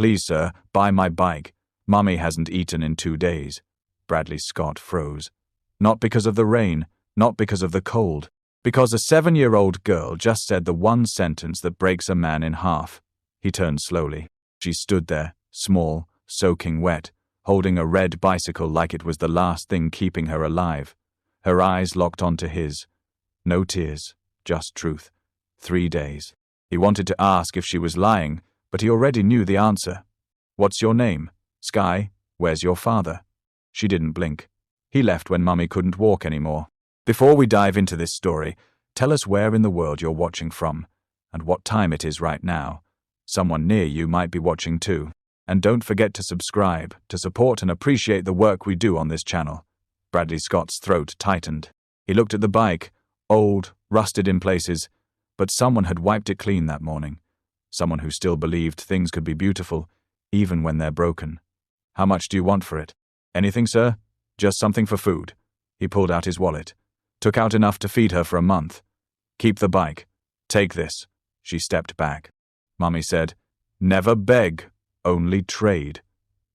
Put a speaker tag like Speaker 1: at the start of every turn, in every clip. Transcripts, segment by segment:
Speaker 1: Please, sir, buy my bike. Mummy hasn't eaten in 2 days. Bradley Scott froze. Not because of the rain, not because of the cold, because a 7-year-old girl just said the one sentence that breaks a man in half. He turned slowly. She stood there, small, soaking wet, holding a red bicycle like it was the last thing keeping her alive. Her eyes locked onto his. No tears, just truth. 3 days. He wanted to ask if she was lying, but he already knew the answer. What's your name? Sky, where's your father? She didn't blink. He left when Mummy couldn't walk anymore. Before we dive into this story, tell us where in the world you're watching from, and what time it is right now. Someone near you might be watching too. And don't forget to subscribe, to support and appreciate the work we do on this channel. Bradley Scott's throat tightened. He looked at the bike, old, rusted in places, but someone had wiped it clean that morning. Someone who still believed things could be beautiful, even when they're broken. How much do you want for it? Anything, sir? Just something for food. He pulled out his wallet. Took out enough to feed her for a month. Keep the bike. Take this. She stepped back. Mummy said, never beg, only trade.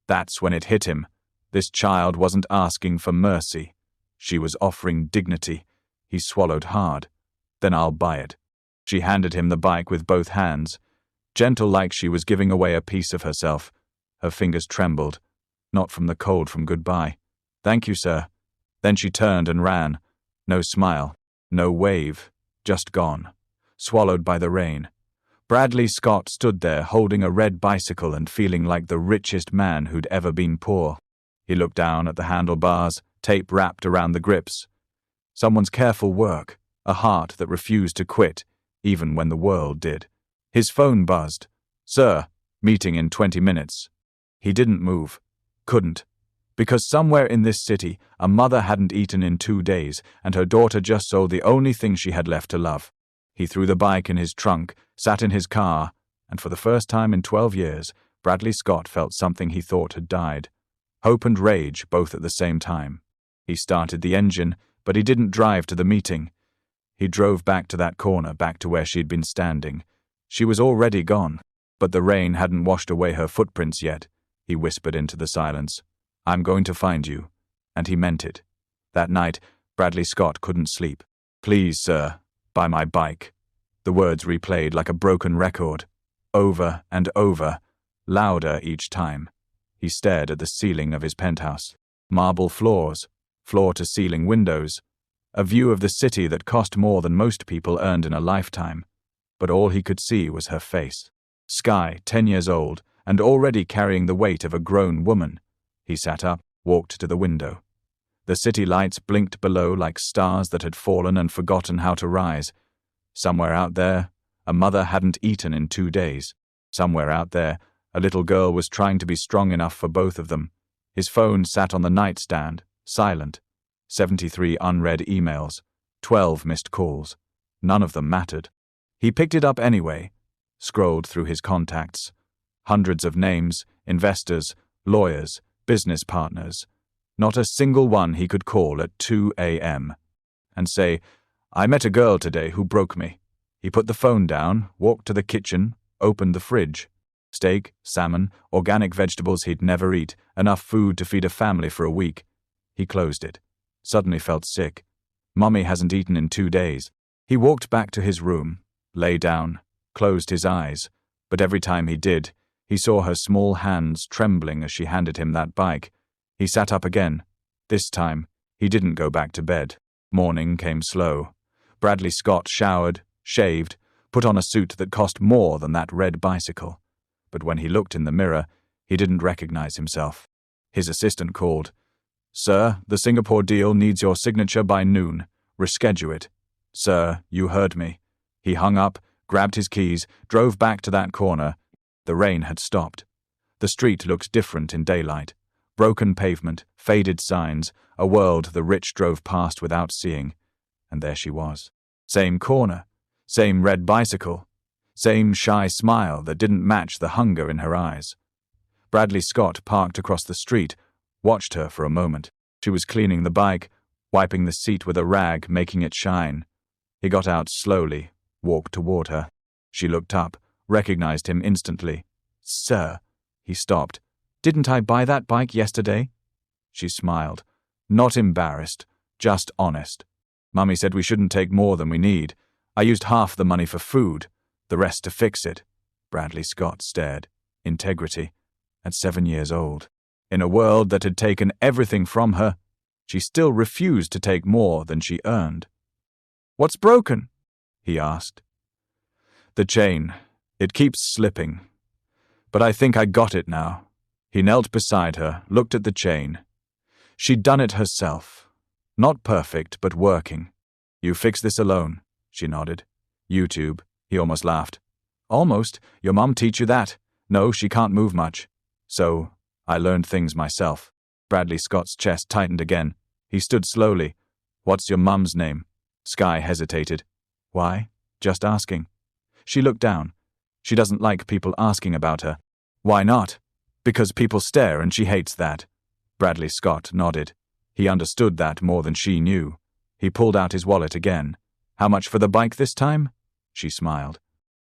Speaker 1: That's when it hit him. This child wasn't asking for mercy. She was offering dignity. He swallowed hard. Then I'll buy it. She handed him the bike with both hands, gentle like she was giving away a piece of herself. Her fingers trembled, not from the cold from goodbye. Thank you, sir. Then she turned and ran. No smile, no wave, just gone, swallowed by the rain. Bradley Scott stood there holding a red bicycle and feeling like the richest man who'd ever been poor. He looked down at the handlebars, tape wrapped around the grips. Someone's careful work, a heart that refused to quit, even when the world did. His phone buzzed. Sir, meeting in 20 minutes. He didn't move. Couldn't. Because somewhere in this city, a mother hadn't eaten in 2 days, and her daughter just sold the only thing she had left to love. He threw the bike in his trunk, sat in his car, and for the first time in 12 years, Bradley Scott felt something he thought had died. Hope and rage both at the same time. He started the engine, but he didn't drive to the meeting. He drove back to that corner, back to where she'd been standing. She was already gone, but the rain hadn't washed away her footprints yet. He whispered into the silence. I'm going to find you. And he meant it. That night, Bradley Scott couldn't sleep. Please, sir, buy my bike. The words replayed like a broken record, over and over, louder each time. He stared at the ceiling of his penthouse. Marble floors, floor-to-ceiling windows, a view of the city that cost more than most people earned in a lifetime. But all he could see was her face. Sky, 10 years old, and already carrying the weight of a grown woman. He sat up, walked to the window. The city lights blinked below like stars that had fallen and forgotten how to rise. Somewhere out there, a mother hadn't eaten in 2 days. Somewhere out there, a little girl was trying to be strong enough for both of them. His phone sat on the nightstand, silent. 73 unread emails, 12 missed calls. None of them mattered. He picked it up anyway, scrolled through his contacts. Hundreds of names, investors, lawyers, business partners. Not a single one he could call at 2 a.m. and say, I met a girl today who broke me. He put the phone down, walked to the kitchen, opened the fridge. Steak, salmon, organic vegetables he'd never eat, enough food to feed a family for a week. He closed it. Suddenly felt sick. Mummy hasn't eaten in 2 days. He walked back to his room, lay down, closed his eyes, but every time he did, he saw her small hands trembling as she handed him that bike. He sat up again. This time, he didn't go back to bed. Morning came slow. Bradley Scott showered, shaved, put on a suit that cost more than that red bicycle. But when he looked in the mirror, he didn't recognize himself. His assistant called. Sir, the Singapore deal needs your signature by noon. Reschedule it. Sir, you heard me. He hung up, grabbed his keys, drove back to that corner. The rain had stopped. The street looked different in daylight. Broken pavement, faded signs, a world the rich drove past without seeing. And there she was. Same corner, same red bicycle, same shy smile that didn't match the hunger in her eyes. Bradley Scott parked across the street, watched her for a moment. She was cleaning the bike, wiping the seat with a rag, making it shine. He got out slowly, walked toward her. She looked up, recognized him instantly. Sir. He stopped. Didn't I buy that bike yesterday? She smiled. Not embarrassed, just honest. Mummy said we shouldn't take more than we need. I used half the money for food, the rest to fix it. Bradley Scott stared. Integrity. At 7 years old. In a world that had taken everything from her, she still refused to take more than she earned. What's broken? He asked. The chain. It keeps slipping. But I think I got it now. He knelt beside her, looked at the chain. She'd done it herself. Not perfect, but working. You fix this alone, she nodded. YouTube. He almost laughed. Almost? Your mum teach you that? No, she can't move much. So, I learned things myself. Bradley Scott's chest tightened again. He stood slowly. What's your mum's name? Skye hesitated. Why? Just asking. She looked down. She doesn't like people asking about her. Why not? Because people stare and she hates that. Bradley Scott nodded. He understood that more than she knew. He pulled out his wallet again. How much for the bike this time? She smiled.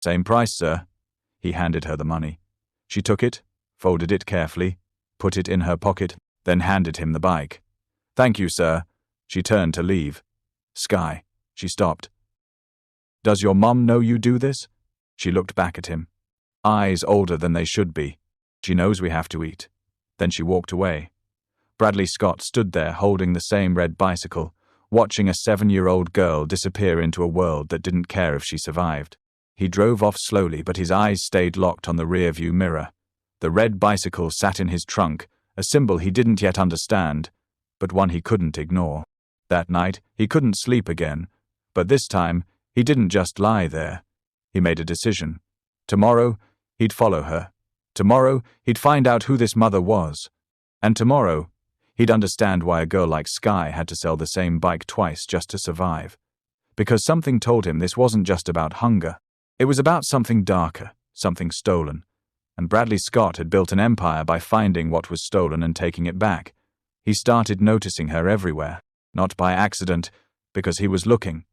Speaker 1: Same price, sir. He handed her the money. She took it, folded it carefully, put it in her pocket, then handed him the bike. Thank you, sir. She turned to leave. Skye. She stopped. Does your mum know you do this? She looked back at him. Eyes older than they should be. She knows we have to eat. Then she walked away. Bradley Scott stood there holding the same red bicycle, watching a 7-year-old girl disappear into a world that didn't care if she survived. He drove off slowly, but his eyes stayed locked on the rearview mirror. The red bicycle sat in his trunk, a symbol he didn't yet understand, but one he couldn't ignore. That night, he couldn't sleep again, but this time, he didn't just lie there. He made a decision. Tomorrow, he'd follow her. Tomorrow, he'd find out who this mother was. And tomorrow, he'd understand why a girl like Skye had to sell the same bike twice just to survive. Because something told him this wasn't just about hunger. It was about something darker, something stolen. And Bradley Scott had built an empire by finding what was stolen and taking it back. He started noticing her everywhere, not by accident, because he was looking.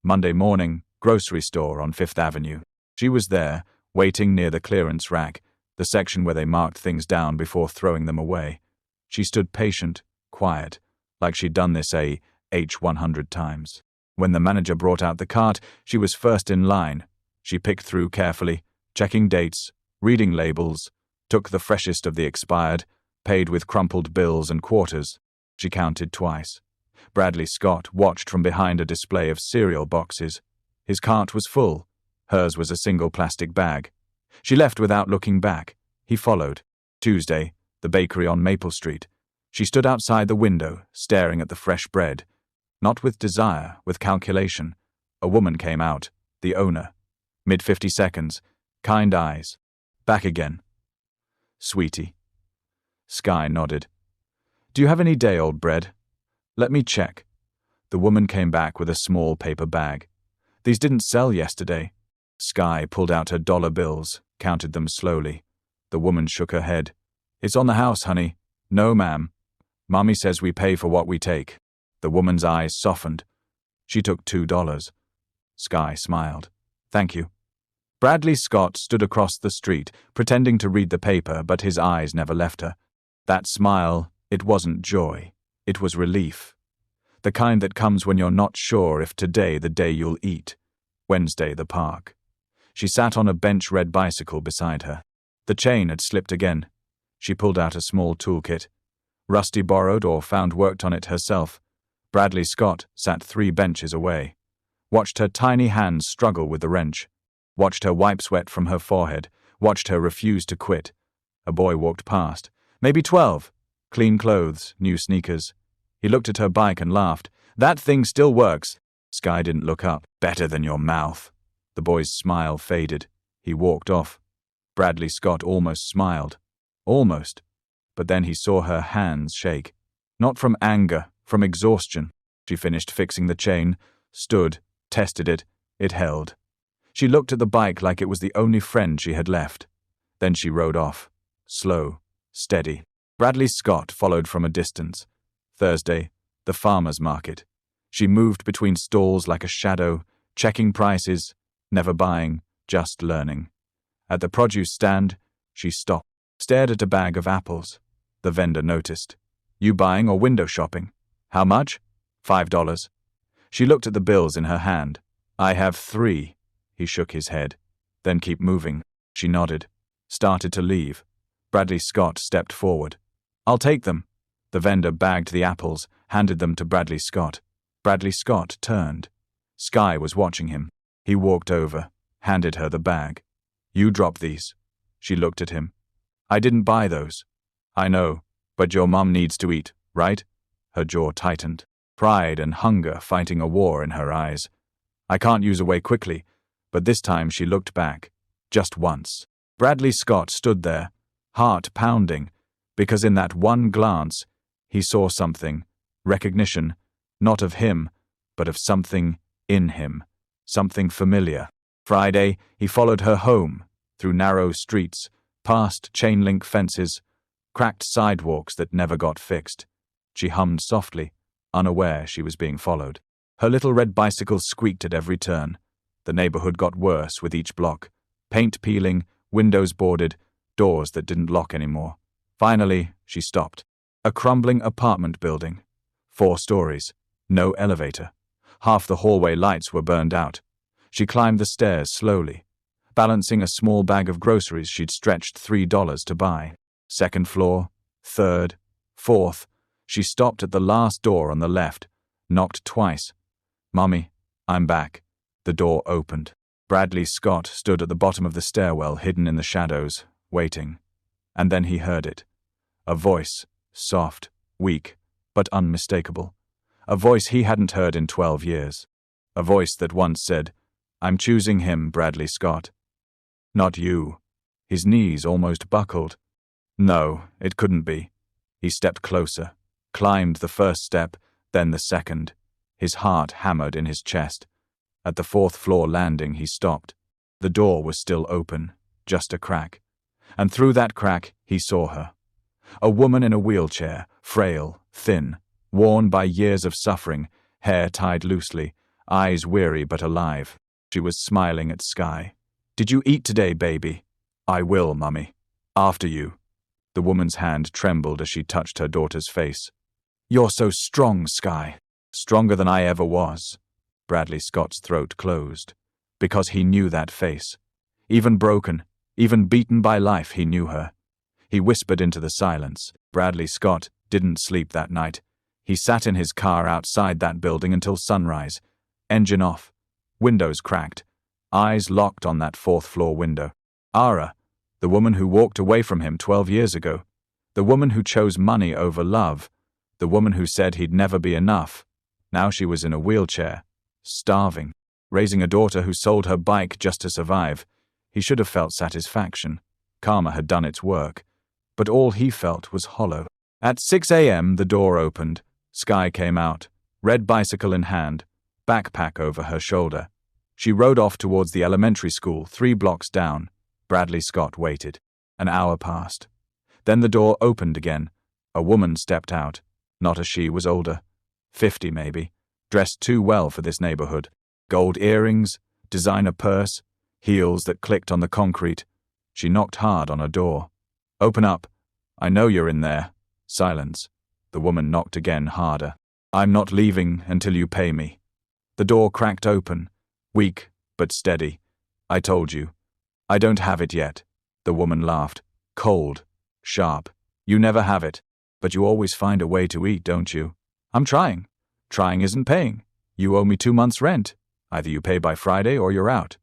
Speaker 1: Monday morning, grocery store on 5th Avenue. She was there, waiting near the clearance rack, the section where they marked things down before throwing them away. She stood patient, quiet, like she'd done this a 100 times. When the manager brought out the cart, she was first in line. She picked through carefully, checking dates, reading labels, took the freshest of the expired, paid with crumpled bills and quarters. She counted twice. Bradley Scott watched from behind a display of cereal boxes. His cart was full. Hers was a single plastic bag. She left without looking back. He followed. Tuesday, the bakery on Maple Street. She stood outside the window, staring at the fresh bread. Not with desire, with calculation. A woman came out, the owner. Mid-50 seconds. Kind eyes. Back again. Sweetie. Skye nodded. Do you have any day-old bread? Let me check. The woman came back with a small paper bag. These didn't sell yesterday. Skye pulled out her dollar bills, counted them slowly. The woman shook her head. It's on the house, honey. No, ma'am. Mommy says we pay for what we take. The woman's eyes softened. She took $2. Skye smiled. Thank you. Bradley Scott stood across the street, pretending to read the paper, but his eyes never left her. That smile, it wasn't joy. It was relief. The kind that comes when you're not sure if today the day you'll eat. Wednesday, the park. She sat on a bench red bicycle beside her. The chain had slipped again. She pulled out a small toolkit. Rusty borrowed or found worked on it herself. Bradley Scott sat 3 benches away. Watched her tiny hands struggle with the wrench. Watched her wipe sweat from her forehead. Watched her refuse to quit. A boy walked past. Maybe 12. Clean clothes, new sneakers. He looked at her bike and laughed. That thing still works. Skye didn't look up. Better than your mouth. The boy's smile faded. He walked off. Bradley Scott almost smiled. Almost. But then he saw her hands shake. Not from anger, from exhaustion. She finished fixing the chain, stood, tested it. It held. She looked at the bike like it was the only friend she had left. Then she rode off. Slow, steady. Bradley Scott followed from a distance. Thursday, the farmer's market. She moved between stalls like a shadow, checking prices, never buying, just learning. At the produce stand, she stopped. stared at a bag of apples. The vendor noticed. You buying or window shopping? How much? $5. She looked at the bills in her hand. I have 3. He shook his head. Then keep moving. She nodded. Started to leave. Bradley Scott stepped forward. I'll take them. The vendor bagged the apples, handed them to Bradley Scott. Bradley Scott turned. Sky was watching him. He walked over, handed her the bag. You drop these. She looked at him. I didn't buy those. I know, but your mom needs to eat, right? Her jaw tightened. Pride and hunger fighting a war in her eyes. I can't use away quickly, but this time she looked back. Just once. Bradley Scott stood there, heart pounding, because in that one glance, he saw something, recognition, not of him, but of something in him, something familiar. Friday, he followed her home, through narrow streets, past chain-link fences, cracked sidewalks that never got fixed. She hummed softly, unaware she was being followed. Her little red bicycle squeaked at every turn. The neighborhood got worse with each block. Paint peeling, windows boarded, doors that didn't lock anymore. Finally, she stopped. A crumbling apartment building. 4 stories. No elevator. Half the hallway lights were burned out. She climbed the stairs slowly, balancing a small bag of groceries she'd stretched $3 to buy. 2nd floor, 3rd, 4th. She stopped at the last door on the left, knocked twice. Mommy, I'm back. The door opened. Bradley Scott stood at the bottom of the stairwell, hidden in the shadows, waiting. And then he heard it. A voice, soft, weak, but unmistakable. A voice he hadn't heard in 12 years. A voice that once said, I'm choosing him, Bradley Scott. Not you. His knees almost buckled. No, it couldn't be. He stepped closer, climbed the first step, then the second. His heart hammered in his chest. At the 4th floor landing, he stopped. The door was still open, just a crack. And through that crack, he saw her. A woman in a wheelchair, frail, thin, worn by years of suffering, hair tied loosely, eyes weary but alive. She was smiling at Sky. Did you eat today, baby? I will, Mummy. After you. The woman's hand trembled as she touched her daughter's face. You're so strong, Sky. Stronger than I ever was. Bradley Scott's throat closed. Because he knew that face. Even broken, even beaten by life, he knew her. He whispered into the silence. Bradley Scott didn't sleep that night. He sat in his car outside that building until sunrise. Engine off. Windows cracked. Eyes locked on that 4th floor window. Ara, the woman who walked away from him 12 years ago. The woman who chose money over love. The woman who said he'd never be enough. Now she was in a wheelchair. Starving. Raising a daughter who sold her bike just to survive. He should have felt satisfaction. Karma had done its work. But all he felt was hollow. At 6 a.m. the door opened. Sky came out, red bicycle in hand, backpack over her shoulder. She rode off towards the elementary school 3 blocks down. Bradley Scott waited. An hour passed. Then the door opened again. A woman stepped out. Not a she, was older. 50 maybe. Dressed too well for this neighborhood. Gold earrings, designer purse, heels that clicked on the concrete. She knocked hard on a door. Open up. I know you're in there. Silence. The woman knocked again, harder. I'm not leaving until you pay me. The door cracked open. Weak, but steady. I told you. I don't have it yet. The woman laughed. Cold. Sharp. You never have it. But you always find a way to eat, don't you? I'm trying. Trying isn't paying. You owe me 2 months' rent. Either you pay by Friday or you're out.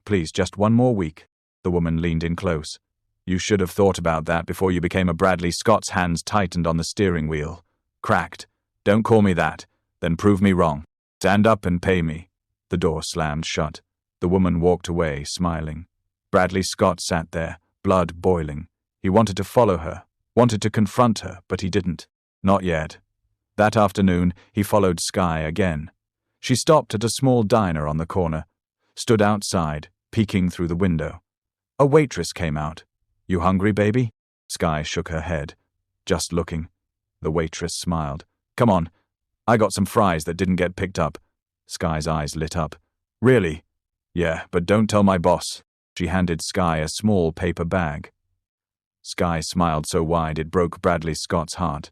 Speaker 1: Please, just 1 more week. The woman leaned in close. You should have thought about that before you became a Bradley Scott's hands tightened on the steering wheel. Cracked. Don't call me that. Then prove me wrong. Stand up and pay me. The door slammed shut. The woman walked away, smiling. Bradley Scott sat there, blood boiling. He wanted to follow her, wanted to confront her, but he didn't. Not yet. That afternoon, he followed Sky again. She stopped at a small diner on the corner, stood outside, peeking through the window. A waitress came out. You hungry, baby? Sky shook her head. Just looking. The waitress smiled. Come on. I got some fries that didn't get picked up. Sky's eyes lit up. Really? Yeah, but don't tell my boss. She handed Sky a small paper bag. Skye smiled so wide it broke Bradley Scott's heart.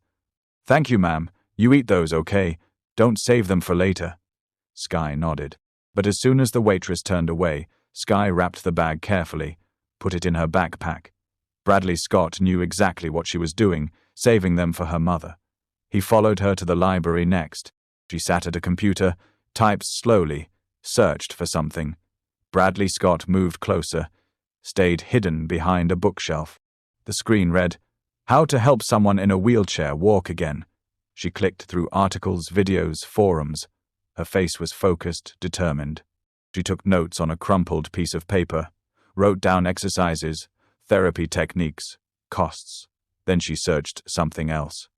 Speaker 1: "Thank you, ma'am. You eat those, okay? Don't save them for later." Skye nodded. But as soon as the waitress turned away, Skye wrapped the bag carefully, put it in her backpack. Bradley Scott knew exactly what she was doing, saving them for her mother. He followed her to the library next. She sat at a computer, typed slowly, searched for something. Bradley Scott moved closer, stayed hidden behind a bookshelf. The screen read, "How to help someone in a wheelchair walk again." She clicked through articles, videos, forums. Her face was focused, determined. She took notes on a crumpled piece of paper, wrote down exercises, therapy techniques, costs. Then she searched something else.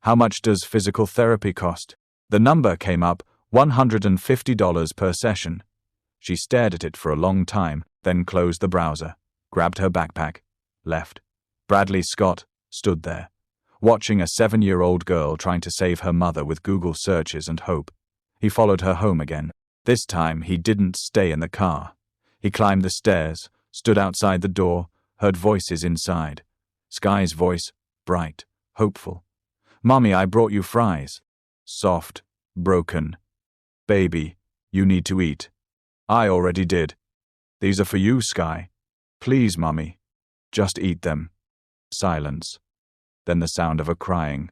Speaker 1: How much does physical therapy cost? The number came up, $150 per session. She stared at it for a long time, then closed the browser, grabbed her backpack, left. Bradley Scott stood there, watching a 7-year-old girl trying to save her mother with Google searches and hope. He followed her home again. This time he didn't stay in the car. He climbed the stairs, stood outside the door, heard voices inside. Skye's voice, bright, hopeful. "Mommy, I brought you fries." Soft, broken. "Baby, you need to eat." "I already did." "These are for you, Skye." "Please, Mommy, just eat them." Silence. Then the sound of her crying.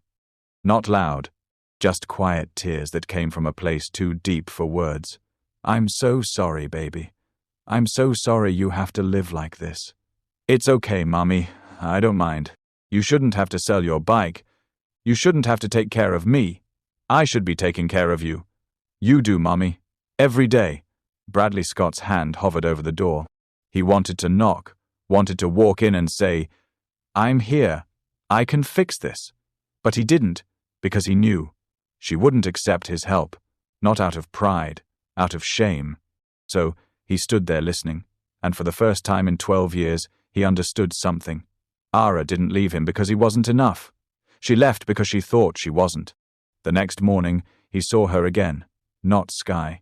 Speaker 1: Not loud, just quiet tears that came from a place too deep for words. "I'm so sorry, baby. I'm so sorry you have to live like this." "It's okay, Mommy. I don't mind. You shouldn't have to sell your bike. You shouldn't have to take care of me. I should be taking care of you. You do, Mommy. Every day." Bradley Scott's hand hovered over the door. He wanted to knock, wanted to walk in and say, "I'm here. I can fix this." But he didn't, because he knew. She wouldn't accept his help, not out of pride, out of shame. So he stood there listening, and for the first time in 12 years, he understood something. Ara didn't leave him because he wasn't enough. She left because she thought she wasn't. The next morning, he saw her again, not Skye.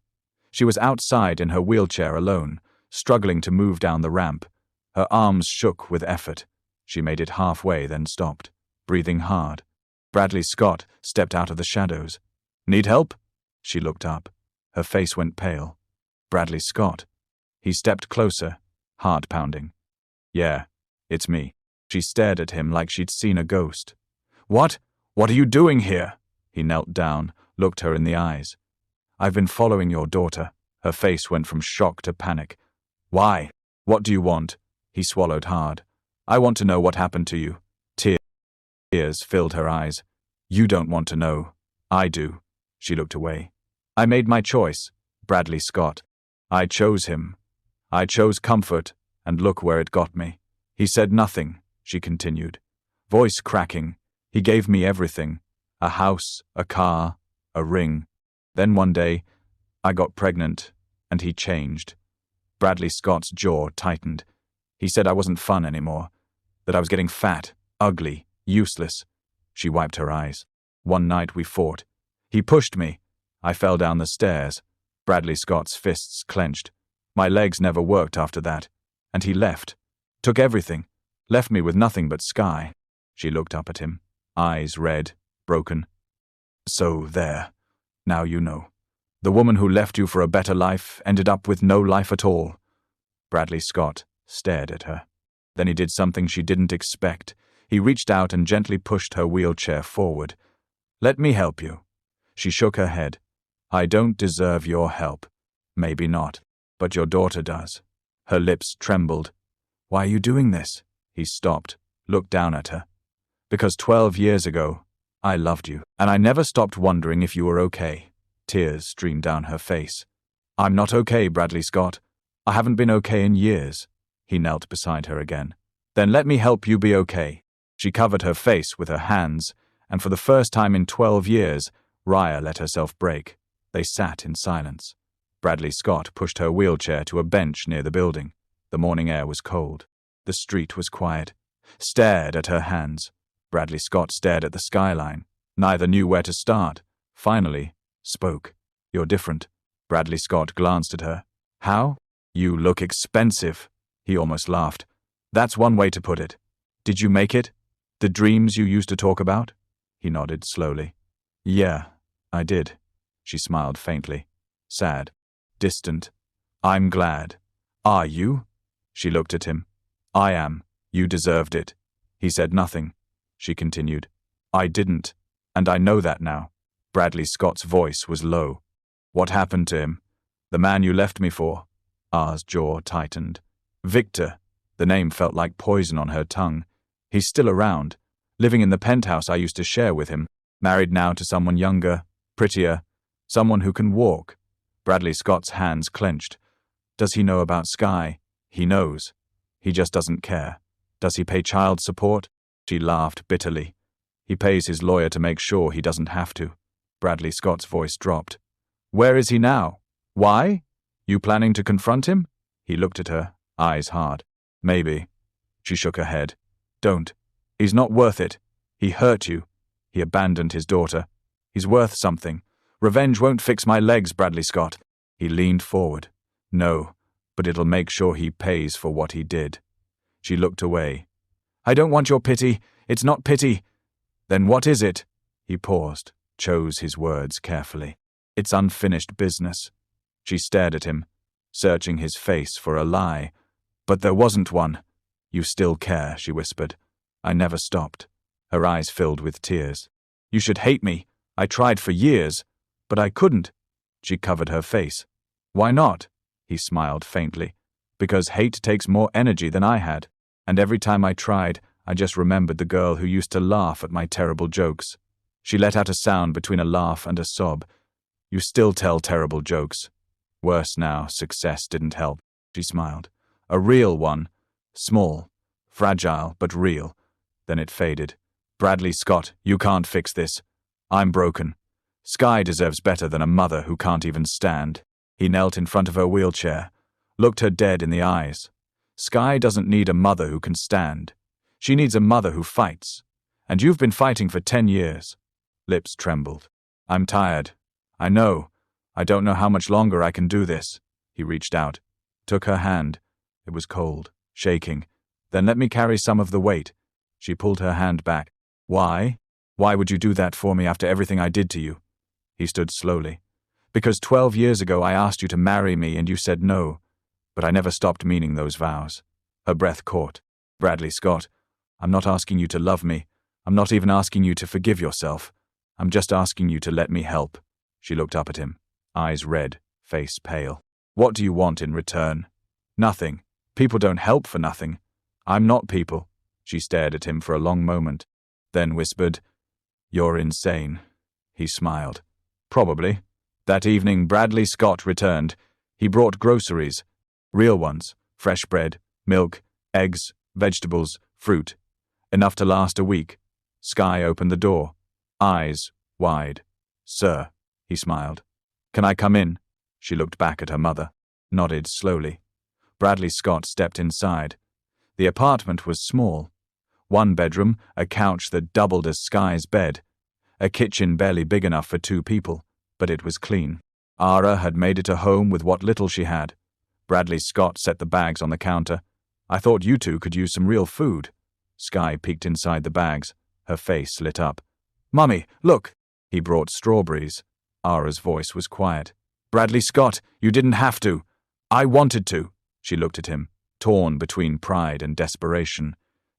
Speaker 1: She was outside in her wheelchair alone, struggling to move down the ramp. Her arms shook with effort. She made it halfway, then stopped, breathing hard. Bradley Scott stepped out of the shadows. "Need help?" She looked up. Her face went pale. Bradley Scott. He stepped closer, heart pounding. "Yeah, it's me." She stared at him like she'd seen a ghost. What are you doing here?" He knelt down, looked her in the eyes. "I've been following your daughter." Her face went from shock to panic. "Why? What do you want?" He swallowed hard. "I want to know what happened to you." Tears filled her eyes. "You don't want to know. I do." She looked away. "I made my choice, Bradley Scott. I chose him. I chose comfort, and look where it got me." He said nothing, she continued, voice cracking. "He gave me everything. A house, a car, a ring. Then one day, I got pregnant, and he changed." Bradley Scott's jaw tightened. He said I wasn't fun anymore, that I was getting fat, ugly, useless. She wiped her eyes. "One night we fought. He pushed me. I fell down the stairs." Bradley Scott's fists clenched. "My legs never worked after that. And he left. Took everything. Left me with nothing but Skye." She looked up at him, eyes red, broken. "So there. Now you know. The woman who left you for a better life ended up with no life at all." Bradley Scott stared at her. Then he did something she didn't expect. He reached out and gently pushed her wheelchair forward. "Let me help you." She shook her head. "I don't deserve your help. Maybe not, but your daughter does." Her lips trembled. "Why are you doing this?" He stopped, looked down at her. "Because 12 years ago, I loved you, and I never stopped wondering if you were okay." Tears streamed down her face. "I'm not okay, Bradley Scott. I haven't been okay in years." He knelt beside her again. "Then let me help you be okay." She covered her face with her hands, and for the first time in 12 years, Raya let herself break. They sat in silence. Bradley Scott pushed her wheelchair to a bench near the building. The morning air was cold. The street was quiet. Stared at her hands. Bradley Scott stared at the skyline. Neither knew where to start. Finally, spoke. "You're different." Bradley Scott glanced at her. "How?" "You look expensive." He almost laughed. "That's one way to put it." Did you make it? The dreams you used to talk about? He nodded slowly. Yeah, I did. She smiled faintly. Sad. Distant. I'm glad. Are you? She looked at him. I am. You deserved it. He said nothing. She continued. I didn't. And I know that now. Bradley Scott's voice was low. What happened to him? The man you left me for? R's jaw tightened. Victor. The name felt like poison on her tongue. He's still around, living in the penthouse I used to share with him, married now to someone younger, prettier, someone who can walk. Bradley Scott's hands clenched. Does he know about Sky? He knows. He just doesn't care. Does he pay child support? She laughed bitterly. He pays his lawyer to make sure he doesn't have to. Bradley Scott's voice dropped. Where is he now? Why? You planning to confront him? He looked at her, eyes hard. Maybe. She shook her head. Don't. He's not worth it. He hurt you. He abandoned his daughter. He's worth something. Revenge won't fix my legs, Bradley Scott. He leaned forward. No, but it'll make sure he pays for what he did. She looked away. I don't want your pity. It's not pity. Then what is it? He paused, chose his words carefully. It's unfinished business. She stared at him, searching his face for a lie. But there wasn't one. You still care, she whispered. I never stopped. Her eyes filled with tears. You should hate me. I tried for years, but I couldn't. She covered her face. Why not? He smiled faintly. Because hate takes more energy than I had, and every time I tried, I just remembered the girl who used to laugh at my terrible jokes. She let out a sound between a laugh and a sob. You still tell terrible jokes. Worse now, success didn't help. She smiled. A real one. Small. Fragile, but real. Then it faded. Bradley Scott, you can't fix this. I'm broken. Sky deserves better than a mother who can't even stand. He knelt in front of her wheelchair, looked her dead in the eyes. Sky doesn't need a mother who can stand. She needs a mother who fights. And you've been fighting for 10 years. Lips trembled. I'm tired. I know. I don't know how much longer I can do this. He reached out, took her hand. It was cold, shaking. Then let me carry some of the weight. She pulled her hand back. Why? Why would you do that for me after everything I did to you? He stood slowly. Because 12 years ago I asked you to marry me and you said no. But I never stopped meaning those vows. Her breath caught. Bradley Scott, I'm not asking you to love me. I'm not even asking you to forgive yourself. I'm just asking you to let me help. She looked up at him, eyes red, face pale. What do you want in return? Nothing. People don't help for nothing. I'm not people. She stared at him for a long moment, then whispered, You're insane. He smiled. Probably. That evening Bradley Scott returned. He brought groceries. Real ones. Fresh bread, milk, eggs, vegetables, fruit. Enough to last a week. Sky opened the door, eyes wide. Sir, he smiled. Can I come in? She looked back at her mother, nodded slowly. Bradley Scott stepped inside. The apartment was small. One bedroom, a couch that doubled as Sky's bed. A kitchen barely big enough for 2 people, but it was clean. Ara had made it a home with what little she had. Bradley Scott set the bags on the counter. I thought you two could use some real food. Sky peeked inside the bags. Her face lit up. Mummy, look! He brought strawberries. Ara's voice was quiet. Bradley Scott, you didn't have to. I wanted to. She looked at him, torn between pride and desperation.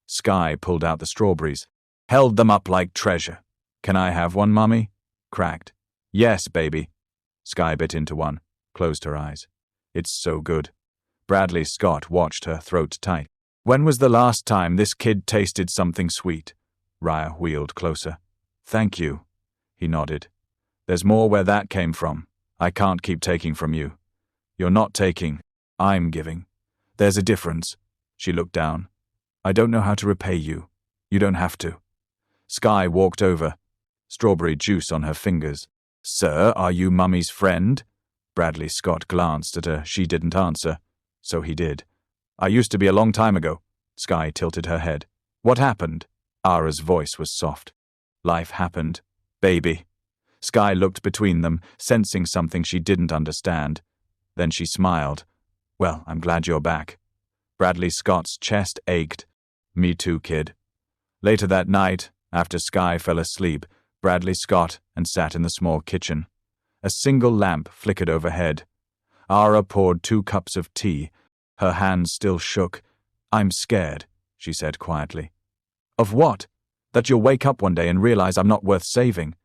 Speaker 1: Sky pulled out the strawberries, held them up like treasure. Can I have one, Mummy? Cracked. Yes, baby. Sky bit into one, closed her eyes. It's so good. Bradley Scott watched her, throat tight. When was the last time this kid tasted something sweet? Raya wheeled closer. Thank you. He nodded. There's more where that came from. I can't keep taking from you. You're not taking. I'm giving. There's a difference. She looked down. I don't know how to repay you. You don't have to. Sky walked over, strawberry juice on her fingers. Sir, are you Mummy's friend? Bradley Scott glanced at her. She didn't answer. So he did. I used to be a long time ago. Sky tilted her head. What happened? Ara's voice was soft. Life happened. Baby. Sky looked between them, sensing something she didn't understand. Then she smiled. Well, I'm glad you're back. Bradley Scott's chest ached. Me too, kid. Later that night, after Sky fell asleep, Bradley Scott and sat in the small kitchen. A single lamp flickered overhead. Ara poured 2 cups of tea. Her hands still shook. "I'm scared," she said quietly. "Of what? That you'll wake up one day and realize I'm not worth saving."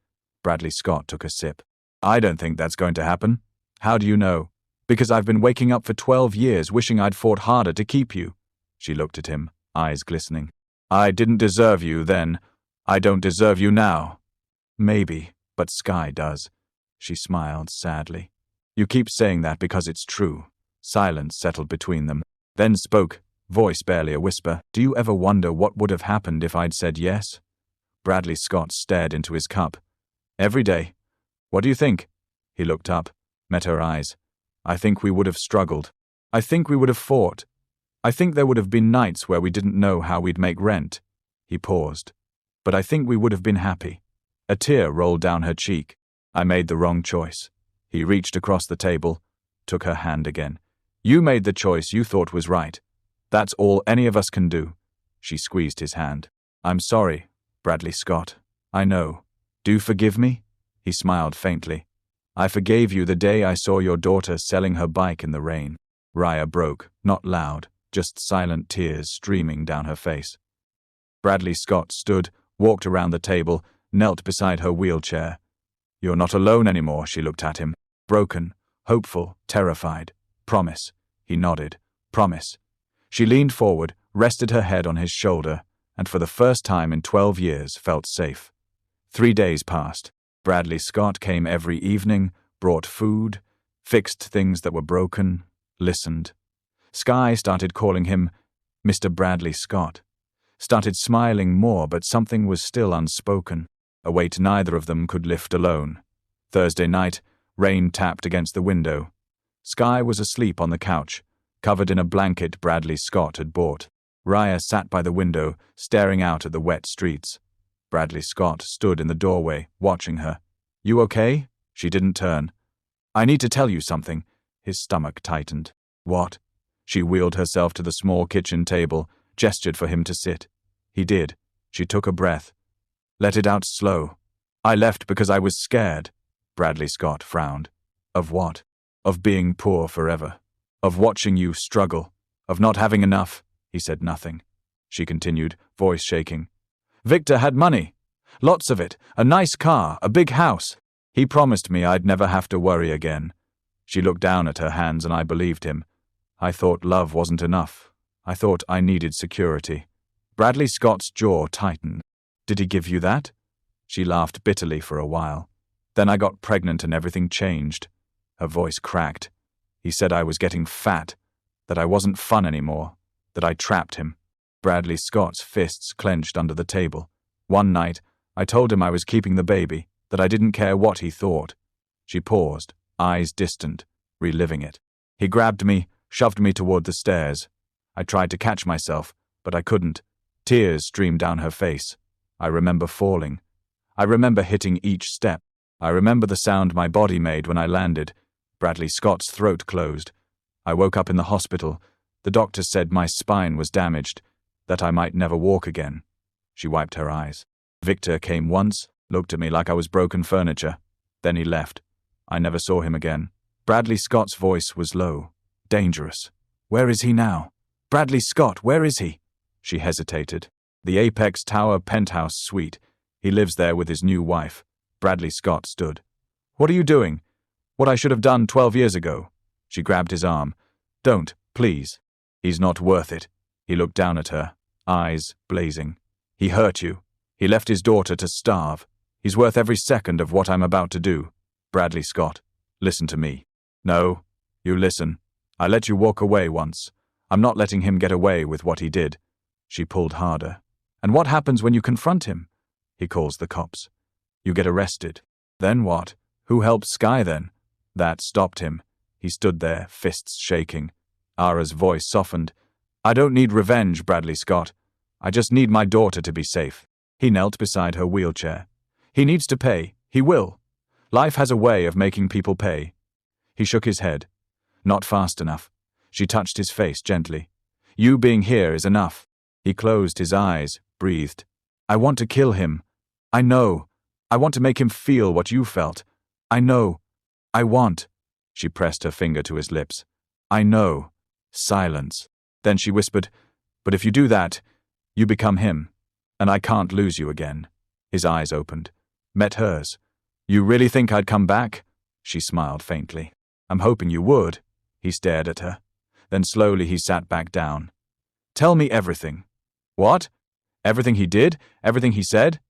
Speaker 1: Bradley Scott took a sip. "I don't think that's going to happen." "How do you know?" "Because I've been waking up for 12 years wishing I'd fought harder to keep you." She looked at him, eyes glistening. "I didn't deserve you then. I don't deserve you now." "Maybe, but Sky does." She smiled sadly. "You keep saying that because it's true." Silence settled between them. Then spoke, voice barely a whisper. "Do you ever wonder what would have happened if I'd said yes?" Bradley Scott stared into his cup. "Every day." "What do you think?" He looked up, met her eyes. "I think we would have struggled. I think we would have fought. I think there would have been nights where we didn't know how we'd make rent." He paused. "But I think we would have been happy." A tear rolled down her cheek. "I made the wrong choice." He reached across the table, took her hand again. "You made the choice you thought was right. That's all any of us can do." She squeezed his hand. "I'm sorry, Bradley Scott. I know. Do you forgive me?" He smiled faintly. "I forgave you the day I saw your daughter selling her bike in the rain." Raya broke, not loud, just silent tears streaming down her face. Bradley Scott stood, walked around the table, knelt beside her wheelchair. "You're not alone anymore," she looked at him. Broken, hopeful, terrified. "Promise." He nodded. "Promise." She leaned forward, rested her head on his shoulder, and for the first time in 12 years felt safe. 3 days passed. Bradley Scott came every evening, brought food, fixed things that were broken, listened. Sky started calling him Mr. Bradley Scott. Started smiling more, but something was still unspoken, a weight neither of them could lift alone. Thursday night, rain tapped against the window. Sky was asleep on the couch, covered in a blanket Bradley Scott had bought. Raya sat by the window, staring out at the wet streets. Bradley Scott stood in the doorway, watching her. "You okay?" She didn't turn. "I need to tell you something." His stomach tightened. "What?" She wheeled herself to the small kitchen table, gestured for him to sit. He did. She took a breath. "Let it out slow." "I left because I was scared." Bradley Scott frowned. "Of what?" "Of being poor forever. Of watching you struggle. Of not having enough." He said nothing. She continued, voice shaking. "Victor had money. Lots of it. A nice car, a big house. He promised me I'd never have to worry again." She looked down at her hands and I believed him. "I thought love wasn't enough. I thought I needed security." Bradley Scott's jaw tightened. "Did he give you that?" She laughed bitterly for a while. "Then I got pregnant and everything changed." Her voice cracked. "He said I was getting fat, that I wasn't fun anymore, that I trapped him." Bradley Scott's fists clenched under the table. "One night, I told him I was keeping the baby, that I didn't care what he thought." She paused, eyes distant, reliving it. "He grabbed me, shoved me toward the stairs. I tried to catch myself, but I couldn't. Tears streamed down her face. I remember falling. I remember hitting each step. I remember the sound my body made when I landed." Bradley Scott's throat closed. "I woke up in the hospital. The doctor said my spine was damaged, that I might never walk again." She wiped her eyes. "Victor came once, looked at me like I was broken furniture. Then he left. I never saw him again." Bradley Scott's voice was low, dangerous. "Where is he now? Bradley Scott, where is he?" She hesitated. "The Apex Tower penthouse suite. He lives there with his new wife." Bradley Scott stood. "What are you doing?" "What I should have done 12 years ago." She grabbed his arm. "Don't, please." "He's not worth it." He looked down at her, eyes blazing. "He hurt you. He left his daughter to starve. He's worth every second of what I'm about to do." "Bradley Scott, listen to me." "No, you listen. I let you walk away once. I'm not letting him get away with what he did." She pulled harder. "And what happens when you confront him?" "He calls the cops. You get arrested." "Then what? Who helps Sky then?" That stopped him. He stood there, fists shaking. Ara's voice softened. "I don't need revenge, Bradley Scott. I just need my daughter to be safe." He knelt beside her wheelchair. "He needs to pay. He will. Life has a way of making people pay." He shook his head. "Not fast enough." She touched his face gently. "You being here is enough. He closed his eyes, breathed. I want to kill him. I know. I want to make him feel what you felt. I know. I want. She pressed her finger to his lips. I know. Silence. Then she whispered, but if you do that, you become him, and I can't lose you again. His eyes opened. Met hers. You really think I'd come back? She smiled faintly. I'm hoping you would. He stared at her. Then slowly he sat back down. Tell me everything. What? Everything he did? Everything he said?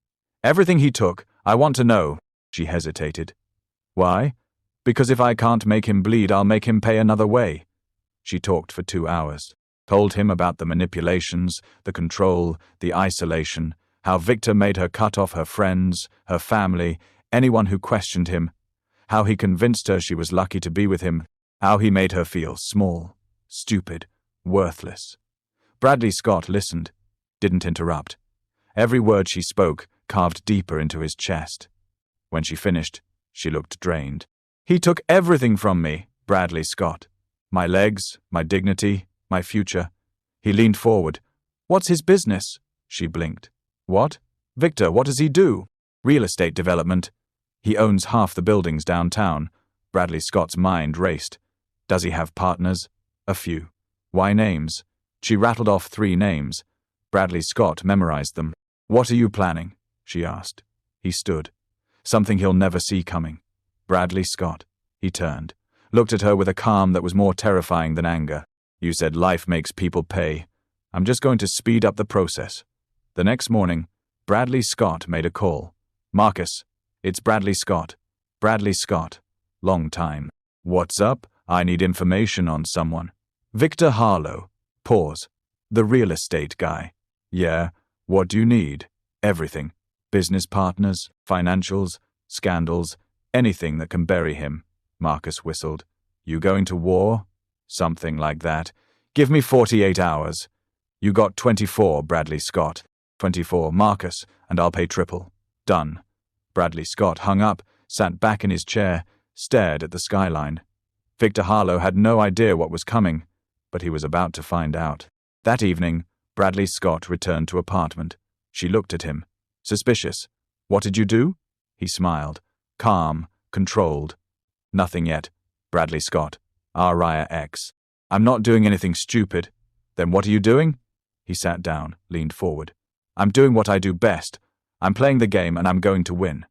Speaker 1: Everything he took. I want to know. She hesitated. Why? Because if I can't make him bleed, I'll make him pay another way. She talked for 2 hours. Told him about the manipulations, the control, the isolation, how Victor made her cut off her friends, her family, anyone who questioned him, how he convinced her she was lucky to be with him, how he made her feel small, stupid, worthless. Bradley Scott listened, didn't interrupt. Every word she spoke carved deeper into his chest. When she finished, she looked drained. He took everything from me, Bradley Scott. My legs, my dignity, my future. He leaned forward. What's his business? She blinked. What? Victor, what does he do? Real estate development. He owns half the buildings downtown. Bradley Scott's mind raced. Does he have partners? A few. Why names? She rattled off 3 names. Bradley Scott memorized them. What are you planning? She asked. He stood. Something he'll never see coming. Bradley Scott. He turned. Looked at her with a calm that was more terrifying than anger. You said life makes people pay. I'm just going to speed up the process. The next morning, Bradley Scott made a call. Marcus, it's Bradley Scott. Bradley Scott. Long time. What's up? I need information on someone. Victor Harlow. Pause. The real estate guy. Yeah, what do you need? Everything. Business partners, financials, scandals, anything that can bury him. Marcus whistled. You going to war? Something like that. Give me 48 hours. You got 24, Bradley Scott. 24, Marcus, and I'll pay triple. Done. Bradley Scott hung up, sat back in his chair, stared at the skyline. Victor Harlow had no idea what was coming, but he was about to find out. That evening, Bradley Scott returned to apartment. She looked at him. Suspicious. What did you do? He smiled. Calm, controlled. Nothing yet. Bradley Scott. Aria X. I'm not doing anything stupid. Then what are you doing? He sat down, leaned forward. I'm doing what I do best. I'm playing the game and I'm going to win.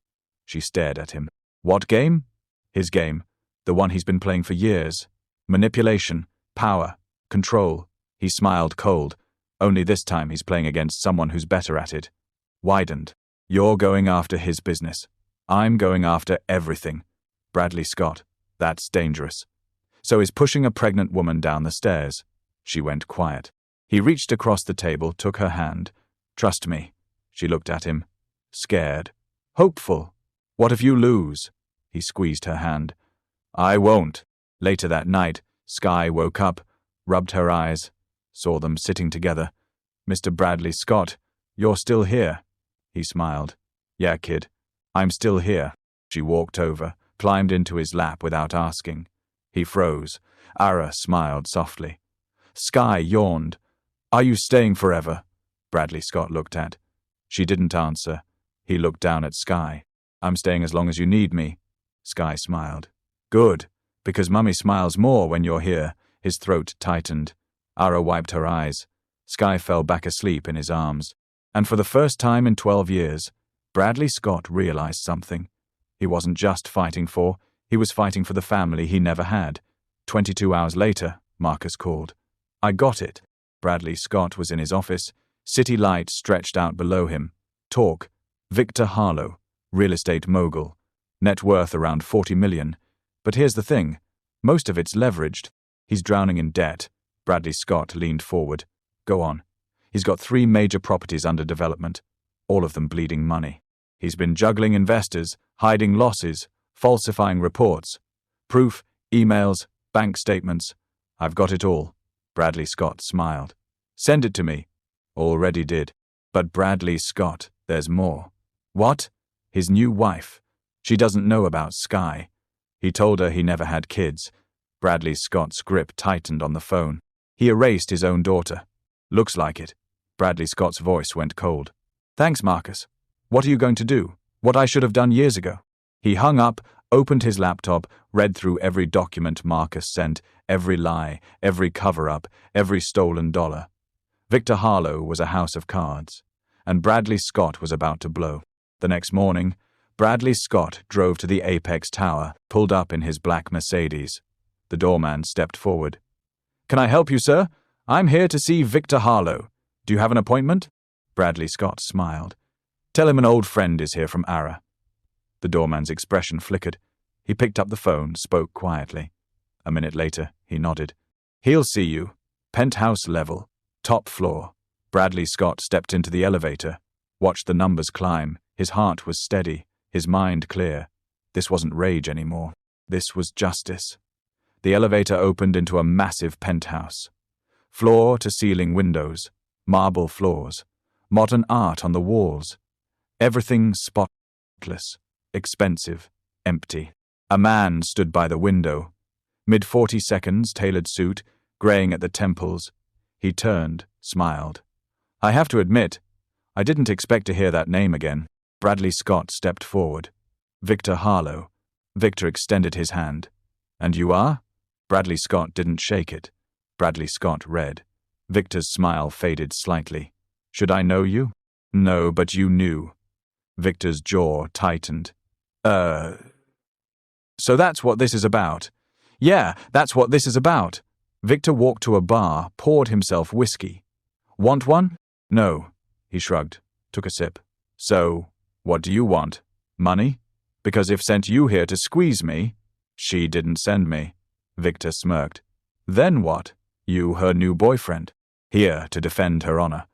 Speaker 1: She stared at him. What game? His game. The one he's been playing for years. Manipulation, power, control. He smiled cold. Only this time he's playing against someone who's better at it. Widened. You're going after his business. I'm going after everything. Bradley Scott. That's dangerous. So he's pushing a pregnant woman down the stairs. She went quiet. He reached across the table, took her hand. Trust me. She looked at him. Scared. Hopeful. What if you lose? He squeezed her hand. I won't. Later that night, Skye woke up, rubbed her eyes, saw them sitting together. Mr. Bradley Scott, you're still here. He smiled. Yeah, kid. I'm still here. She walked over, climbed into his lap without asking. He froze. Ara smiled softly. Skye yawned. Are you staying forever? Bradley Scott looked at. She didn't answer. He looked down at Skye. I'm staying as long as you need me. Skye smiled. Good, because Mummy smiles more when you're here. His throat tightened. Ara wiped her eyes. Skye fell back asleep in his arms. And for the first time in 12 years, Bradley Scott realized something. He wasn't just fighting he was fighting for the family he never had. 22 hours later, Marcus called. I got it. Bradley Scott was in his office. City light stretched out below him. Talk. Victor Harlow, real estate mogul. Net worth around 40 million. But here's the thing. Most of it's leveraged. He's drowning in debt. Bradley Scott leaned forward. Go on. He's got 3 major properties under development, all of them bleeding money. He's been juggling investors, hiding losses, falsifying reports. Proof, emails, bank statements. I've got it all. Bradley Scott smiled. Send it to me. Already did. But Bradley Scott, there's more. What? His new wife. She doesn't know about Skye. He told her he never had kids. Bradley Scott's grip tightened on the phone. He erased his own daughter. Looks like it. Bradley Scott's voice went cold. Thanks, Marcus. What are you going to do? What I should have done years ago. He hung up, opened his laptop, read through every document Marcus sent, every lie, every cover-up, every stolen dollar. Victor Harlow was a house of cards, and Bradley Scott was about to blow. The next morning, Bradley Scott drove to the Apex Tower, pulled up in his black Mercedes. The doorman stepped forward. "Can I help you, sir? I'm here to see Victor Harlow. Do you have an appointment?" Bradley Scott smiled. "Tell him an old friend is here from Ara." The doorman's expression flickered. He picked up the phone, spoke quietly. A minute later, he nodded. "He'll see you. Penthouse level. Top floor." Bradley Scott stepped into the elevator, watched the numbers climb. His heart was steady, his mind clear. This wasn't rage anymore. This was justice. The elevator opened into a massive penthouse. Floor-to-ceiling windows, marble floors, modern art on the walls. Everything spotless, expensive, empty. A man stood by the window. Mid-40 tailored suit, graying at the temples. He turned, smiled. "I have to admit, I didn't expect to hear that name again." Bradley Scott stepped forward. "Victor Harlow." Victor extended his hand. "And you are?" Bradley Scott didn't shake it. Bradley Scott read. Victor's smile faded slightly. "Should I know you?" "No, but you knew." Victor's jaw tightened. So that's what this is about." "Yeah, that's what this is about." Victor walked to a bar, poured himself whiskey. "Want one?" "No." He shrugged, took a sip. "So, what do you want? Money? Because if sent you here to squeeze me..." "She didn't send me." Victor smirked. "Then what? You her new boyfriend. Here to defend her honor."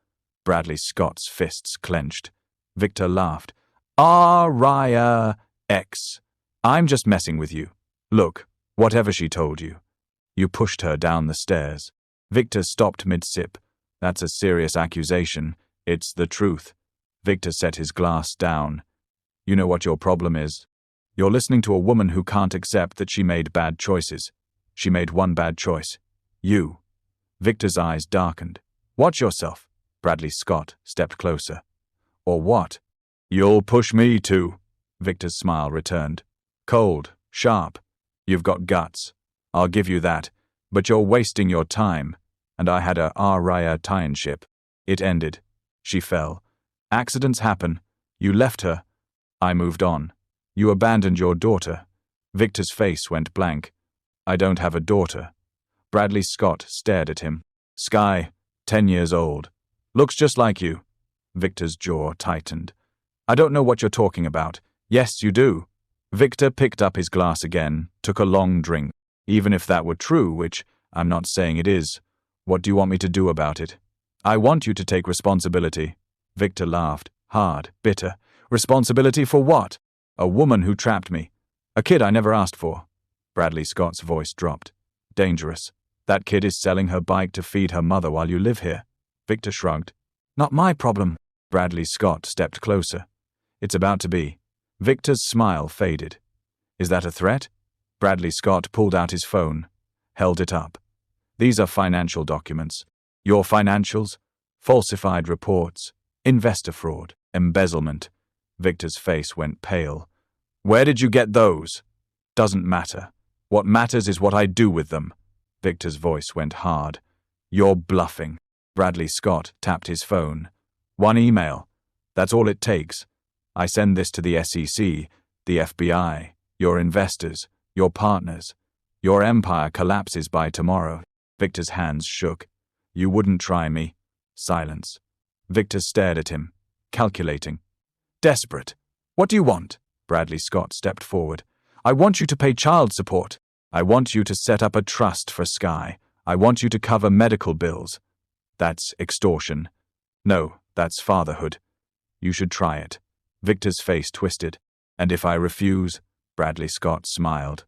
Speaker 1: Bradley Scott's fists clenched. Victor laughed. "Raya X. I'm just messing with you. Look, whatever she told you. You pushed her down the stairs." Victor stopped mid-sip. "That's a serious accusation. It's the truth." Victor set his glass down. "You know what your problem is? You're listening to a woman who can't accept that she made bad choices. She made one bad choice. You." Victor's eyes darkened. "Watch yourself." Bradley Scott stepped closer. "Or what?" "You'll push me too." Victor's smile returned. "Cold, sharp. You've got guts. I'll give you that. But you're wasting your time. And I had a Raya tie-in ship. It ended. She fell. Accidents happen. You left her. I moved on. You abandoned your daughter." Victor's face went blank. "I don't have a daughter." Bradley Scott stared at him. "Sky, 10 years old. Looks just like you." Victor's jaw tightened. "I don't know what you're talking about." "Yes, you do." Victor picked up his glass again, took a long drink. "Even if that were true, which I'm not saying it is, what do you want me to do about it?" "I want you to take responsibility." Victor laughed, hard, bitter. "Responsibility for what?" "A woman who trapped me. A kid I never asked for." Bradley Scott's voice dropped. "Dangerous. That kid is selling her bike to feed her mother while you live here." Victor shrugged. "Not my problem." Bradley Scott stepped closer. "It's about to be." Victor's smile faded. "Is that a threat?" Bradley Scott pulled out his phone, held it up. "These are financial documents. Your financials? Falsified reports. Investor fraud. Embezzlement." Victor's face went pale. "Where did you get those?" "Doesn't matter. What matters is what I do with them." Victor's voice went hard. "You're bluffing." Bradley Scott tapped his phone. "One email. That's all it takes. I send this to the SEC, the FBI, your investors, your partners. Your empire collapses by tomorrow." Victor's hands shook. "You wouldn't try me." Silence. Victor stared at him, calculating. "Desperate. What do you want?" Bradley Scott stepped forward. "I want you to pay child support. I want you to set up a trust for Sky. I want you to cover medical bills." "That's extortion." "No, that's fatherhood. You should try it." Victor's face twisted. "And if I refuse?" Bradley Scott smiled.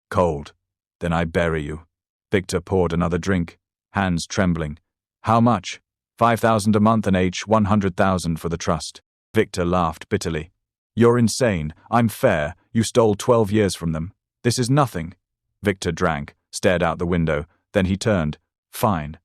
Speaker 1: "Cold. Then I bury you." Victor poured another drink, hands trembling. "How much?" $5,000 a month and each $100,000 for the trust." Victor laughed bitterly. "You're insane. I'm fair. You stole 12 years from them. This is nothing." Victor drank, stared out the window, then he turned. Fine.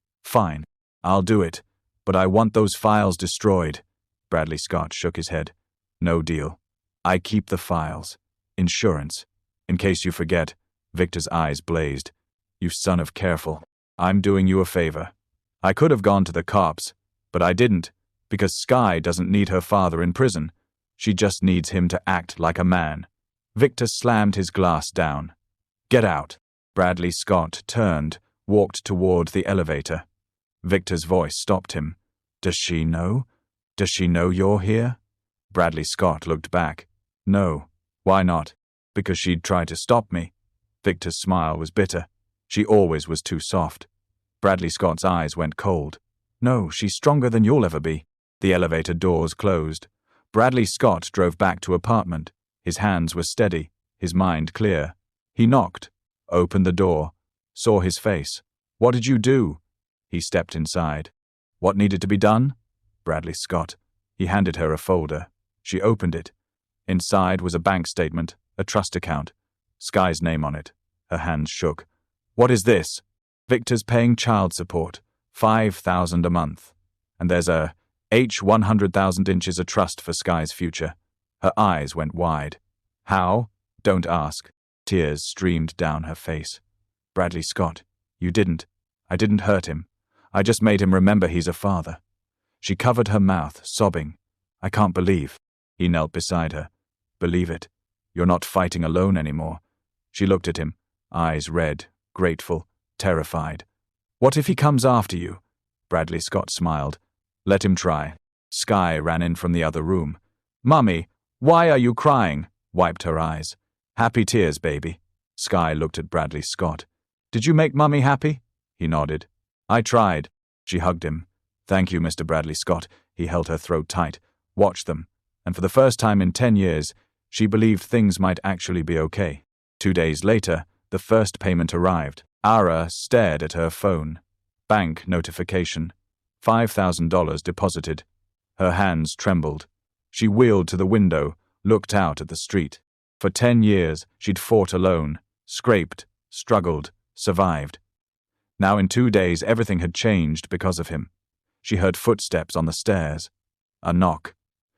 Speaker 1: I'll do it. But I want those files destroyed. Bradley Scott shook his head. No deal. I keep the files. Insurance. In case you forget. Victor's eyes blazed. You son of careful. I'm doing you a favor. I could have gone to the cops, but I didn't, because Sky doesn't need her father in prison. She just needs him to act like a man. Victor slammed his glass down. Get out. Bradley Scott turned, walked toward the elevator. Victor's voice stopped him. Does she know? Does she know you're here? Bradley Scott looked back. No. Why not? Because she'd try to stop me. Victor's smile was bitter. She always was too soft. Bradley Scott's eyes went cold. No, she's stronger than you'll ever be. The elevator doors closed. Bradley Scott drove back to apartment. His hands were steady, his mind clear. He knocked, opened the door, saw his face. What did you do? He stepped inside. What needed to be done? Bradley Scott. He handed her a folder. She opened it. Inside was a bank statement, a trust account. Sky's name on it. Her hands shook. What is this? Victor's paying child support. $5,000 a month. And there's a $100,000 inches a trust for Sky's future. Her eyes went wide. How? Don't ask. Tears streamed down her face. Bradley Scott, you didn't. I didn't hurt him. I just made him remember he's a father. She covered her mouth, sobbing. I can't believe. He knelt beside her. Believe it. You're not fighting alone anymore. She looked at him, eyes red, grateful, terrified. What if he comes after you? Bradley Scott smiled. Let him try. Sky ran in from the other room. Mummy, why are you crying? Wiped her eyes. Happy tears, baby. Sky looked at Bradley Scott. Did you make Mummy happy? He nodded. I tried. She hugged him. Thank you, Mr. Bradley Scott. He held her throat tight, watched them, and for the first time in 10 years, she believed things might actually be okay. 2 days later, the first payment arrived. Ara stared at her phone. Bank notification. $5,000 deposited. Her hands trembled. She wheeled to the window, looked out at the street. For 10 years, she'd fought alone, scraped, struggled, survived. Now in 2 days, everything had changed because of him. She heard footsteps on the stairs. A knock.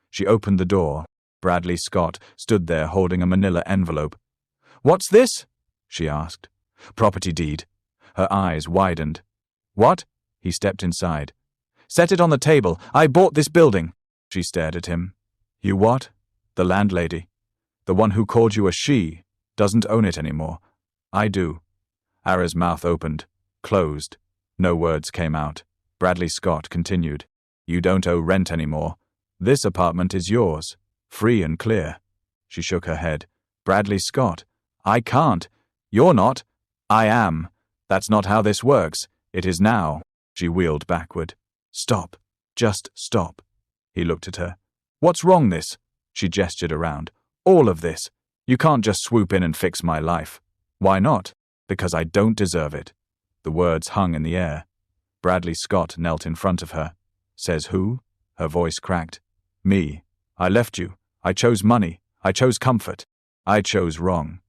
Speaker 1: She opened the door. Bradley Scott stood there holding a manila envelope. What's this? She asked. Property deed. Her eyes widened. What? He stepped inside. Set it on the table. I bought this building. She stared at him. You what? The landlady. The one who called you a she doesn't own it anymore. I do. Ara's mouth opened, closed. No words came out. Bradley Scott continued. You don't owe rent anymore. This apartment is yours, free and clear. She shook her head. Bradley Scott. I can't. You're not. I am. That's not how this works. It is now. She wheeled backward. Stop. Just stop. He looked at her. What's wrong this? She gestured around. All of this. You can't just swoop in and fix my life. Why not? Because I don't deserve it. The words hung in the air. Bradley Scott knelt in front of her. Says who? Her voice cracked. Me. I left you. I chose money. I chose comfort. I chose wrong.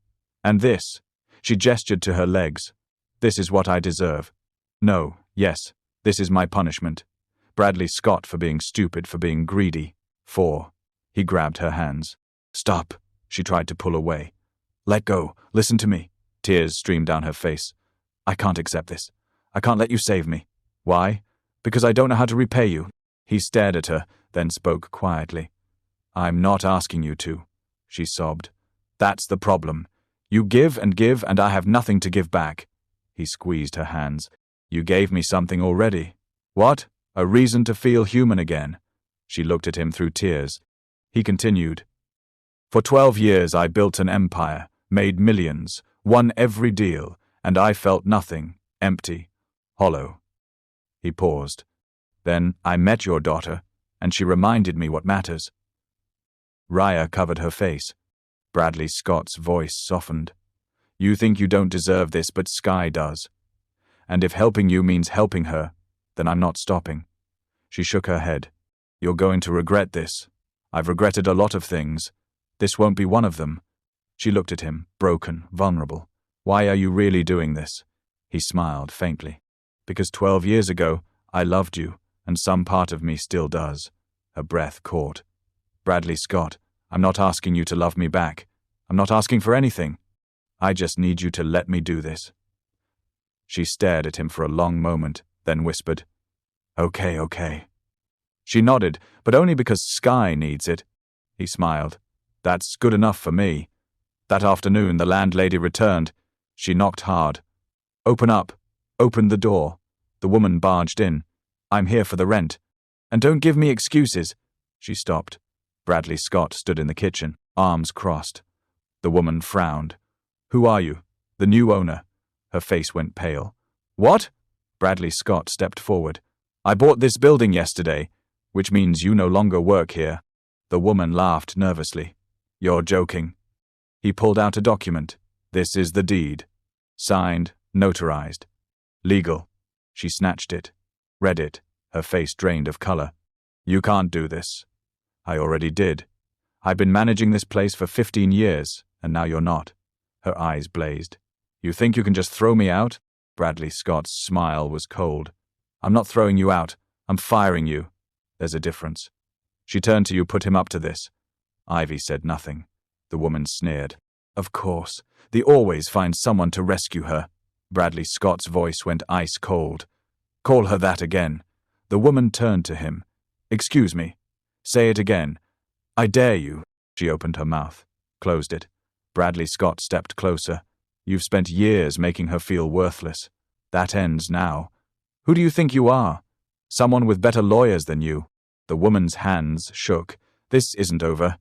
Speaker 1: And this. She gestured to her legs. This is what I deserve. No, yes, this is my punishment. Bradley Scott for being stupid, for being greedy. He grabbed her hands. Stop. She tried to pull away. Let go. Listen to me. Tears streamed down her face. I can't accept this. I can't let you save me. Why? Because I don't know how to repay you. He stared at her, then spoke quietly. I'm not asking you to, she sobbed. That's the problem. You give, and I have nothing to give back. He squeezed her hands. You gave me something already. What? A reason to feel human again. She looked at him through tears. He continued. For 12 years I built an empire, made millions, won every deal, and I felt nothing, empty, hollow. He paused. Then I met your daughter, and she reminded me what matters. Raya covered her face. Bradley Scott's voice softened. You think you don't deserve this, but Sky does. And if helping you means helping her, then I'm not stopping. She shook her head. You're going to regret this. I've regretted a lot of things. This won't be one of them. She looked at him, broken, vulnerable. Why are you really doing this? He smiled faintly. Because 12 years ago, I loved you. and some part of me still does. Her breath caught. Bradley Scott, I'm not asking you to love me back. I'm not asking for anything. I just need you to let me do this. She stared at him for a long moment, then whispered, Okay, okay. She nodded, but only because Sky needs it. He smiled. That's good enough for me. That afternoon, the landlady returned. She knocked hard. Open up. Opened the door. The woman barged in. I'm here for the rent. And don't give me excuses. She stopped. Bradley Scott stood in the kitchen, arms crossed. The woman frowned. Who are you? The new owner. Her face went pale. What? Bradley Scott stepped forward. I bought this building yesterday, which means you no longer work here. The woman laughed nervously. You're joking. He pulled out a document. This is the deed. Signed, notarized. Legal. She snatched it. Read it. Her face drained of color. You can't do this. I already did. I've been managing this place for 15 years, and now you're not. Her eyes blazed. You think you can just throw me out? Bradley Scott's smile was cold. I'm not throwing you out. I'm firing you. There's a difference. She turned to you, put him up to this. Ivy said nothing. The woman sneered. Of course. They always find someone to rescue her. Bradley Scott's voice went ice cold. Call her that again. The woman turned to him. Excuse me. Say it again. I dare you. She opened her mouth, closed it. Bradley Scott stepped closer. You've spent years making her feel worthless. That ends now. Who do you think you are? Someone with better lawyers than you. The woman's hands shook. This isn't over.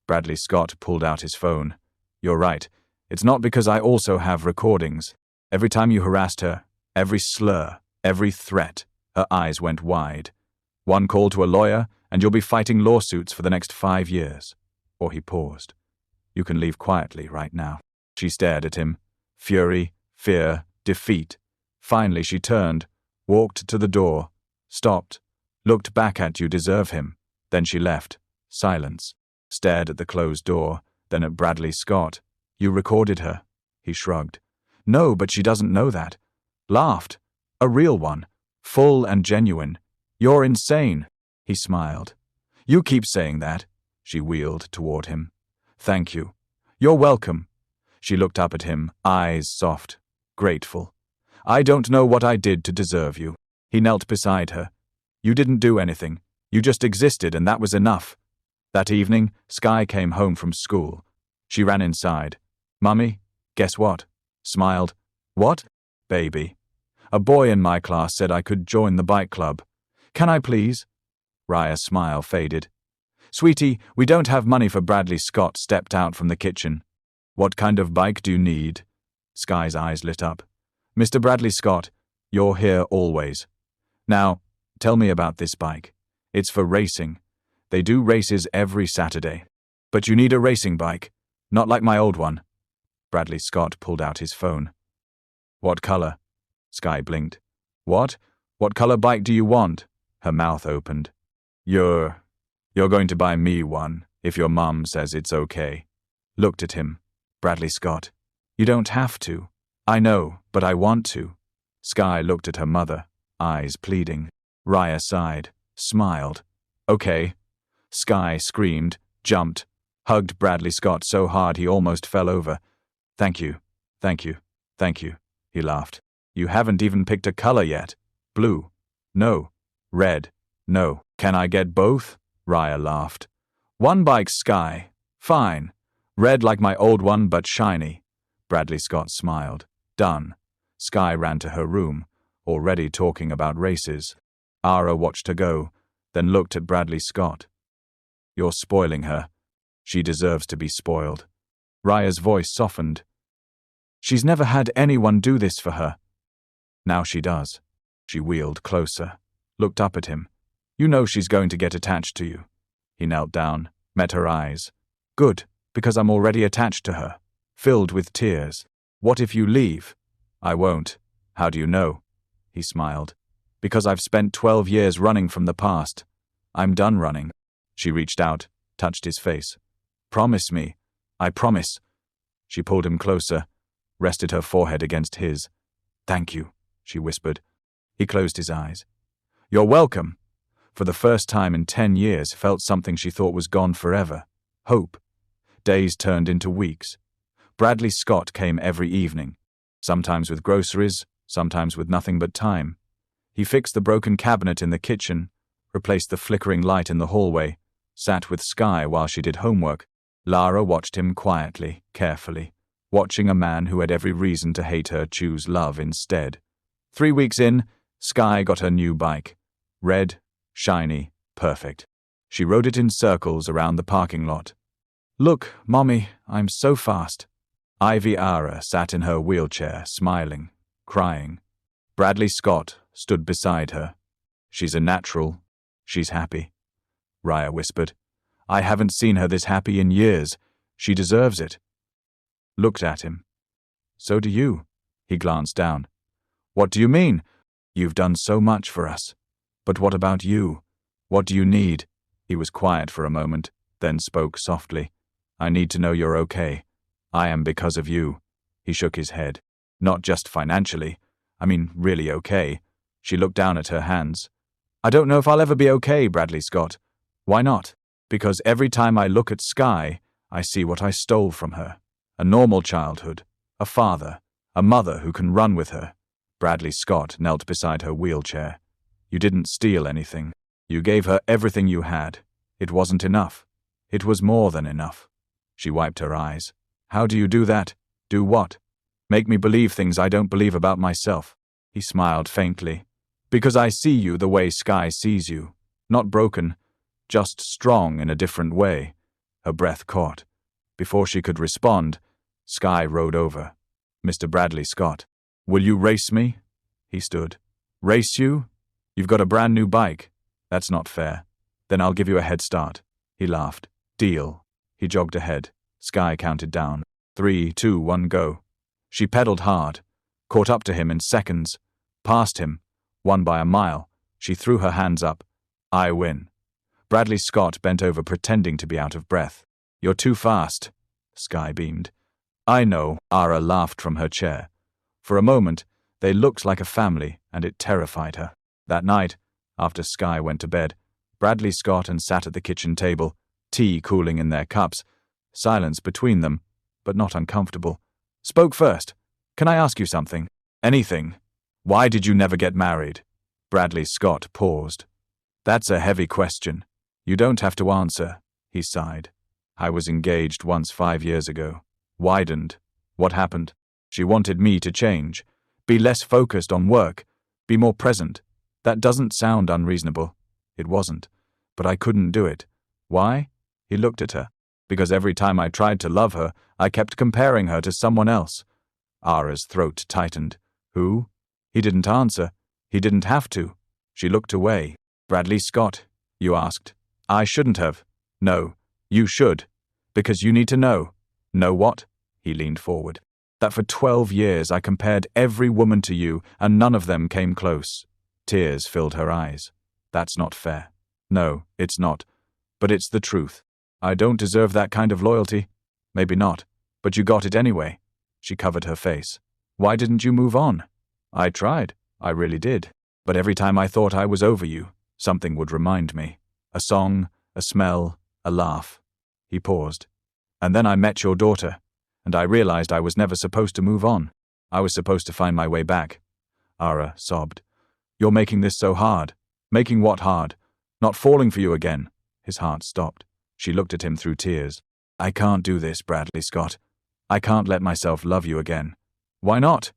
Speaker 1: Bradley Scott pulled out his phone. You're right. It's not because I also have recordings. Every time you harassed her, every slur, every threat, her eyes went wide. One call to a lawyer, and you'll be fighting lawsuits for the next 5 years. Or he paused. You can leave quietly right now. She stared at him. Fury, fear, defeat. Finally she turned, walked to the door, stopped, looked back at you, deserve him. Then she left. Silence. Stared at the closed door, then at Bradley Scott. You recorded her. He shrugged. No, but she doesn't know that. Laughed. A real one. Full and genuine. You're insane. He smiled. You keep saying that. She wheeled toward him. Thank you. You're welcome. She looked up at him, eyes soft, grateful. I don't know what I did to deserve you. He knelt beside her. You didn't do anything. You just existed, and that was enough. That evening, Sky came home from school. She ran inside. Mummy, guess what? Smiled. What? Baby. A boy in my class said I could join the bike club. Can I please? Raya's smile faded. Sweetie, we don't have money for Bradley Scott stepped out from the kitchen. What kind of bike do you need? Sky's eyes lit up. Mr. Bradley Scott, you're here always. Now, tell me about this bike. It's for racing. They do races every Saturday. But you need a racing bike, not like my old one. Bradley Scott pulled out his phone. What color? Sky blinked. What? What color bike do you want? Her mouth opened. You're going to buy me one, if your mum says it's okay. Looked at him. Bradley Scott. You don't have to. I know, but I want to. Sky looked at her mother, eyes pleading. Raya sighed, smiled. Okay. Sky screamed, jumped, hugged Bradley Scott so hard he almost fell over. Thank you, thank you, thank you, he laughed. You haven't even picked a color yet. Blue. No. Red. No. Can I get both? Raya laughed. One bike, Sky. Fine. Red like my old one, but shiny. Bradley Scott smiled. Done. Sky ran to her room, already talking about races. Ara watched her go, then looked at Bradley Scott. You're spoiling her. She deserves to be spoiled. Raya's voice softened. She's never had anyone do this for her. Now she does. She wheeled closer, looked up at him. You know she's going to get attached to you. He knelt down, met her eyes. Good, because I'm already attached to her, filled with tears. What if you leave? I won't. How do you know? He smiled. Because I've spent 12 years running from the past. I'm done running. She reached out, touched his face. Promise me. I promise. She pulled him closer, rested her forehead against his. Thank you, she whispered. He closed his eyes. You're welcome. for the first time in 10 years, felt something she thought was gone forever. Hope. Days turned into weeks. Bradley Scott came every evening, sometimes with groceries, sometimes with nothing but time. He fixed the broken cabinet in the kitchen, replaced the flickering light in the hallway, sat with Skye while she did homework. Lara watched him quietly, carefully, watching a man who had every reason to hate her choose love instead. 3 weeks in, Skye got her new bike. Red, shiny, perfect. She rode it in circles around the parking lot. "Look, Mommy, I'm so fast." Ivy Ara sat in her wheelchair, smiling, crying. Bradley Scott stood beside her. "She's a natural. She's happy." Raya whispered. "I haven't seen her this happy in years. She deserves it." Looked at him. "So do you." He glanced down. "What do you mean? You've done so much for us. But what about you? What do you need?" He was quiet for a moment, then spoke softly. "I need to know you're okay. I am because of you." He shook his head. "Not just financially. I mean, really okay." She looked down at her hands. "I don't know if I'll ever be okay, Bradley Scott." "Why not?" "Because every time I look at Skye, I see what I stole from her. A normal childhood, a father, a mother who can run with her." Bradley Scott knelt beside her wheelchair. "You didn't steal anything. You gave her everything you had. It wasn't enough. It was more than enough." She wiped her eyes. "How do you do that?" "Do what?" "Make me believe things I don't believe about myself." He smiled faintly. "Because I see you the way Skye sees you. Not broken, just strong in a different way." Her breath caught. Before she could respond, Skye rode over. "Mr. Bradley Scott, will you race me?" He stood. "Race you? You've got a brand new bike. That's not fair. Then I'll give you a head start." He laughed. "Deal." He jogged ahead. Skye counted down. 3, 2, 1, go. She pedaled hard, caught up to him in seconds, passed him, won by a mile. She threw her hands up. "I win." Bradley Scott bent over, pretending to be out of breath. "You're too fast." Skye beamed. "I know," Ara laughed from her chair. For a moment, they looked like a family, and it terrified her. That night, after Skye went to bed, Bradley Scott and sat at the kitchen table, tea cooling in their cups, silence between them, but not uncomfortable. "Spoke first. Can I ask you something?" "Anything." "Why did you never get married?" Bradley Scott paused. "That's a heavy question. You don't have to answer." He sighed. "I was engaged once 5 years ago. Widened. What happened? She wanted me to change. Be less focused on work. Be more present. That doesn't sound unreasonable." It wasn't. But I couldn't do it. "Why?" He looked at her. "Because every time I tried to love her, I kept comparing her to someone else." Ara's throat tightened. "Who?" He didn't answer. He didn't have to. She looked away. "Bradley Scott, you asked." "I shouldn't have." "No, you should. Because you need to know." "Know what?" He leaned forward. "That for 12 years I compared every woman to you, and none of them came close." Tears filled her eyes. "That's not fair." "No, it's not. But it's the truth. I don't deserve that kind of loyalty." "Maybe not. But you got it anyway." She covered her face. "Why didn't you move on?" "I tried. I really did. But every time I thought I was over you, something would remind me. A song, a smell, a laugh." He paused. "And then I met your daughter, and I realized I was never supposed to move on. I was supposed to find my way back." Ara sobbed. "You're making this so hard." "Making what hard?" "Not falling for you again." His heart stopped. She looked at him through tears. "I can't do this, Bradley Scott. I can't let myself love you again." "Why not?"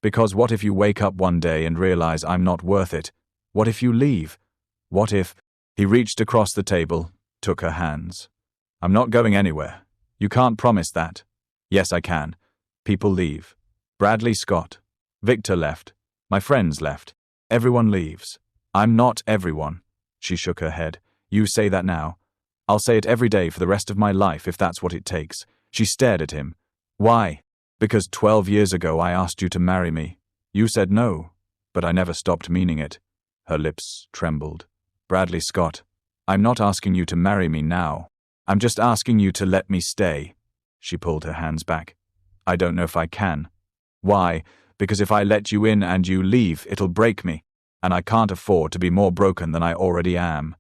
Speaker 1: "Because what if you wake up one day and realize I'm not worth it? What if you leave? What if—" He reached across the table, took her hands. "I'm not going anywhere. You can't promise that." "Yes, I can. People leave. Bradley Scott. Victor left. My friends left. Everyone leaves. I'm not everyone." She shook her head. "You say that now. I'll say it every day for the rest of my life if that's what it takes." She stared at him. "Why?" "Because 12 years ago I asked you to marry me. You said no, but I never stopped meaning it." Her lips trembled. "Bradley Scott, I'm not asking you to marry me now. I'm just asking you to let me stay." She pulled her hands back. "I don't know if I can." "Why?" "Because if I let you in and you leave, it'll break me." and I can't afford to be more broken than I already am."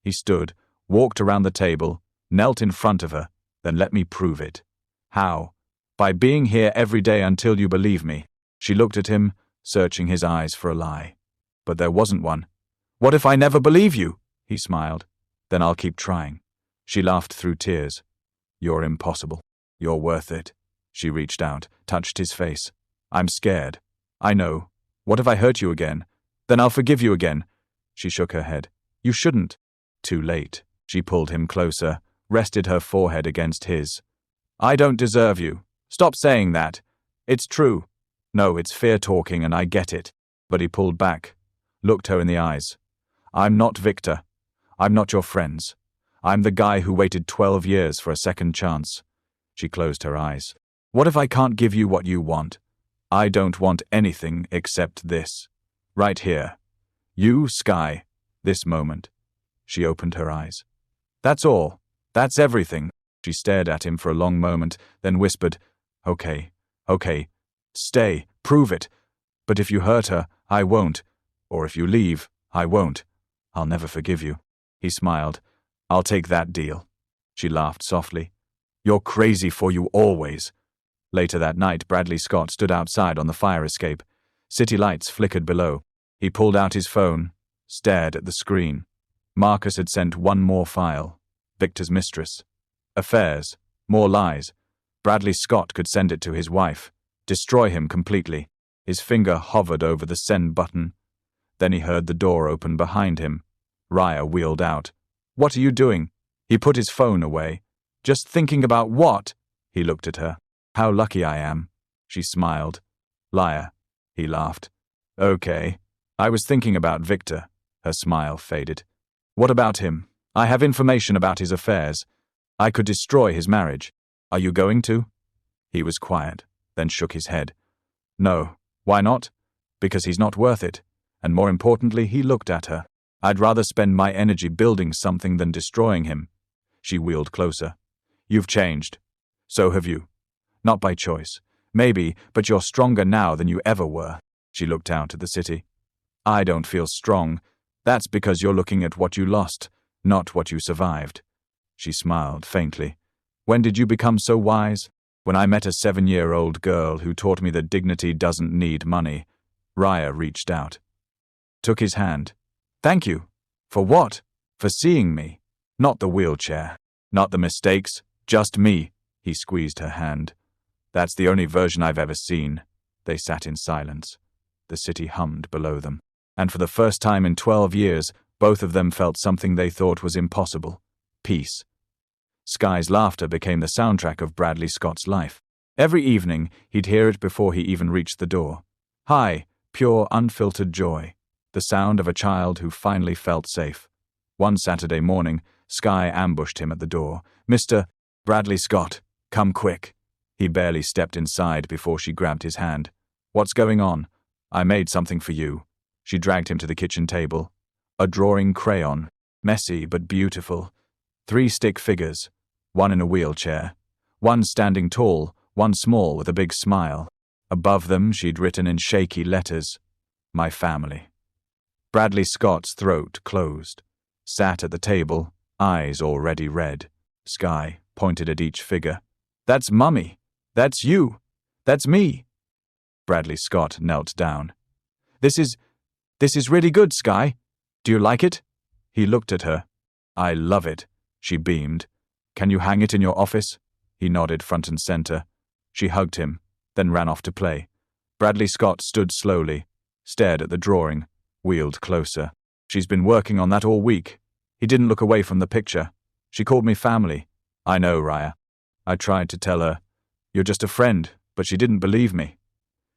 Speaker 1: He stood, walked around the table, knelt in front of her, then let me prove it. "How?" "By being here every day until you believe me." She looked at him, searching his eyes for a lie. But there wasn't one. "What if I never believe you?" He smiled. "Then I'll keep trying." She laughed through tears. "You're impossible. You're worth it." She reached out, touched his face. "I'm scared. I know. What if I hurt you again? Then I'll forgive you again." She shook her head. "You shouldn't." Too late. She pulled him closer, rested her forehead against his. "I don't deserve you. Stop saying that. It's true. No, it's fear talking, and I get it." But he pulled back, looked her in the eyes. "I'm not Victor. I'm not your friends. I'm the guy who waited 12 years for a second chance." She closed her eyes. "What if I can't give you what you want? I don't want anything except this. Right here. You, Sky. This moment." She opened her eyes. "That's all. That's everything." She stared at him for a long moment, then whispered, Okay. Stay. Prove it. But if you hurt her, I won't. Or if you leave, I won't. I'll never forgive you." He smiled. "I'll take that deal." She laughed softly. "You're crazy for you always." Later that night, Bradley Scott stood outside on the fire escape. City lights flickered below. He pulled out his phone, stared at the screen. Marcus had sent one more file. Victor's mistress. Affairs. More lies. Bradley Scott could send it to his wife. Destroy him completely. His finger hovered over the send button. Then he heard the door open behind him. Raya wheeled out. "What are you doing?" He put his phone away. "Just thinking about what?" He looked at her. "How lucky I am." She smiled. "Liar." He laughed. "Okay. I was thinking about Victor." Her smile faded. "What about him? I have information about his affairs. I could destroy his marriage. Are you going to?" He was quiet, then shook his head. "No. Why not?" "Because he's not worth it." And more importantly, he looked at her. "I'd rather spend my energy building something than destroying him." She wheeled closer. "You've changed. So have you. Not by choice. Maybe, but you're stronger now than you ever were." She looked out at the city. "I don't feel strong. That's because you're looking at what you lost, not what you survived." She smiled faintly. "When did you become so wise?" "When I met a 7-year-old girl who taught me that dignity doesn't need money." Raya reached out. Took his hand. "Thank you." "For what?" "For seeing me. Not the wheelchair. Not the mistakes. Just me." He squeezed her hand. "That's the only version I've ever seen." They sat in silence. The city hummed below them. And for the first time in 12 years, both of them felt something they thought was impossible. Peace. Sky's laughter became the soundtrack of Bradley Scott's life. Every evening, he'd hear it before he even reached the door. High, pure, unfiltered joy. The sound of a child who finally felt safe. One Saturday morning, Sky ambushed him at the door. "Mr. Bradley Scott, come quick." He barely stepped inside before she grabbed his hand. "What's going on?" "I made something for you." She dragged him to the kitchen table. A drawing crayon, messy but beautiful. 3 stick figures, one in a wheelchair, one standing tall, one small with a big smile. Above them she'd written in shaky letters, "My family." Bradley Scott's throat closed. Sat at the table, eyes already red. Sky pointed at each figure. "That's Mummy. That's you. That's me." Bradley Scott knelt down. This is really good, Sky. Do you like it?" He looked at her. "I love it." She beamed. "Can you hang it in your office?" He nodded front and center. She hugged him, then ran off to play. Bradley Scott stood slowly, stared at the drawing, wheeled closer. "She's been working on that all week." He didn't look away from the picture. "She called me family." "I know, Raya. I tried to tell her, you're just a friend, but she didn't believe me."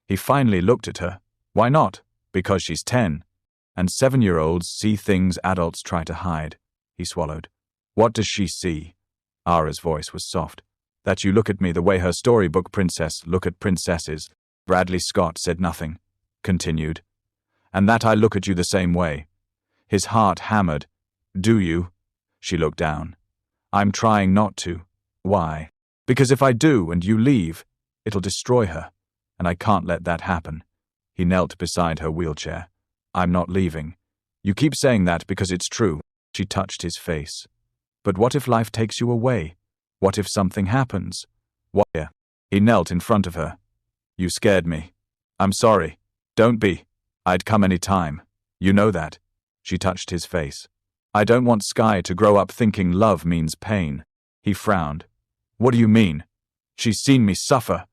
Speaker 1: He finally looked at her. "Why not?" "Because she's 10. And 7-year-olds see things adults try to hide." He swallowed. "What does she see?" Ara's voice was soft. "That you look at me the way her storybook princess look at princesses." Bradley Scott said nothing. Continued. "And that I look at you the same way." His heart hammered. "Do you?" She looked down. "I'm trying not to." "Why?" "Because if I do and you leave, it'll destroy her. And I can't let that happen." He knelt beside her wheelchair. I'm not leaving. You keep saying that because it's true. She touched his face. But what if life takes you away? What if something happens? What? He knelt in front of her. You scared me. I'm sorry. Don't be. I'd come any time. You know that. She touched his face. I don't want Sky to grow up thinking love means pain. He frowned. What do you mean? She's seen me suffer.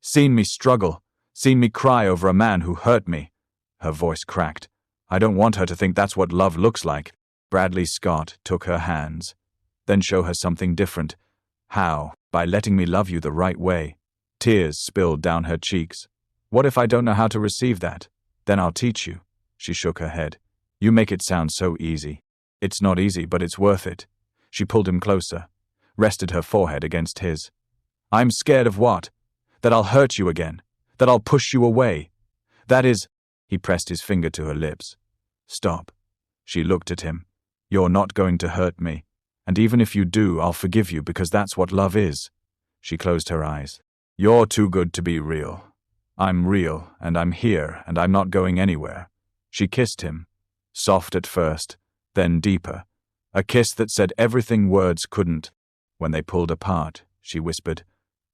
Speaker 1: Seen me struggle. Seen me cry over a man who hurt me. Her voice cracked. I don't want her to think that's what love looks like. Bradley Scott took her hands. Then show her something different. How? By letting me love you the right way. Tears spilled down her cheeks. What if I don't know how to receive that? Then I'll teach you. She shook her head. You make it sound so easy. It's not easy, but it's worth it. She pulled him closer, rested her forehead against his. I'm scared of what? That I'll hurt you again. That I'll push you away. That is... He pressed his finger to her lips. Stop. She looked at him. You're not going to hurt me. And even if you do, I'll forgive you because that's what love is. She closed her eyes. You're too good to be real. I'm real, and I'm here, and I'm not going anywhere. She kissed him. Soft at first, then deeper. A kiss that said everything words couldn't. When they pulled apart, she whispered,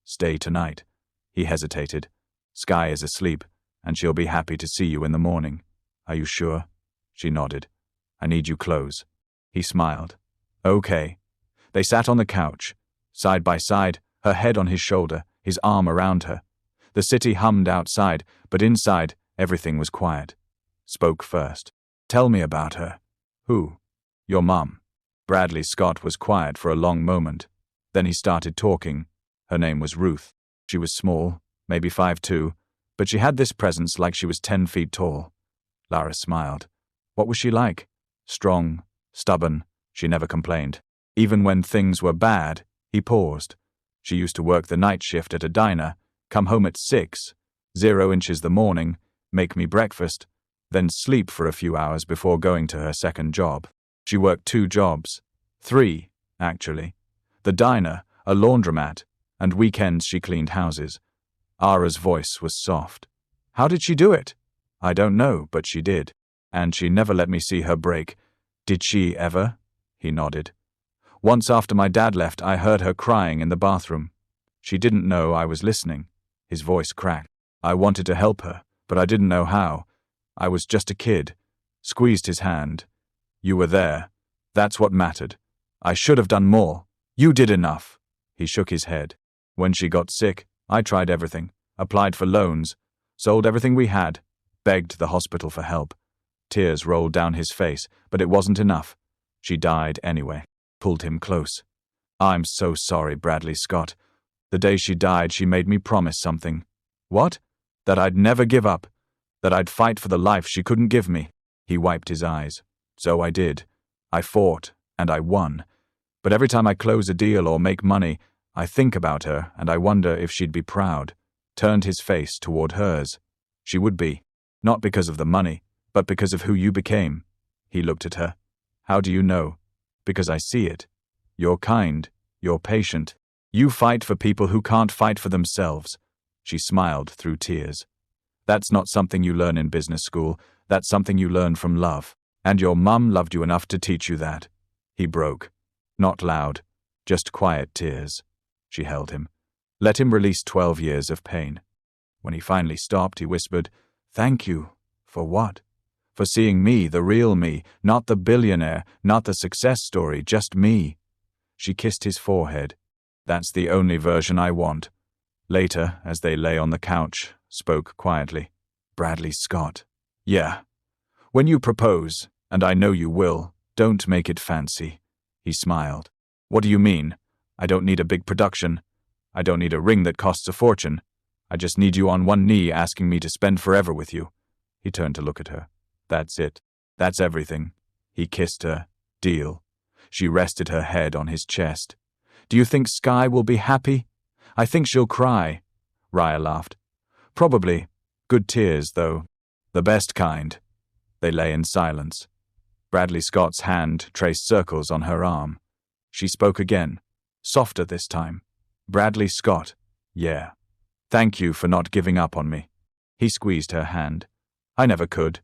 Speaker 1: Stay tonight. He hesitated. Sky is asleep, and she'll be happy to see you in the morning. Are you sure? She nodded. I need you close. He smiled. Okay. They sat on the couch, side by side, her head on his shoulder, his arm around her. The city hummed outside, but inside, everything was quiet. Spoke first. Tell me about her. Who? Your mum. Bradley Scott was quiet for a long moment. Then he started talking. Her name was Ruth. She was small, maybe 5'2", but she had this presence like she was 10 feet tall. Lara smiled. What was she like? Strong, stubborn. She never complained. Even when things were bad, he paused. She used to work the night shift at a diner, come home at 6, 0 inches the morning, make me breakfast, then sleep for a few hours before going to her second job. She worked 2 jobs. 3, actually. The diner, a laundromat, and weekends she cleaned houses. Ara's voice was soft. How did she do it? I don't know, but she did. And she never let me see her break. Did she ever? He nodded. Once after my dad left, I heard her crying in the bathroom. She didn't know I was listening. His voice cracked. I wanted to help her, but I didn't know how. I was just a kid. Squeezed his hand. You were there. That's what mattered. I should have done more. You did enough. He shook his head. When she got sick, I tried everything. Applied for loans. Sold everything we had. Begged the hospital for help. Tears rolled down his face, but it wasn't enough. She died anyway. Pulled him close. I'm so sorry, Bradley Scott. The day she died, she made me promise something. What? That I'd never give up. That I'd fight for the life she couldn't give me. He wiped his eyes. So I did. I fought, and I won. But every time I close a deal or make money, I think about her, and I wonder if she'd be proud. Turned his face toward hers. She would be. Not because of the money, but because of who you became. He looked at her. How do you know? Because I see it. You're kind. You're patient. You fight for people who can't fight for themselves. She smiled through tears. That's not something you learn in business school. That's something you learn from love. And your mum loved you enough to teach you that. He broke. Not loud. Just quiet tears. She held him. Let him release 12 years of pain. When he finally stopped, he whispered, Thank you. For what? For seeing me, the real me, not the billionaire, not the success story, just me. She kissed his forehead. That's the only version I want. Later, as they lay on the couch, spoke quietly. Bradley Scott. Yeah. When you propose, and I know you will, don't make it fancy. He smiled. What do you mean? I don't need a big production. I don't need a ring that costs a fortune. I just need you on one knee asking me to spend forever with you. He turned to look at her. That's it. That's everything. He kissed her. Deal. She rested her head on his chest. Do you think Sky will be happy? I think she'll cry. Raya laughed. Probably. Good tears, though. The best kind. They lay in silence. Bradley Scott's hand traced circles on her arm. She spoke again. Softer this time. Bradley Scott. Yeah. Thank you for not giving up on me. He squeezed her hand. I never could.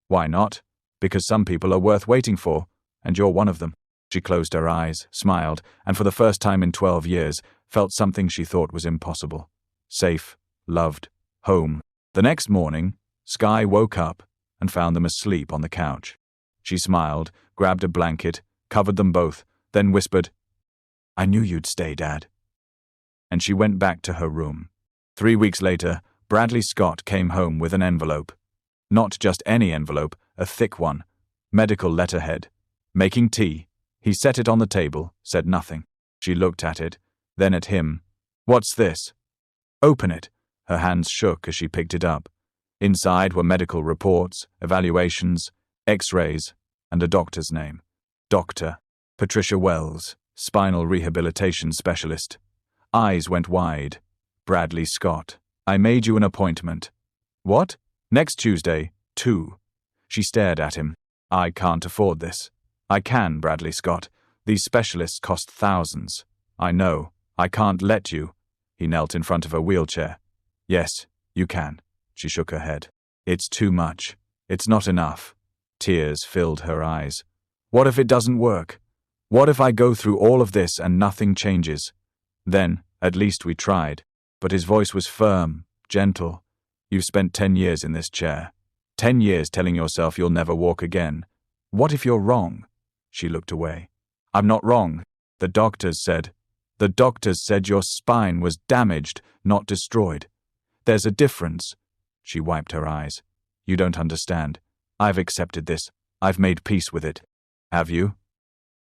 Speaker 1: Why not? Because some people are worth waiting for, and you're one of them. She closed her eyes, smiled, and for the first time in 12 years, felt something she thought was impossible. Safe, loved, home. The next morning, Sky woke up and found them asleep on the couch. She smiled, grabbed a blanket, covered them both, then whispered, "I knew you'd stay, Dad." And she went back to her room. 3 weeks later, Bradley Scott came home with an envelope. Not just any envelope, a thick one. Medical letterhead. Making tea. He set it on the table, said nothing. She looked at it, then at him. "What's this?" "Open it." Her hands shook as she picked it up. Inside were medical reports, evaluations, x-rays, and a doctor's name. Dr. Patricia Wells, spinal rehabilitation specialist. Eyes went wide. "Bradley Scott, I made you an appointment." "What?" "Next Tuesday, 2. She stared at him. "I can't afford this." "I can, Bradley Scott. These specialists cost thousands." "I know. I can't let you." He knelt in front of her wheelchair. "Yes, you can." She shook her head. "It's too much. It's not enough." Tears filled her eyes. "What if it doesn't work? What if I go through all of this and nothing changes? Then, at least we tried." But his voice was firm, gentle. "You've spent 10 years in this chair. 10 years telling yourself you'll never walk again. What if you're wrong?" She looked away. "I'm not wrong. The doctors said your spine was damaged, not destroyed. There's a difference." She wiped her eyes. "You don't understand. I've accepted this. I've made peace with it." "Have you?"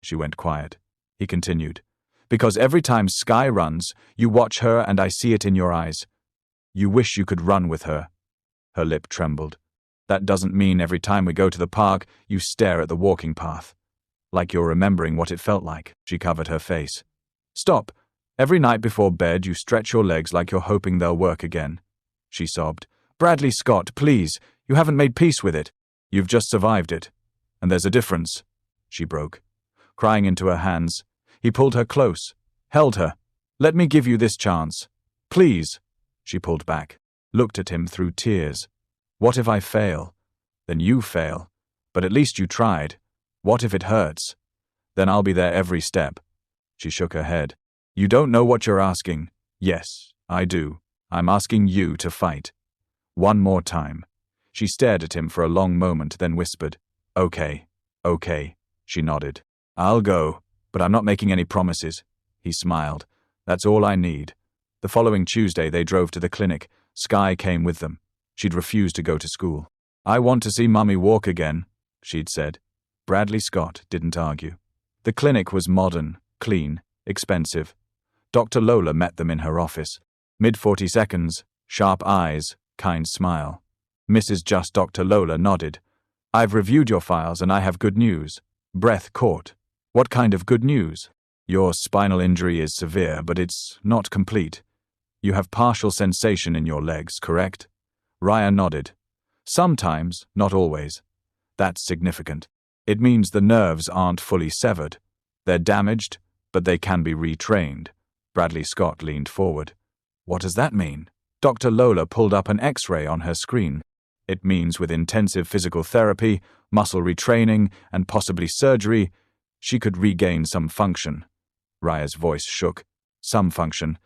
Speaker 1: She went quiet. He continued. "Because every time Sky runs, you watch her and I see it in your eyes. You wish you could run with her." Her lip trembled. "That doesn't mean every time we go to the park, you stare at the walking path. Like you're remembering what it felt like." She covered her face. "Stop. Every night before bed, you stretch your legs like you're hoping they'll work again." She sobbed. "Bradley Scott, please. You haven't made peace with it. You've just survived it. And there's a difference." She broke, crying into her hands. He pulled her close, held her. "Let me give you this chance. Please." She pulled back, looked at him through tears. "What if I fail?" "Then you fail. But at least you tried. What if it hurts?" "Then I'll be there every step." She shook her head. "You don't know what you're asking." "Yes, I do. I'm asking you to fight." "One more time." She stared at him for a long moment, then whispered, "Okay, okay." She nodded. "I'll go, but I'm not making any promises." He smiled. "That's all I need." The following Tuesday they drove to the clinic. Sky came with them. She'd refused to go to school. "I want to see Mummy walk again," she'd said. Bradley Scott didn't argue. The clinic was modern, clean, expensive. Dr. Lola met them in her office. Mid-40 seconds, sharp eyes, kind smile. Mrs. Just Dr. Lola nodded. "I've reviewed your files and I have good news." Breath caught. "What kind of good news?" "Your spinal injury is severe, but it's not complete. You have partial sensation in your legs, correct?" Raya nodded. "Sometimes, not always." "That's significant. It means the nerves aren't fully severed. They're damaged, but they can be retrained." Bradley Scott leaned forward. "What does that mean?" Dr. Lola pulled up an X-ray on her screen. "It means with intensive physical therapy, muscle retraining, and possibly surgery, she could regain some function." Raya's voice shook. "Some function.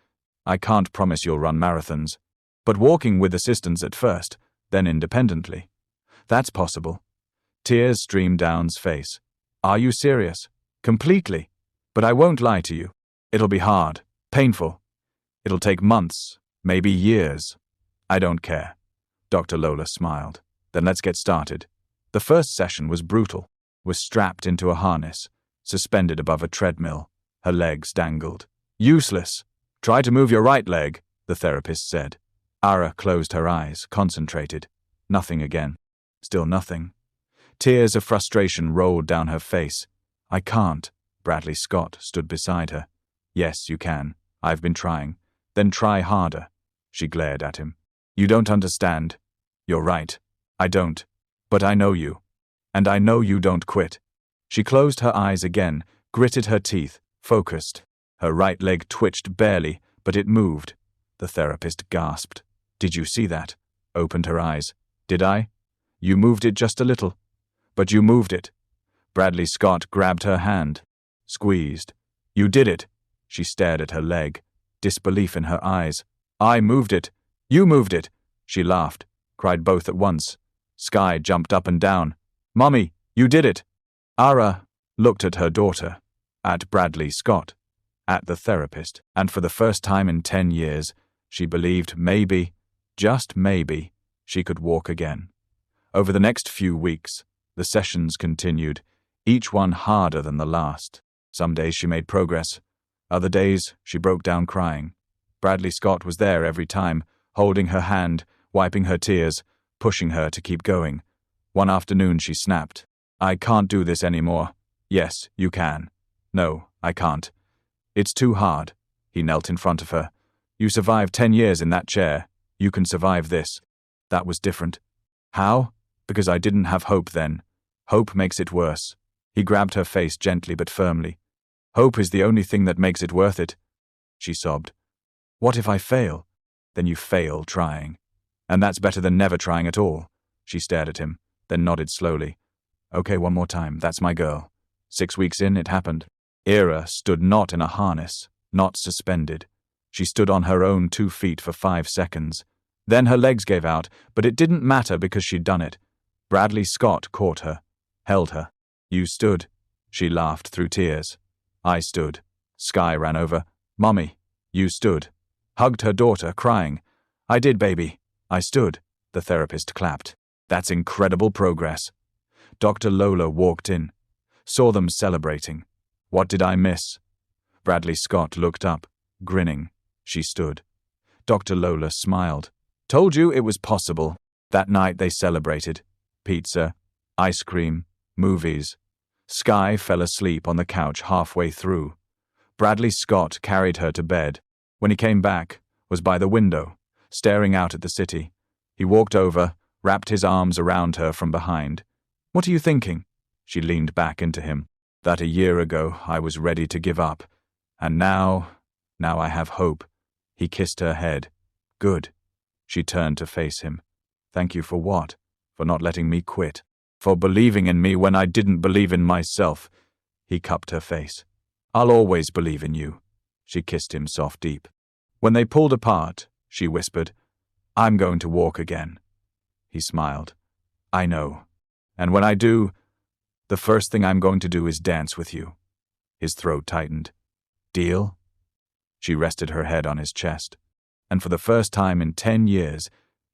Speaker 1: I can't promise you'll run marathons. But walking with assistance at first, then independently. That's possible." Tears streamed down his face. "Are you serious?" "Completely. But I won't lie to you. It'll be hard, painful. It'll take months, maybe years." "I don't care." Dr. Lola smiled. "Then let's get started." The first session was brutal. Was strapped into a harness, suspended above a treadmill. Her legs dangled. "Useless. Try to move your right leg," the therapist said. Ara closed her eyes, concentrated. Nothing again. Still nothing. Tears of frustration rolled down her face. "I can't." Bradley Scott stood beside her. "Yes, you can. I've been trying." "Then try harder." She glared at him. "You don't understand." "You're right. I don't. But I know you. And I know you don't quit." She closed her eyes again, gritted her teeth, focused. Her right leg twitched barely, but it moved. The therapist gasped. "Did you see that?" Opened her eyes. "Did I?" You moved it just a little. But you moved it. Bradley Scott grabbed her hand. Squeezed. You did it. She stared at her leg, disbelief in her eyes. I moved it. You moved it. She laughed, cried both at once. Sky jumped up and down. Mommy, you did it. Ara looked at her daughter, at Bradley Scott, at the therapist, and for the first time in 10 years, she believed maybe, just maybe, she could walk again. Over the next few weeks, the sessions continued, each one harder than the last. Some days she made progress. Other days, she broke down crying. Bradley Scott was there every time, holding her hand, wiping her tears, pushing her to keep going. One afternoon she snapped. I can't do this anymore. Yes, you can. No, I can't. It's too hard. He knelt in front of her. You survived 10 years in that chair. You can survive this. That was different. How? Because I didn't have hope then. Hope makes it worse. He grabbed her face gently but firmly. Hope is the only thing that makes it worth it. She sobbed. What if I fail? Then you fail trying. And that's better than never trying at all. She stared at him, then nodded slowly. Okay, one more time. That's my girl. 6 weeks in, it happened. Ira stood not in a harness, not suspended. She stood on her own 2 feet for 5 seconds. Then her legs gave out, but it didn't matter because she'd done it. Bradley Scott caught her, held her. You stood. She laughed through tears. I stood. Sky ran over. Mommy, you stood. Hugged her daughter, crying. I did, baby. I stood. The therapist clapped. That's incredible progress. Dr. Lola walked in. Saw them celebrating. What did I miss? Bradley Scott looked up, grinning. She stood. Dr. Lola smiled. Told you it was possible. That night they celebrated. Pizza, ice cream, movies. Sky fell asleep on the couch halfway through. Bradley Scott carried her to bed. When he came back, was by the window, staring out at the city. He walked over, wrapped his arms around her from behind. What are you thinking? She leaned back into him. That a year ago I was ready to give up. And now I have hope. He kissed her head. Good. She turned to face him. Thank you for what? For not letting me quit. For believing in me when I didn't believe in myself. He cupped her face. I'll always believe in you. She kissed him soft deep. When they pulled apart, she whispered, I'm going to walk again. He smiled. I know. And when I do, the first thing I'm going to do is dance with you. His throat tightened. Deal? She rested her head on his chest, and for the first time in 10 years,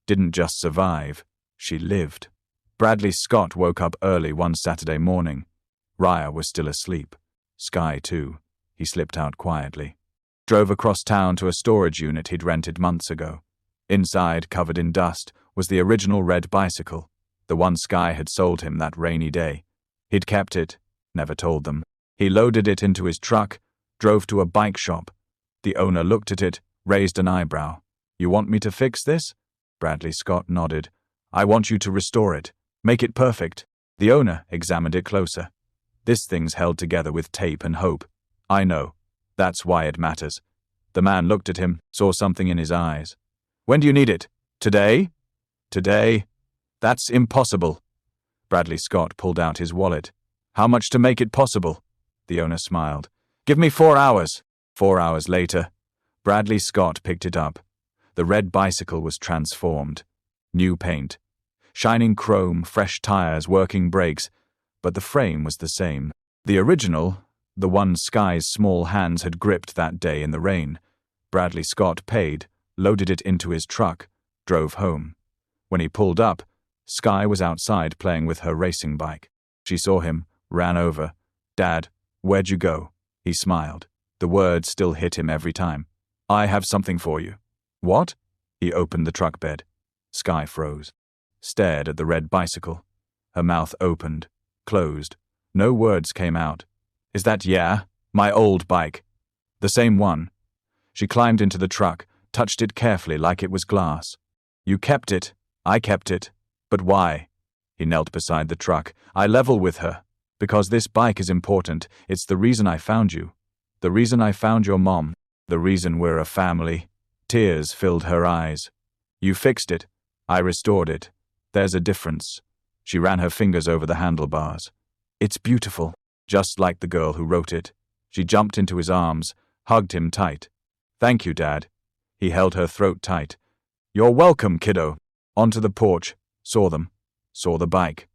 Speaker 1: didn't just survive, she lived. Bradley Scott woke up early one Saturday morning. Raya was still asleep. Sky, too. He slipped out quietly. Drove across town to a storage unit he'd rented months ago. Inside, covered in dust, was the original red bicycle, the one Sky had sold him that rainy day. He'd kept it, never told them. He loaded it into his truck, drove to a bike shop. The owner looked at it, raised an eyebrow. You want me to fix this? Bradley Scott nodded. I want you to restore it. Make it perfect. The owner examined it closer. This thing's held together with tape and hope. I know. That's why it matters. The man looked at him, saw something in his eyes. When do you need it? Today? Today? That's impossible. Bradley Scott pulled out his wallet. How much to make it possible? The owner smiled. Give me 4 hours. 4 hours later, Bradley Scott picked it up. The red bicycle was transformed. New paint. Shining chrome, fresh tires, working brakes. But the frame was the same. The original, the one Sky's small hands had gripped that day in the rain. Bradley Scott paid, loaded it into his truck, drove home. When he pulled up, Sky was outside playing with her racing bike. She saw him, ran over. Dad, where'd you go? He smiled. The words still hit him every time. I have something for you. What? He opened the truck bed. Sky froze. Stared at the red bicycle. Her mouth opened, closed. No words came out. Is that my old bike? The same one. She climbed into the truck, touched it carefully like it was glass. You kept it. I kept it. But why? He knelt beside the truck. I level with her. Because this bike is important. It's the reason I found you. The reason I found your mom. The reason we're a family. Tears filled her eyes. You fixed it. I restored it. There's a difference. She ran her fingers over the handlebars. It's beautiful, just like the girl who wrote it. She jumped into his arms, hugged him tight. Thank you, Dad. He held her throat tight. You're welcome, kiddo. Onto the porch, saw them, saw the bike.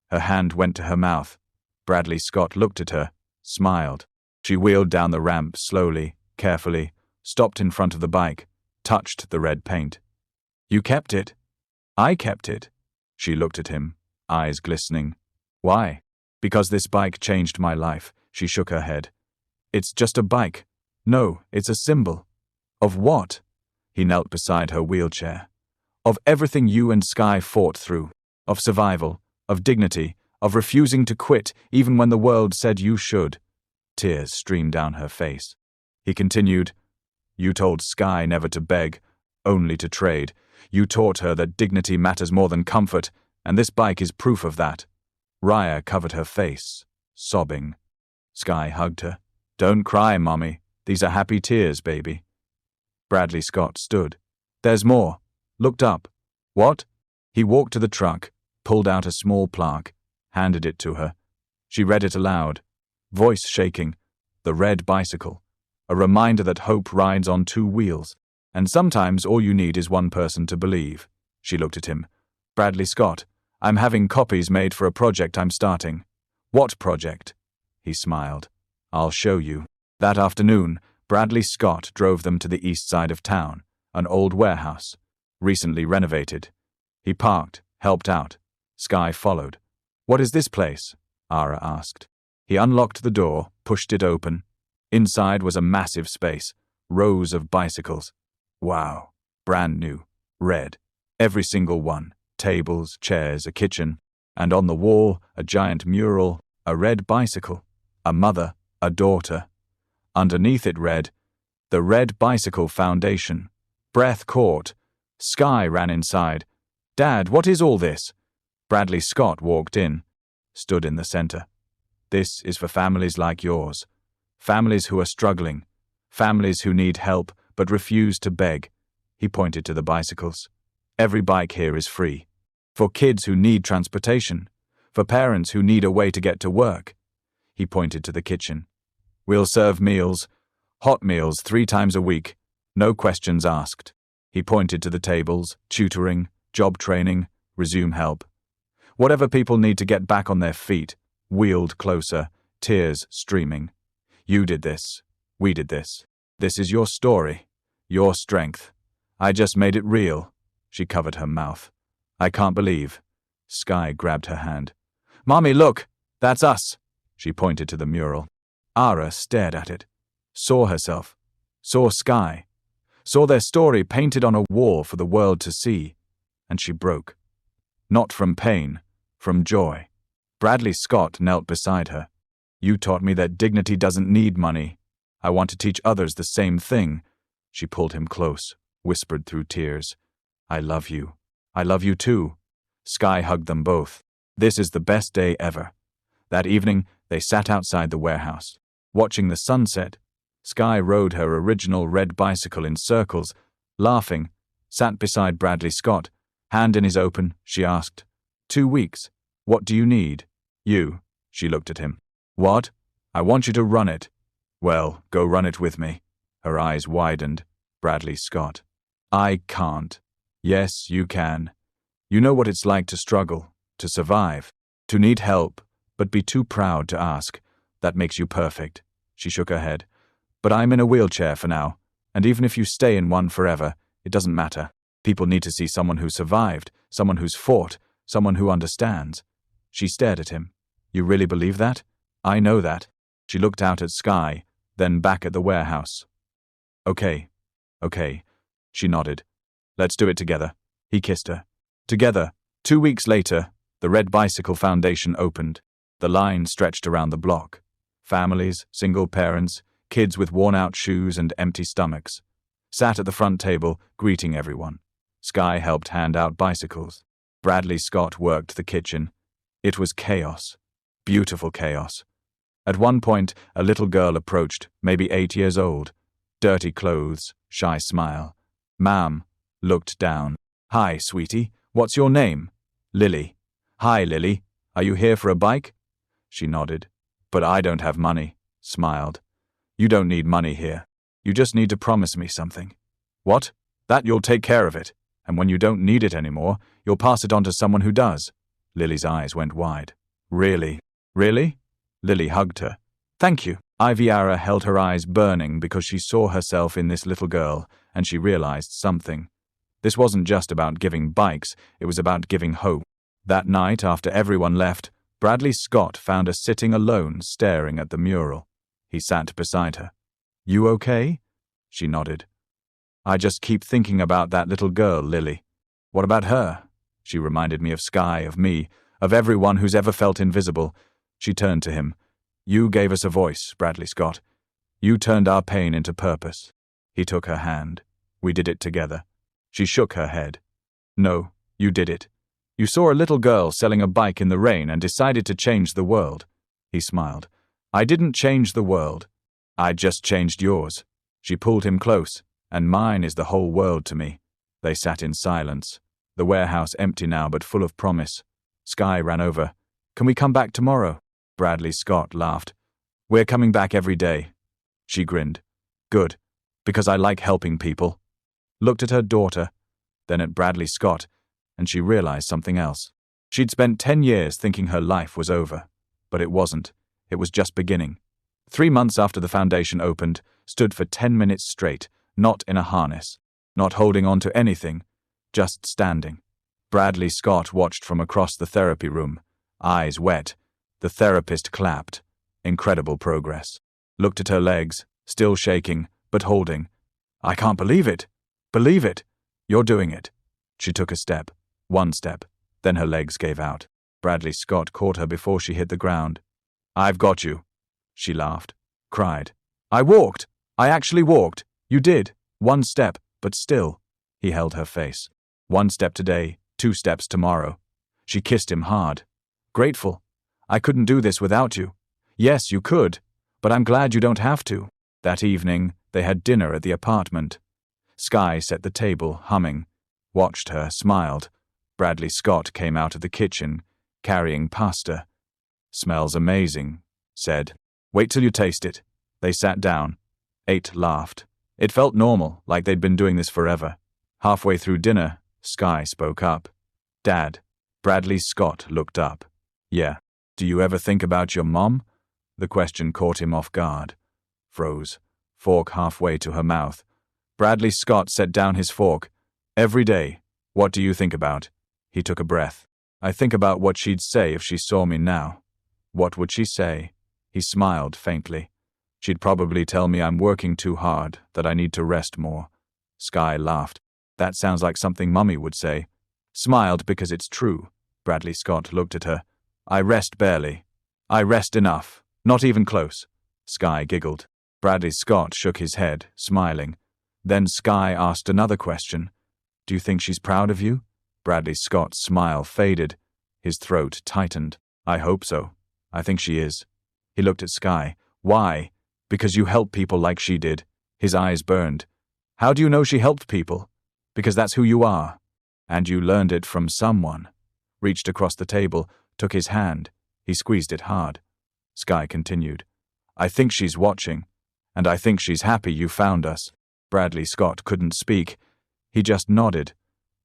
Speaker 1: Her hand went to her mouth. Bradley Scott looked at her, smiled. She wheeled down the ramp slowly, carefully, stopped in front of the bike, touched the red paint. You kept it? I kept it. She looked at him, eyes glistening. Why? Because this bike changed my life. She shook her head. It's just a bike. No, it's a symbol. Of what? He knelt beside her wheelchair. Of everything you and Sky fought through. Of survival, of dignity, of refusing to quit even when the world said you should. Tears streamed down her face. He continued, You told Sky never to beg, only to trade. You taught her that dignity matters more than comfort, and this bike is proof of that. Raya covered her face, sobbing. Sky hugged her. Don't cry, Mommy. These are happy tears, baby. Bradley Scott stood. There's more. Looked up. What? He walked to the truck, pulled out a small plaque, handed it to her. She read it aloud, voice shaking. The red bicycle. A reminder that hope rides on two wheels. And sometimes all you need is one person to believe. She looked at him. Bradley Scott, I'm having copies made for a project I'm starting. What project? He smiled. I'll show you. That afternoon, Bradley Scott drove them to the east side of town, an old warehouse, recently renovated. He parked, helped out. Sky followed. What is this place? Ara asked. He unlocked the door, pushed it open. Inside was a massive space, rows of bicycles. Wow. Brand new. Red. Every single one. Tables, chairs, a kitchen. And on the wall, a giant mural, a red bicycle. A mother, a daughter. Underneath it read, The Red Bicycle Foundation. Breath caught. Sky ran inside. Dad, what is all this? Bradley Scott walked in, stood in the center. This is for families like yours. Families who are struggling. Families who need help but refuse to beg. He pointed to the bicycles. Every bike here is free. For kids who need transportation. For parents who need a way to get to work. He pointed to the kitchen. We'll serve meals, hot meals 3 times a week, no questions asked. He pointed to the tables, tutoring, job training, resume help. Whatever people need to get back on their feet, wheeled closer, tears streaming. You did this. We did this. This is your story, your strength. I just made it real. She covered her mouth. I can't believe. Sky grabbed her hand. Mommy, look! That's us! She pointed to the mural. Ara stared at it, saw herself, saw Sky, saw their story painted on a wall for the world to see, and she broke. Not from pain, from joy. Bradley Scott knelt beside her. You taught me that dignity doesn't need money. I want to teach others the same thing. She pulled him close, whispered through tears. I love you. I love you too. Sky hugged them both. This is the best day ever. That evening, they sat outside the warehouse, watching the sunset. Sky rode her original red bicycle in circles, laughing, sat beside Bradley Scott. Hand in his open, she asked. 2 weeks. What do you need? You. She looked at him. What? I want you to run it. Well, go run it with me. Her eyes widened. Bradley Scott. I can't. Yes, you can. You know what it's like to struggle, to survive, to need help, but be too proud to ask. That makes you perfect. She shook her head. But I'm in a wheelchair for now, and even if you stay in one forever, it doesn't matter. People need to see someone who survived, someone who's fought, someone who understands. She stared at him. You really believe that? I know that. She looked out at Sky, then back at the warehouse. Okay. She nodded. Let's do it together. He kissed her. Together. 2 weeks later, the Red Bicycle Foundation opened. The line stretched around the block. Families, single parents, kids with worn-out shoes and empty stomachs, sat at the front table, greeting everyone. Sky helped hand out bicycles. Bradley Scott worked the kitchen. It was chaos. Beautiful chaos. At one point, a little girl approached, maybe 8 years old. Dirty clothes, shy smile. Ma'am. Looked down. Hi, sweetie. What's your name? Lily. Hi, Lily. Are you here for a bike? She nodded. But I don't have money, smiled. You don't need money here. You just need to promise me something. What? That you'll take care of it, and when you don't need it anymore, you'll pass it on to someone who does. Lily's eyes went wide. Really? Really? Lily hugged her. Thank you. Iviara held her eyes burning because she saw herself in this little girl, and she realized something. This wasn't just about giving bikes, it was about giving hope. That night, after everyone left, Bradley Scott found her sitting alone, staring at the mural. He sat beside her. You okay? She nodded. I just keep thinking about that little girl, Lily. What about her? She reminded me of Sky, of me, of everyone who's ever felt invisible. She turned to him. You gave us a voice, Bradley Scott. You turned our pain into purpose. He took her hand. We did it together. She shook her head. No, you did it. You saw a little girl selling a bike in the rain and decided to change the world. He smiled. I didn't change the world. I just changed yours. She pulled him close, and mine is the whole world to me. They sat in silence, the warehouse empty now but full of promise. Sky ran over. Can we come back tomorrow? Bradley Scott laughed. We're coming back every day. She grinned. Good, because I like helping people. Looked at her daughter, then at Bradley Scott, and she realized something else. She'd spent 10 years thinking her life was over, but it wasn't. It was just beginning. 3 months after the foundation opened, stood for 10 minutes straight, not in a harness, not holding on to anything, just standing. Bradley Scott watched from across the therapy room, eyes wet. The therapist clapped. Incredible progress. Looked at her legs, still shaking, but holding. I can't believe it. Believe it. You're doing it. She took a step, one step, then her legs gave out. Bradley Scott caught her before she hit the ground. I've got you. She laughed, cried. I walked. I actually walked. You did. 1 step, but still. He held her face. 1 step today, 2 steps tomorrow. She kissed him hard. Grateful. I couldn't do this without you. Yes, you could, but I'm glad you don't have to. That evening, they had dinner at the apartment. Sky set the table, humming. Watched her, smiled. Bradley Scott came out of the kitchen, carrying pasta. Smells amazing, said. Wait till you taste it. They sat down. Ate, laughed. It felt normal, like they'd been doing this forever. Halfway through dinner, Sky spoke up. Dad. Bradley Scott looked up. Yeah. Do you ever think about your mom? The question caught him off guard. Froze. Fork halfway to her mouth. Bradley Scott set down his fork. Every day. What do you think about? He took a breath. I think about what she'd say if she saw me now. What would she say? He smiled faintly. She'd probably tell me I'm working too hard, that I need to rest more. Sky laughed. That sounds like something Mummy would say. Smiled because it's true. Bradley Scott looked at her. I rest barely. I rest enough. Not even close. Sky giggled. Bradley Scott shook his head, smiling. Then Sky asked another question. Do you think she's proud of you? Bradley Scott's smile faded. His throat tightened. I hope so. I think she is. He looked at Sky. Why? Because you help people like she did. His eyes burned. How do you know she helped people? Because that's who you are. And you learned it from someone. Reached across the table, took his hand. He squeezed it hard. Sky continued. I think she's watching. And I think she's happy you found us. Bradley Scott couldn't speak. He just nodded.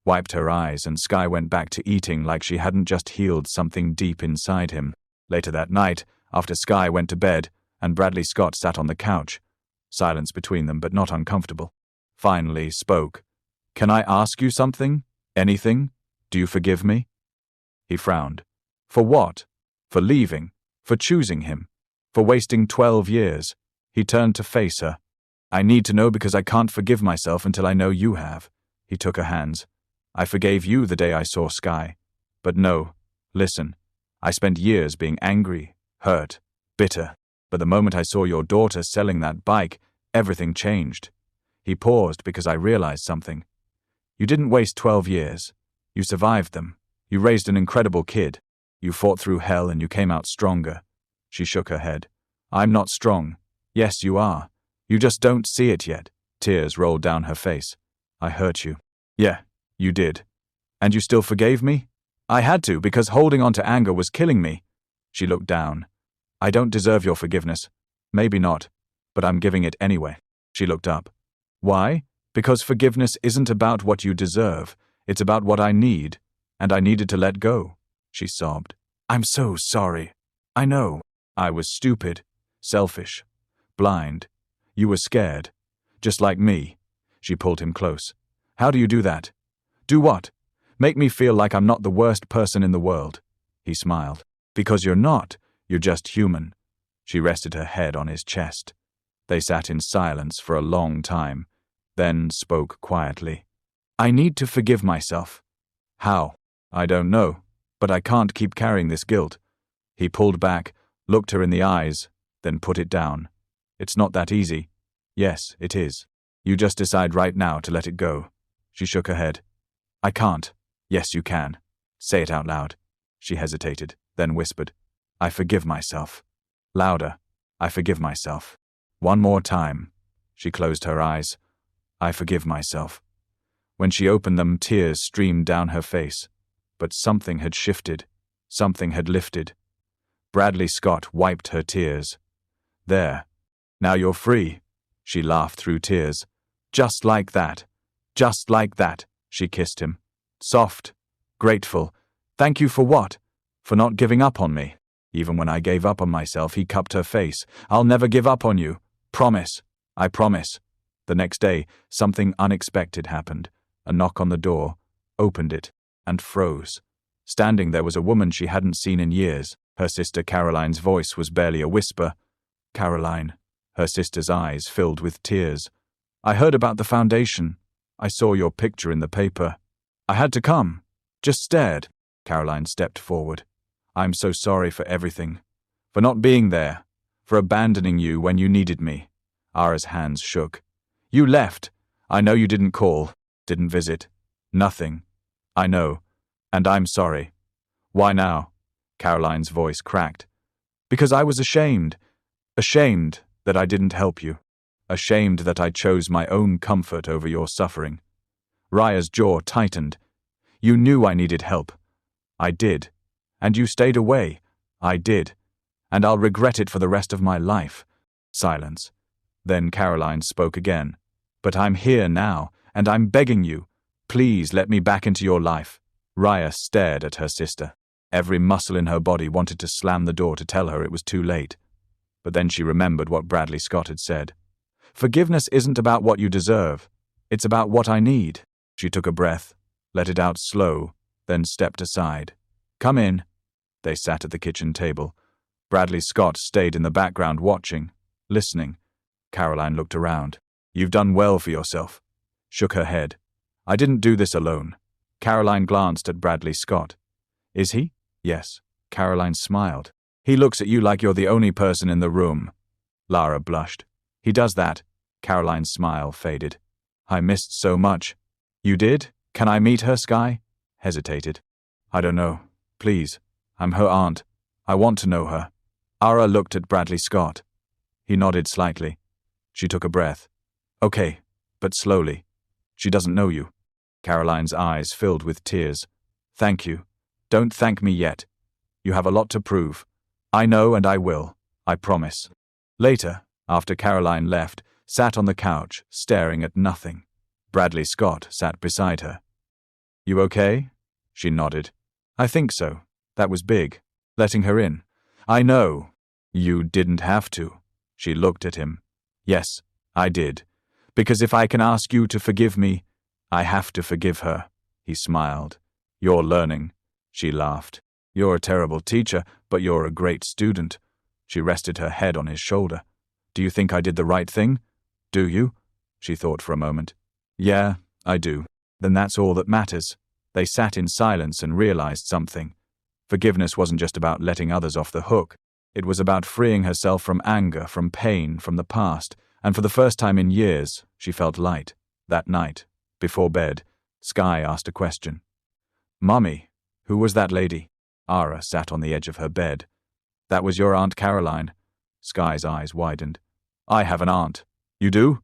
Speaker 1: Wiped her eyes, and Sky went back to eating like she hadn't just healed something deep inside him. Later that night, after Sky went to bed, and Bradley Scott sat on the couch. Silence between them, but not uncomfortable. Finally spoke. Can I ask you something? Anything? Do you forgive me? He frowned. For what? For leaving? For choosing him? For wasting 12 years? He turned to face her. I need to know because I can't forgive myself until I know you have. He took her hands. I forgave you the day I saw Sky. But no, listen. I spent years being angry, hurt, bitter. But the moment I saw your daughter selling that bike, everything changed. He paused because I realized something. You didn't waste 12 years. You survived them. You raised an incredible kid. You fought through hell and you came out stronger. She shook her head. I'm not strong. Yes, you are. You just don't see it yet. Tears rolled down her face. I hurt you. Yeah, you did. And you still forgave me? I had to, because holding on to anger was killing me. She looked down. I don't deserve your forgiveness. Maybe not, but I'm giving it anyway. She looked up. Why? Because forgiveness isn't about what you deserve. It's about what I need, and I needed to let go. She sobbed. I'm so sorry. I know. I was stupid, selfish, blind. You were scared. Just like me. She pulled him close. How do you do that? Do what? Make me feel like I'm not the worst person in the world. He smiled. Because you're not. You're just human. She rested her head on his chest. They sat in silence for a long time, then spoke quietly. I need to forgive myself. How? I don't know, but I can't keep carrying this guilt. He pulled back, looked her in the eyes, then put it down. It's not that easy. Yes, it is. You just decide right now to let it go. She shook her head. I can't. Yes, you can. Say it out loud. She hesitated, then whispered. I forgive myself. Louder. I forgive myself. One more time. She closed her eyes. I forgive myself. When she opened them, tears streamed down her face. But something had shifted. Something had lifted. Bradley Scott wiped her tears. There. Now you're free. She laughed through tears. Just like that. Just like that. She kissed him. Soft. Grateful. Thank you for what? For not giving up on me. Even when I gave up on myself, he cupped her face. I'll never give up on you. Promise. I promise. The next day, something unexpected happened. A knock on the door, opened it, and froze. Standing there was a woman she hadn't seen in years. Her sister Caroline's voice was barely a whisper. Caroline. Her sister's eyes filled with tears. I heard about the foundation. I saw your picture in the paper. I had to come. Just stared. Caroline stepped forward. I'm so sorry for everything. For not being there. For abandoning you when you needed me. Ara's hands shook. You left. I know you didn't call. Didn't visit. Nothing. I know. And I'm sorry. Why now? Caroline's voice cracked. Because I was ashamed. Ashamed that I didn't help you. Ashamed that I chose my own comfort over your suffering. Raya's jaw tightened. You knew I needed help. I did. And you stayed away. I did. And I'll regret it for the rest of my life. Silence. Then Caroline spoke again. But I'm here now, and I'm begging you. Please let me back into your life. Raya stared at her sister. Every muscle in her body wanted to slam the door to tell her it was too late. But then she remembered what Bradley Scott had said. Forgiveness isn't about what you deserve. It's about what I need. She took a breath, let it out slow, then stepped aside. Come in. They sat at the kitchen table. Bradley Scott stayed in the background watching, listening. Caroline looked around. You've done well for yourself. Shook her head. I didn't do this alone. Caroline glanced at Bradley Scott. Is he? Yes. Caroline smiled. He looks at you like you're the only person in the room. Lara blushed. He does that. Caroline's smile faded. I missed so much. You did? Can I meet her, Sky? Hesitated. I don't know. Please. I'm her aunt. I want to know her. Ara looked at Bradley Scott. He nodded slightly. She took a breath. Okay, but slowly. She doesn't know you. Caroline's eyes filled with tears. Thank you. Don't thank me yet. You have a lot to prove. I know and I will. I promise. Later, after Caroline left, sat on the couch, staring at nothing. Bradley Scott sat beside her. You okay? She nodded. I think so. That was big. Letting her in. I know. You didn't have to. She looked at him. Yes, I did. Because if I can ask you to forgive me, I have to forgive her. He smiled. You're learning. She laughed. You're a terrible teacher, but you're a great student. She rested her head on his shoulder. Do you think I did the right thing? Do you? She thought for a moment. Yeah, I do. Then that's all that matters. They sat in silence and realized something. Forgiveness wasn't just about letting others off the hook. It was about freeing herself from anger, from pain, from the past, and for the first time in years, she felt light. That night, before bed, Sky asked a question. Mummy, who was that lady? Ara sat on the edge of her bed. That was your Aunt Caroline. Sky's eyes widened. I have an aunt. You do?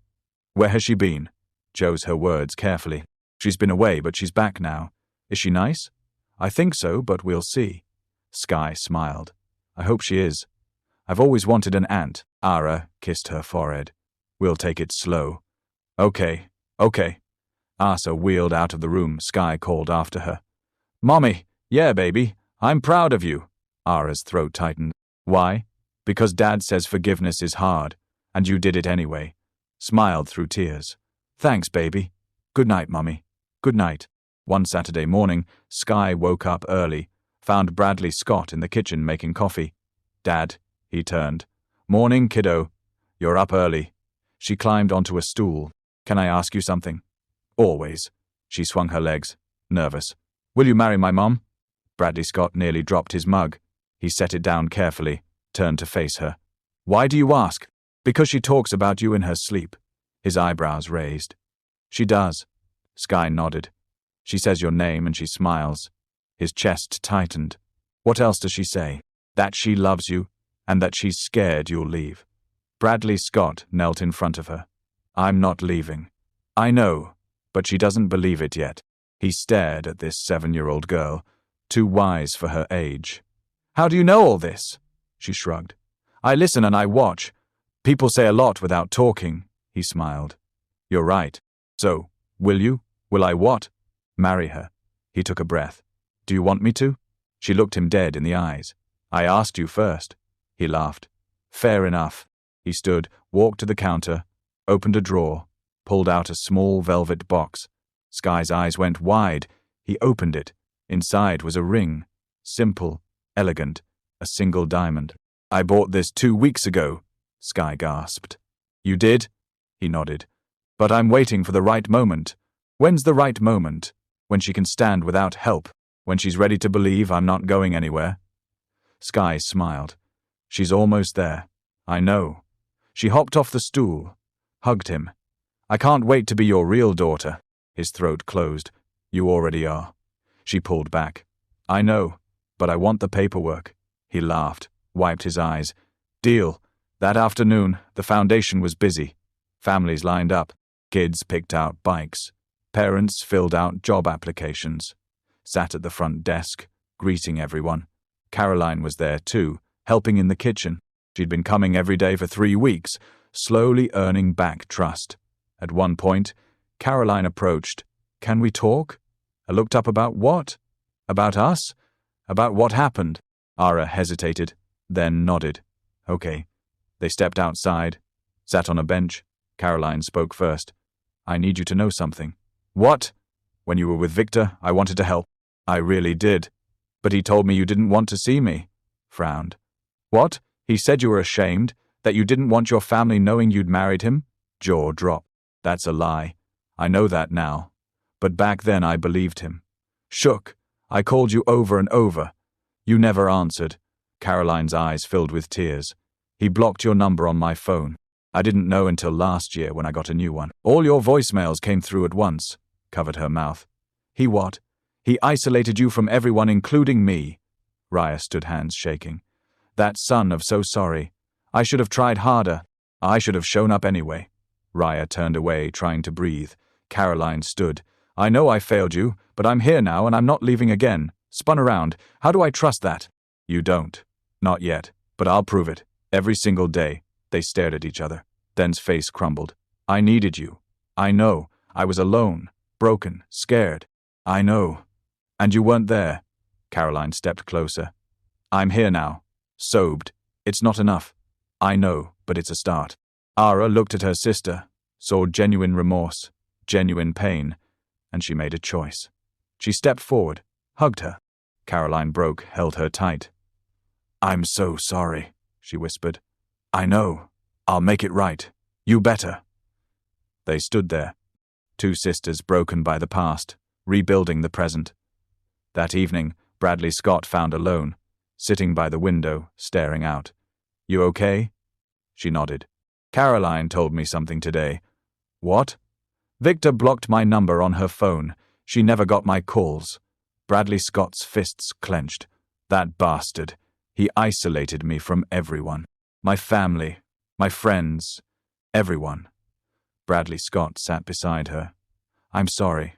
Speaker 1: Where has she been? Chose her words carefully. She's been away, but she's back now. Is she nice? I think so, but we'll see. Sky smiled. I hope she is. I've always wanted an aunt. Ara kissed her forehead. We'll take it slow. Okay. Asa wheeled out of the room. Sky called after her. Mommy, yeah, baby, I'm proud of you. Ara's throat tightened. Why? Because Dad says forgiveness is hard, and you did it anyway. Smiled through tears. Thanks, baby. Good night, Mummy. Good night. One Saturday morning, Sky woke up early, found Bradley Scott in the kitchen making coffee. Dad, he turned. Morning, kiddo. You're up early. She climbed onto a stool. Can I ask you something? Always. She swung her legs, nervous. Will you marry my mom? Bradley Scott nearly dropped his mug. He set it down carefully, turned to face her. Why do you ask? Because she talks about you in her sleep. His eyebrows raised. She does. Sky nodded. She says your name and she smiles. His chest tightened. What else does she say? That she loves you, and that she's scared you'll leave. Bradley Scott knelt in front of her. I'm not leaving. I know, but she doesn't believe it yet. He stared at this 7-year-old girl, too wise for her age. How do you know all this? She shrugged. I listen and I watch. People say a lot without talking. He smiled. You're right. So, will you? Will I what? Marry her. He took a breath. Do you want me to? She looked him dead in the eyes. I asked you first. He laughed. Fair enough. He stood, walked to the counter, opened a drawer, pulled out a small velvet box. Sky's eyes went wide. He opened it. Inside was a ring. Simple, elegant, a single diamond. I bought this 2 weeks ago, Sky gasped. You did? He nodded. But I'm waiting for the right moment. When's the right moment? When she can stand without help. When she's ready to believe I'm not going anywhere. Sky smiled. She's almost there. I know. She hopped off the stool, hugged him. I can't wait to be your real daughter. His throat closed. You already are. She pulled back. I know, but I want the paperwork. He laughed, wiped his eyes. Deal. That afternoon, the foundation was busy. Families lined up. Kids picked out bikes. Parents filled out job applications. Sat at the front desk, greeting everyone. Caroline was there too, helping in the kitchen. She'd been coming every day for 3 weeks, slowly earning back trust. At one point, Caroline approached. Can we talk? I looked up. About what? About us? About what happened? Ara hesitated, then nodded. Okay. They stepped outside, sat on a bench. Caroline spoke first. I need you to know something. What? When you were with Victor, I wanted to help. I really did. But he told me you didn't want to see me. Frowned. What? He said you were ashamed, that you didn't want your family knowing you'd married him? Jaw dropped. That's a lie. I know that now. But back then I believed him. Shook. I called you over and over. You never answered. Caroline's eyes filled with tears. He blocked your number on my phone. I didn't know until last year when I got a new one. All your voicemails came through at once. Covered her mouth. He what? He isolated you from everyone, including me. Raya stood, hands shaking. That son of so sorry. I should have tried harder. I should have shown up anyway. Raya turned away, trying to breathe. Caroline stood. I know I failed you, but I'm here now and I'm not leaving again. Spun around. How do I trust that? You don't. Not yet. But I'll prove it. Every single day. They stared at each other. Then's face crumbled. I needed you. I know. I was alone. Broken. Scared. I know. And you weren't there. Caroline stepped closer. I'm here now. Sobed. It's not enough. I know, but it's a start. Ara looked at her sister, saw genuine remorse, genuine pain, and she made a choice. She stepped forward, hugged her. Caroline broke, held her tight. I'm so sorry, she whispered. I know. I'll make it right. You better. They stood there, two sisters broken by the past, rebuilding the present. That evening, Bradley Scott found alone, sitting by the window, staring out. You okay? She nodded. Caroline told me something today. What? Victor blocked my number on her phone. She never got my calls. Bradley Scott's fists clenched. That bastard. He isolated me from everyone. My family, my friends, everyone. Bradley Scott sat beside her. I'm sorry.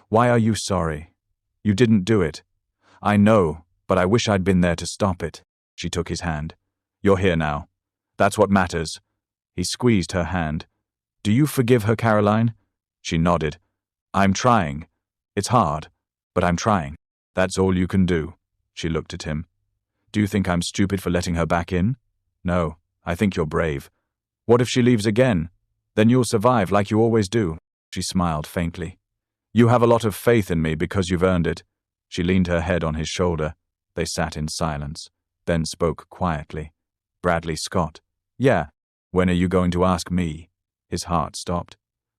Speaker 1: Why are you sorry? You didn't do it. I know, but I wish I'd been there to stop it. She took his hand. You're here now. That's what matters. He squeezed her hand. Do you forgive her, Caroline? She nodded. I'm trying. It's hard, but I'm trying. That's all you can do. She looked at him. Do you think I'm stupid for letting her back in? No, I think you're brave. What if she leaves again? Then you'll survive like you always do. She smiled faintly. You have a lot of faith in me because you've earned it. She leaned her head on his shoulder. They sat in silence, then spoke quietly. Bradley Scott. Yeah. When are you going to ask me? His heart stopped.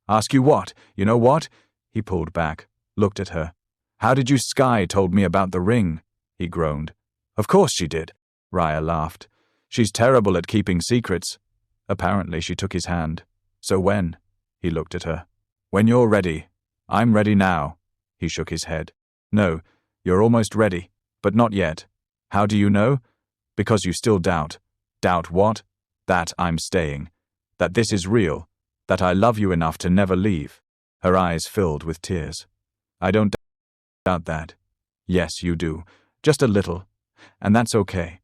Speaker 1: Ask you what? You know what? He pulled back, looked at her. How did you Sky told me about the ring? He groaned. Of course she did. Raya laughed. She's terrible at keeping secrets. Apparently she took his hand. So when? He looked at her. When you're ready. I'm ready now. He shook his head. No, you're almost ready, but not yet. How do you know? Because you still doubt. Doubt what? That I'm staying. That this is real. That I love you enough to never leave. Her eyes filled with tears. I don't doubt that. Yes, you do. Just a little. And that's okay.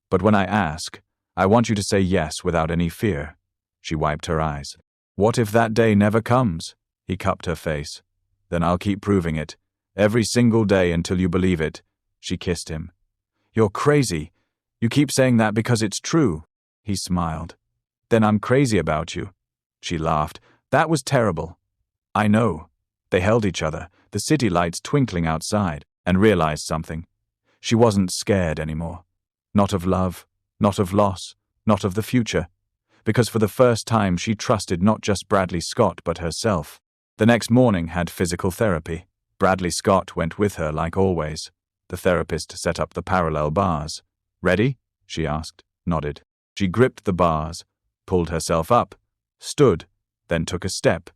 Speaker 1: But when I ask, I want you to say yes without any fear. She wiped her eyes. What if that day never comes? He cupped her face. Then I'll keep proving it. Every single day until you believe it. She kissed him. You're crazy. You keep saying that because it's true. He smiled. Then I'm crazy about you. She laughed. That was terrible. I know. They held each other, the city lights twinkling outside, and realized something. She wasn't scared anymore. Not of love, not of loss, not of the future. Because for the first time she trusted not just Bradley Scott but herself. The next morning had physical therapy. Bradley Scott went with her like always. The therapist set up the parallel bars. Ready? She asked, nodded. She gripped the bars, pulled herself up, stood, then took a step,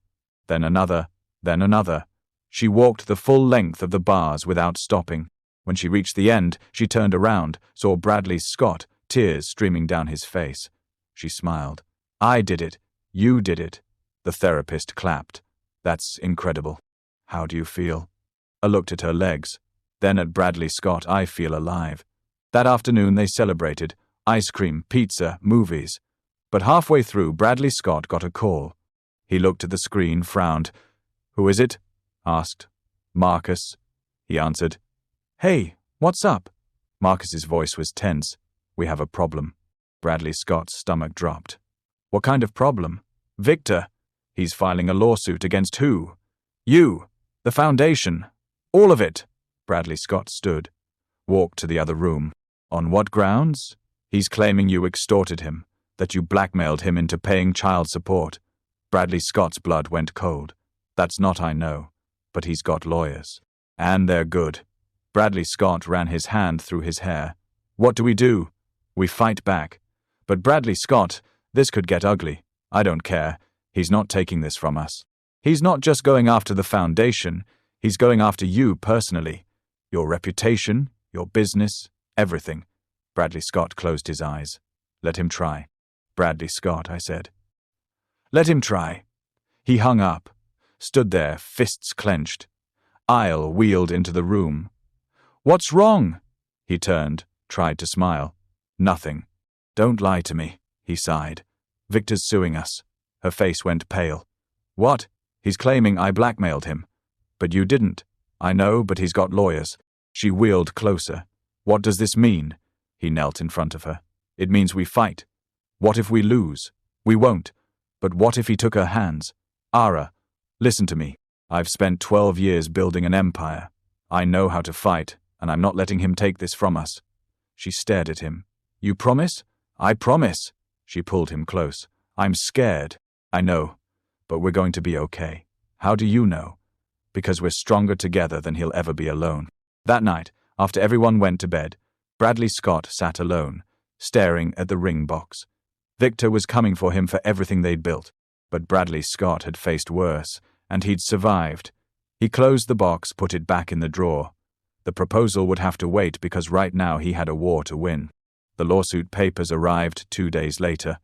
Speaker 1: then another, then another. She walked the full length of the bars without stopping. When she reached the end, she turned around, saw Bradley Scott, tears streaming down his face. She smiled. I did it. You did it. The therapist clapped. That's incredible. How do you feel? I looked at her legs. Then at Bradley Scott. I feel alive. That afternoon they celebrated. Ice cream, pizza, movies. But halfway through, Bradley Scott got a call. He looked at the screen, frowned. Who is it? Asked. Marcus. He answered. Hey, what's up? Marcus's voice was tense. We have a problem. Bradley Scott's stomach dropped. What kind of problem? Victor. He's filing a lawsuit against who? You. The foundation. All of it. Bradley Scott stood. Walked to the other room. On what grounds? He's claiming you extorted him, that you blackmailed him into paying child support. Bradley Scott's blood went cold. That's not I know, but he's got lawyers. And they're good. Bradley Scott ran his hand through his hair. What do? We fight back. But Bradley Scott, this could get ugly. I don't care. He's not taking this from us. He's not just going after the foundation. He's going after you personally. Your reputation, your business, everything. Bradley Scott closed his eyes. Let him try. Bradley Scott, I said. Let him try. He hung up, stood there, fists clenched. Isle wheeled into the room. What's wrong? He turned, tried to smile. Nothing. Don't lie to me, he sighed. Victor's suing us. Her face went pale. What? He's claiming I blackmailed him. But you didn't. I know, but he's got lawyers. She wheeled closer. What does this mean? He knelt in front of her. It means we fight. What if we lose? We won't. But what if he took her hands? Ara, listen to me. I've spent 12 years building an empire. I know how to fight, and I'm not letting him take this from us. She stared at him. You promise? I promise. She pulled him close. I'm scared. I know. But we're going to be okay. How do you know? Because we're stronger together than he'll ever be alone. That night, after everyone went to bed, Bradley Scott sat alone, staring at the ring box. Victor was coming for him for everything they'd built. But Bradley Scott had faced worse, and he'd survived. He closed the box, put it back in the drawer. The proposal would have to wait because right now he had a war to win. The lawsuit papers arrived 2 days later.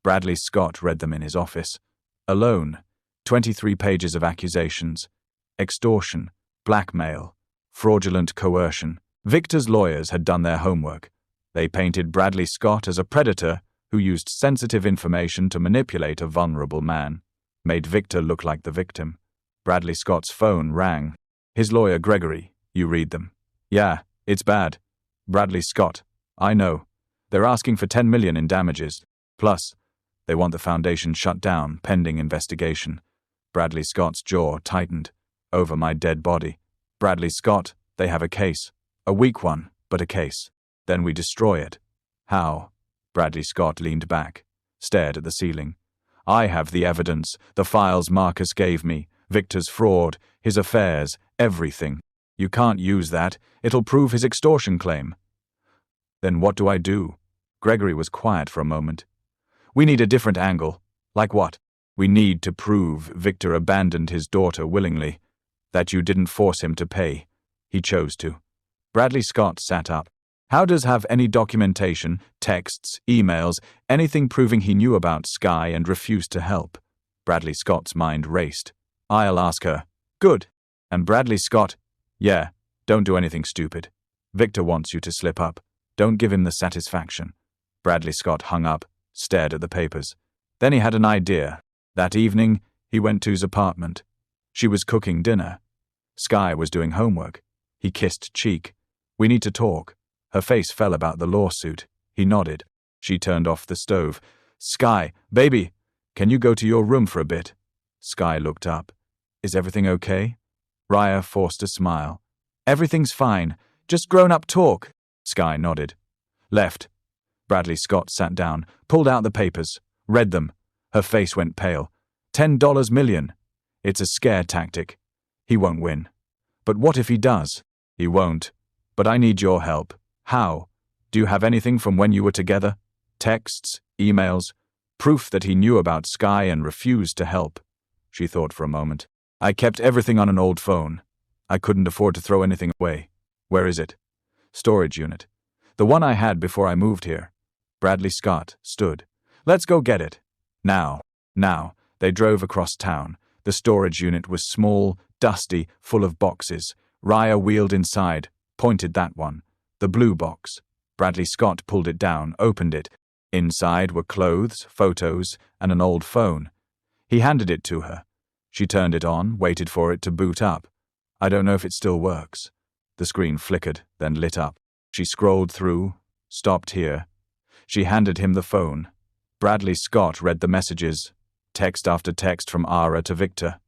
Speaker 1: Bradley Scott read them in his office. Alone, 23 pages of accusations. Extortion, blackmail, fraudulent coercion, Victor's lawyers had done their homework. They painted Bradley Scott as a predator who used sensitive information to manipulate a vulnerable man, made Victor look like the victim. Bradley Scott's phone rang. His lawyer, Gregory. You read them. Yeah, it's bad. Bradley Scott. I know. They're asking for $10 million in damages. Plus, they want the foundation shut down, pending investigation. Bradley Scott's jaw tightened. Over my dead body. Bradley Scott, they have a case. A weak one, but a case. Then we destroy it. How? Bradley Scott leaned back, stared at the ceiling. I have the evidence, the files Marcus gave me, Victor's fraud, his affairs, everything. You can't use that. It'll prove his extortion claim. Then what do I do? Gregory was quiet for a moment. We need a different angle. Like what? We need to prove Victor abandoned his daughter willingly, that you didn't force him to pay. He chose to. Bradley Scott sat up. How does have any documentation, texts, emails, anything proving he knew about Sky and refused to help? Bradley Scott's mind raced. I'll ask her. Good. And Bradley Scott? Yeah, don't do anything stupid. Victor wants you to slip up. Don't give him the satisfaction. Bradley Scott hung up, stared at the papers. Then he had an idea. That evening, he went to his apartment. She was cooking dinner. Sky was doing homework. He kissed cheek. We need to talk. Her face fell about the lawsuit. He nodded. She turned off the stove. Sky, baby, can you go to your room for a bit? Sky looked up. Is everything okay? Raya forced a smile. Everything's fine. Just grown-up talk. Sky nodded. Left. Bradley Scott sat down, pulled out the papers, read them. Her face went pale. $10 million. It's a scare tactic. He won't win. But what if he does? He won't. But I need your help. How? Do you have anything from when you were together? Texts, emails, proof that he knew about Sky and refused to help? She thought for a moment. I kept everything on an old phone. I couldn't afford to throw anything away. Where is it? Storage unit. The one I had before I moved here. Bradley Scott stood. Let's go get it. Now. Now. They drove across town. The storage unit was small, dusty, full of boxes. Raya wheeled inside, pointed that one. The blue box. Bradley Scott pulled it down, opened it. Inside were clothes, photos, and an old phone. He handed it to her. She turned it on, waited for it to boot up. I don't know if it still works. The screen flickered, then lit up. She scrolled through, stopped here. She handed him the phone. Bradley Scott read the messages, text after text from Ara to Victor.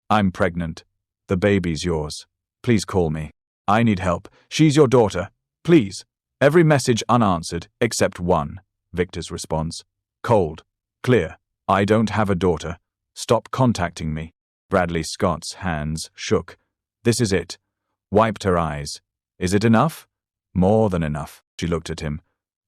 Speaker 1: I'm pregnant. The baby's yours. Please call me. I need help. She's your daughter. Please. Every message unanswered, except one. Victor's response. Cold. Clear. I don't have a daughter. Stop contacting me. Bradley Scott's hands shook. This is it. Wiped her eyes. Is it enough? More than enough. She looked at him.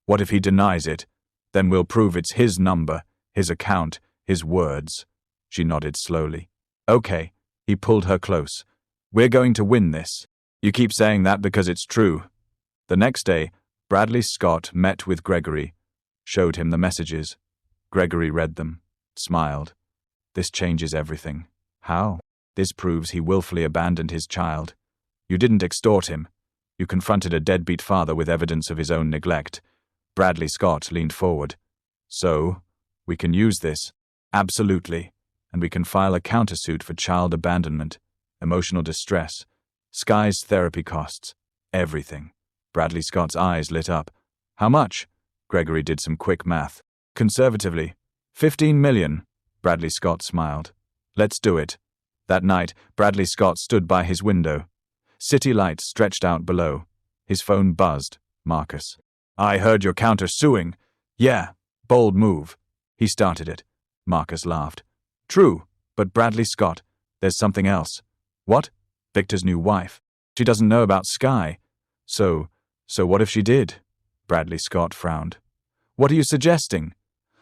Speaker 1: What if he denies it? Then we'll prove it's his number, his account, his words. She nodded slowly. Okay. He pulled her close. We're going to win this. You keep saying that because it's true. The next day, Bradley Scott met with Gregory, showed him the messages. Gregory read them, smiled. This changes everything. How? This proves he willfully abandoned his child. You didn't extort him. You confronted a deadbeat father with evidence of his own neglect. Bradley Scott leaned forward. So, we can use this. Absolutely. And we can file a countersuit for child abandonment, emotional distress, Sky's therapy costs, everything. Bradley Scott's eyes lit up. How much? Gregory did some quick math. Conservatively, $15 million. Bradley Scott smiled. Let's do it. That night, Bradley Scott stood by his window. City lights stretched out below. His phone buzzed. Marcus. I heard you're counter-suing. Yeah, bold move. He started it. Marcus laughed. True, but Bradley Scott, there's something else. What? Victor's new wife. She doesn't know about Sky. So what if she did? Bradley Scott frowned. What are you suggesting?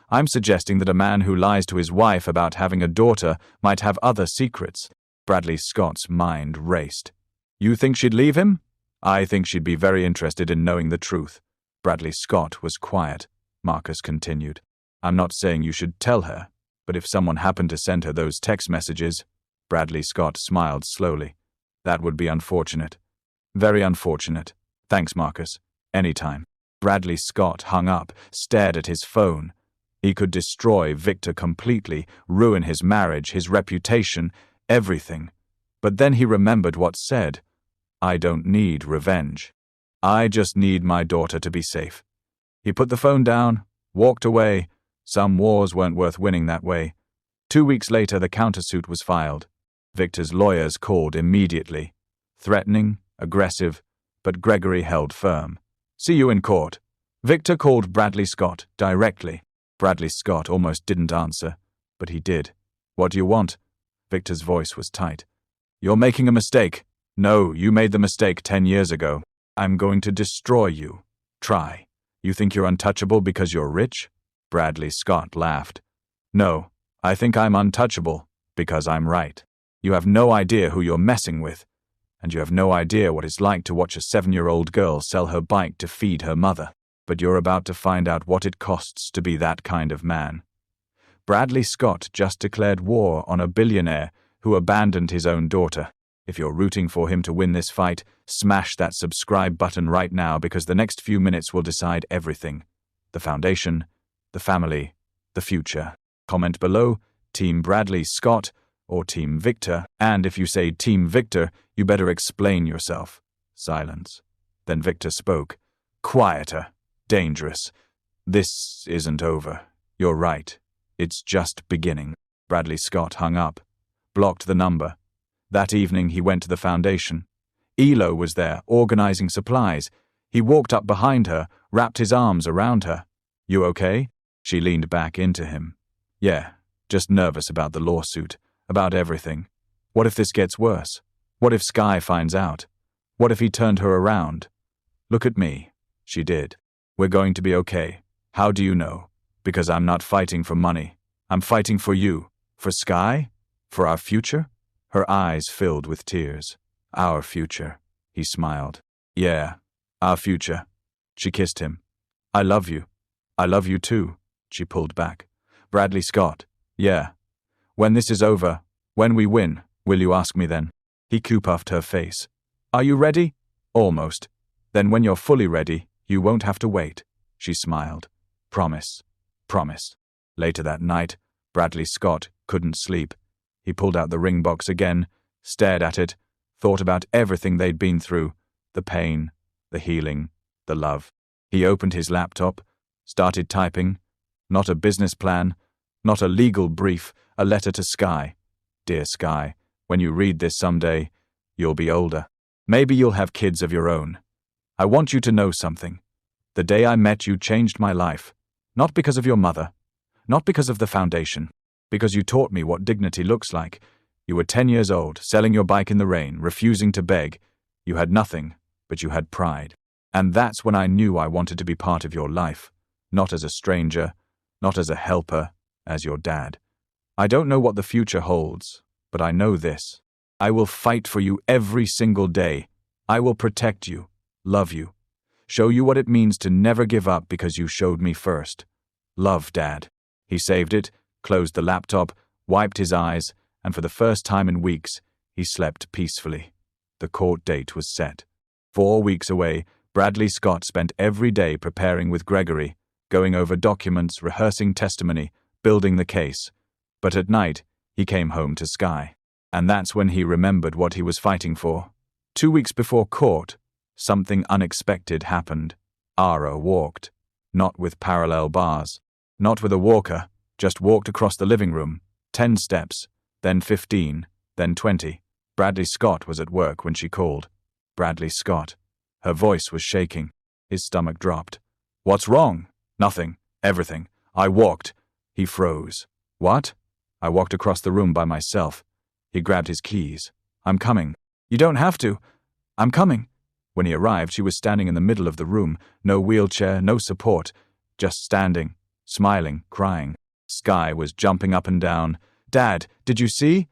Speaker 1: I'm suggesting that a man who lies to his wife about having a daughter might have other secrets. Bradley Scott's mind raced. You think she'd leave him? I think she'd be very interested in knowing the truth. Bradley Scott was quiet. Marcus continued. I'm not saying you should tell her, but if someone happened to send her those text messages, Bradley Scott smiled slowly. That would be unfortunate. Very unfortunate. Thanks, Marcus. Anytime. Bradley Scott hung up, stared at his phone. He could destroy Victor completely, ruin his marriage, his reputation, everything. But then he remembered what said. I don't need revenge. I just need my daughter to be safe. He put the phone down, walked away. Some wars weren't worth winning that way. 2 weeks later, the countersuit was filed. Victor's lawyers called immediately. Threatening, aggressive, but Gregory held firm. See you in court. Victor called Bradley Scott directly. Bradley Scott almost didn't answer, but he did. What do you want? Victor's voice was tight. You're making a mistake. No, you made the mistake 10 years ago. I'm going to destroy you. Try. You think you're untouchable because you're rich? Bradley Scott laughed. No, I think I'm untouchable because I'm right. You have no idea who you're messing with, and you have no idea what it's like to watch a 7-year-old girl sell her bike to feed her mother. But you're about to find out what it costs to be that kind of man. Bradley Scott just declared war on a billionaire who abandoned his own daughter. If you're rooting for him to win this fight, smash that subscribe button right now, because the next few minutes will decide everything. The foundation, the family, the future. Comment below, Team Bradley Scott or Team Victor, and if you say Team Victor, you better explain yourself. Silence. Then Victor spoke. Quieter. Dangerous. This isn't over. You're right. It's just beginning. Bradley Scott hung up, blocked the number. That evening he went to the foundation. Elo was there, organizing supplies. He walked up behind her, wrapped his arms around her. You okay? She leaned back into him. Yeah, just nervous about the lawsuit, about everything. What if this gets worse? What if Sky finds out? What if he turned her around? Look at me. She did. We're going to be okay. How do you know? Because I'm not fighting for money. I'm fighting for you. For Sky? For our future? Her eyes filled with tears. Our future. He smiled. Yeah, our future. She kissed him. I love you. I love you too. She pulled back. Bradley Scott. Yeah. When this is over, when we win, will you ask me then? He coup-puffed her face. Are you ready? Almost. Then when you're fully ready, you won't have to wait. She smiled. Promise. Promise. Later that night, Bradley Scott couldn't sleep. He pulled out the ring box again, stared at it, thought about everything they'd been through, the pain, the healing, the love. He opened his laptop, started typing. Not a business plan, not a legal brief, a letter to Sky. Dear Sky, when you read this someday, you'll be older. Maybe you'll have kids of your own. I want you to know something. The day I met you changed my life. Not because of your mother, not because of the foundation, because you taught me what dignity looks like. You were 10 years old, selling your bike in the rain, refusing to beg. You had nothing, but you had pride. And that's when I knew I wanted to be part of your life. Not as a stranger, not as a helper, as your dad. I don't know what the future holds, but I know this. I will fight for you every single day. I will protect you, love you, show you what it means to never give up because you showed me first. Love, Dad. He saved it, closed the laptop, wiped his eyes, and for the first time in weeks, he slept peacefully. The court date was set. 4 weeks away, Bradley Scott spent every day preparing with Gregory, going over documents, rehearsing testimony, building the case. But at night, he came home to Sky. And that's when he remembered what he was fighting for. 2 weeks before court, something unexpected happened. Ara walked. Not with parallel bars. Not with a walker, just walked across the living room. 10 steps, then 15, then 20. Bradley Scott was at work when she called. Bradley Scott. Her voice was shaking. His stomach dropped. What's wrong? Nothing. Everything. I walked. He froze. What? I walked across the room by myself. He grabbed his keys. I'm coming. You don't have to. I'm coming. When he arrived, she was standing in the middle of the room. No wheelchair, no support. Just standing, smiling, crying. Sky was jumping up and down. Dad, did you see?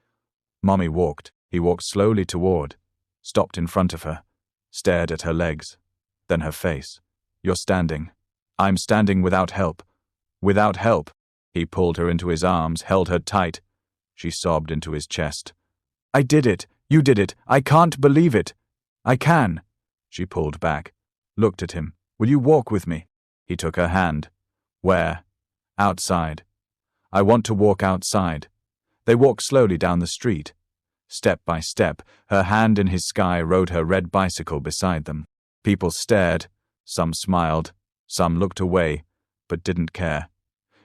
Speaker 1: Mommy walked. He walked slowly toward. Stopped in front of her. Stared at her legs. Then her face. You're standing. I'm standing without help. Without help. He pulled her into his arms, held her tight. She sobbed into his chest. I did it. You did it. I can't believe it. I can. She pulled back. looked at him. Will you walk with me? He took her hand. Where? Outside. I want to walk outside. They walked slowly down the street. Step by step, her hand in his. Sky rode her red bicycle beside them. People stared. Some smiled. Some looked away, but didn't care.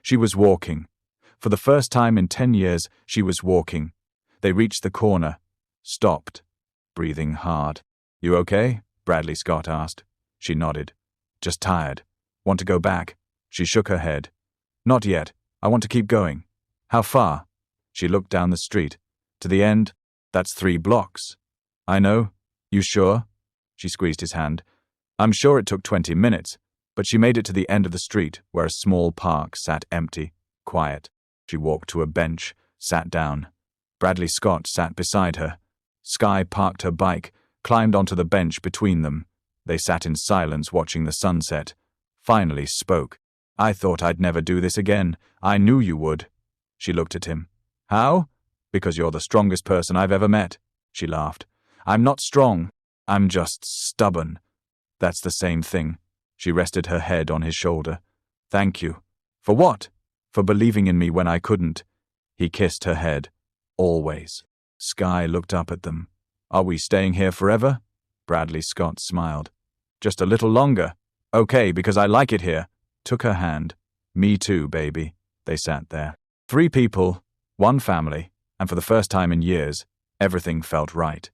Speaker 1: She was walking. For the first time in 10 years, she was walking. They reached the corner. Stopped. Breathing hard. You okay? Bradley Scott asked. She nodded. Just tired. Want to go back? She shook her head. Not yet. I want to keep going. How far? She looked down the street. To the end. That's 3 blocks. I know. You sure? She squeezed his hand. I'm sure it took 20 minutes, but she made it to the end of the street where a small park sat empty, quiet. She walked to a bench, sat down. Bradley Scott sat beside her. Sky parked her bike, climbed onto the bench between them. They sat in silence watching the sunset. Finally spoke. I thought I'd never do this again. I knew you would. She looked at him. How? Because you're the strongest person I've ever met. She laughed. I'm not strong. I'm just stubborn. That's the same thing. She rested her head on his shoulder. Thank you. For what? For believing in me when I couldn't. He kissed her head. Always. Sky looked up at them. Are we staying here forever? Bradley Scott smiled. Just a little longer. Okay, because I like it here. Took her hand. Me too, baby. They sat there. 3 people, 1 family, and for the first time in years, everything felt right.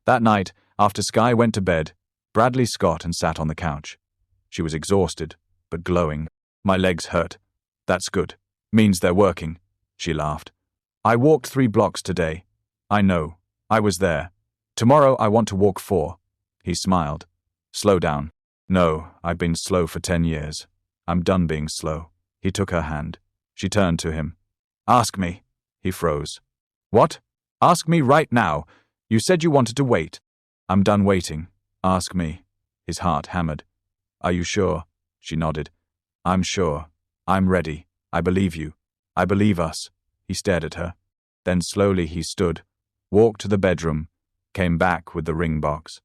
Speaker 1: That night, after Sky went to bed, Bradley Scott and sat on the couch. She was exhausted, but glowing. My legs hurt. That's good. Means they're working. She laughed. I walked 3 blocks today. I know. I was there. Tomorrow I want to walk 4. He smiled. Slow down. No, I've been slow for 10 years. I'm done being slow. He took her hand. She turned to him. Ask me. He froze. What? Ask me right now. You said you wanted to wait. I'm done waiting. Ask me. His heart hammered. Are you sure? She nodded. I'm sure. I'm ready. I believe you. I believe us. He stared at her. Then slowly he stood, walked to the bedroom, came back with the ring box.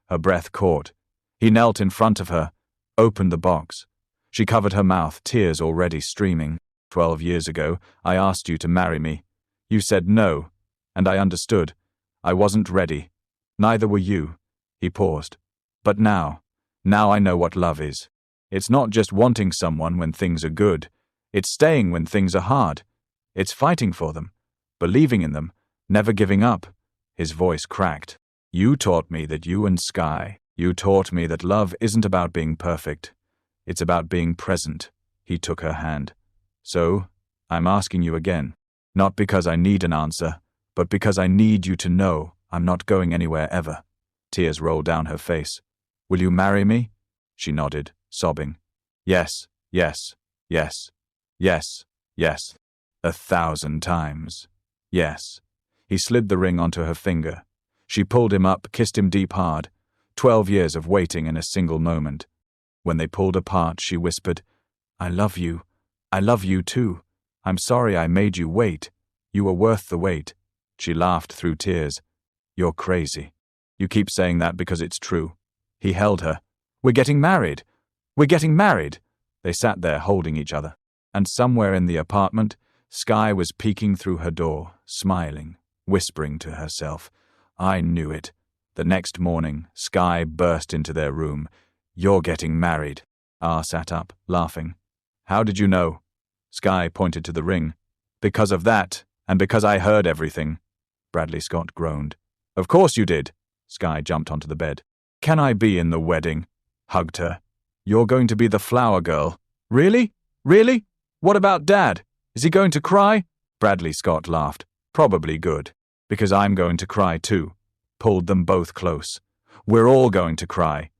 Speaker 1: Her breath caught. He knelt in front of her, opened the box. She covered her mouth, tears already streaming. 12 years ago, I asked you to marry me. You said no, and I understood. I wasn't ready. Neither were you. He paused. But now I know what love is. It's not just wanting someone when things are good. It's staying when things are hard. It's fighting for them, believing in them, never giving up. His voice cracked. You taught me that you and Sky. You taught me that love isn't about being perfect. It's about being present. He took her hand. So, I'm asking you again. Not because I need an answer, but because I need you to know I'm not going anywhere ever. Tears rolled down her face. Will you marry me? She nodded, sobbing. Yes, yes, yes, yes, yes. 1,000 times. Yes. He slid the ring onto her finger. She pulled him up, kissed him deep hard. 12 years of waiting in a single moment. When they pulled apart, she whispered, I love you. I love you too. I'm sorry I made you wait. You were worth the wait. She laughed through tears. You're crazy. You keep saying that because it's true. He held her. We're getting married. We're getting married. They sat there holding each other. And somewhere in the apartment, Sky was peeking through her door, smiling, whispering to herself. I knew it. The next morning, Sky burst into their room. You're getting married. Ah sat up, laughing. How did you know? Sky pointed to the ring. Because of that, and because I heard everything. Bradley Scott groaned. Of course you did. Sky jumped onto the bed. Can I be in the wedding? Hugged her. You're going to be the flower girl. Really? Really? What about Dad? Is he going to cry? Bradley Scott laughed. Probably good. Because I'm going to cry too. Pulled them both close. We're all going to cry.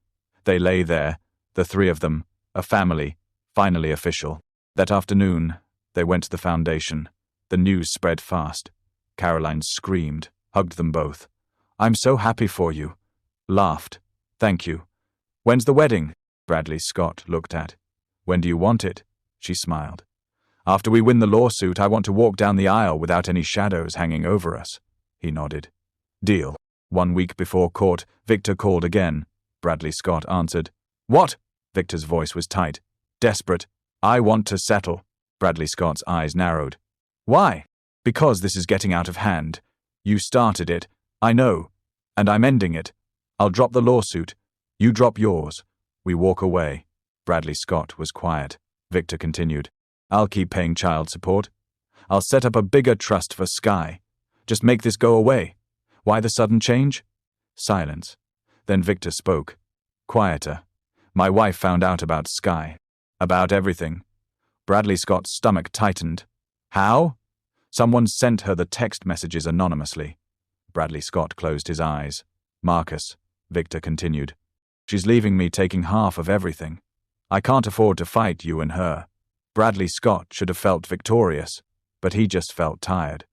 Speaker 1: They lay there, the 3 of them, a family, finally official. That afternoon, they went to the foundation. The news spread fast. Caroline screamed, hugged them both. I'm so happy for you. Laughed. Thank you. When's the wedding? Bradley Scott looked at. When do you want it? She smiled. After we win the lawsuit, I want to walk down the aisle without any shadows hanging over us. He nodded. Deal. 1 week before court, Victor called again. Bradley Scott answered. What? Victor's voice was tight, desperate. I want to settle. Bradley Scott's eyes narrowed. Why? Because this is getting out of hand. You started it, I know, and I'm ending it. I'll drop the lawsuit. You drop yours. We walk away. Bradley Scott was quiet. Victor continued. I'll keep paying child support. I'll set up a bigger trust for Sky. Just make this go away. Why the sudden change? Silence. Then Victor spoke. Quieter. My wife found out about Sky. About everything. Bradley Scott's stomach tightened. How? Someone sent her the text messages anonymously. Bradley Scott closed his eyes. Marcus, Victor continued. She's leaving me taking half of everything. I can't afford to fight you and her. Bradley Scott should have felt victorious, but he just felt tired.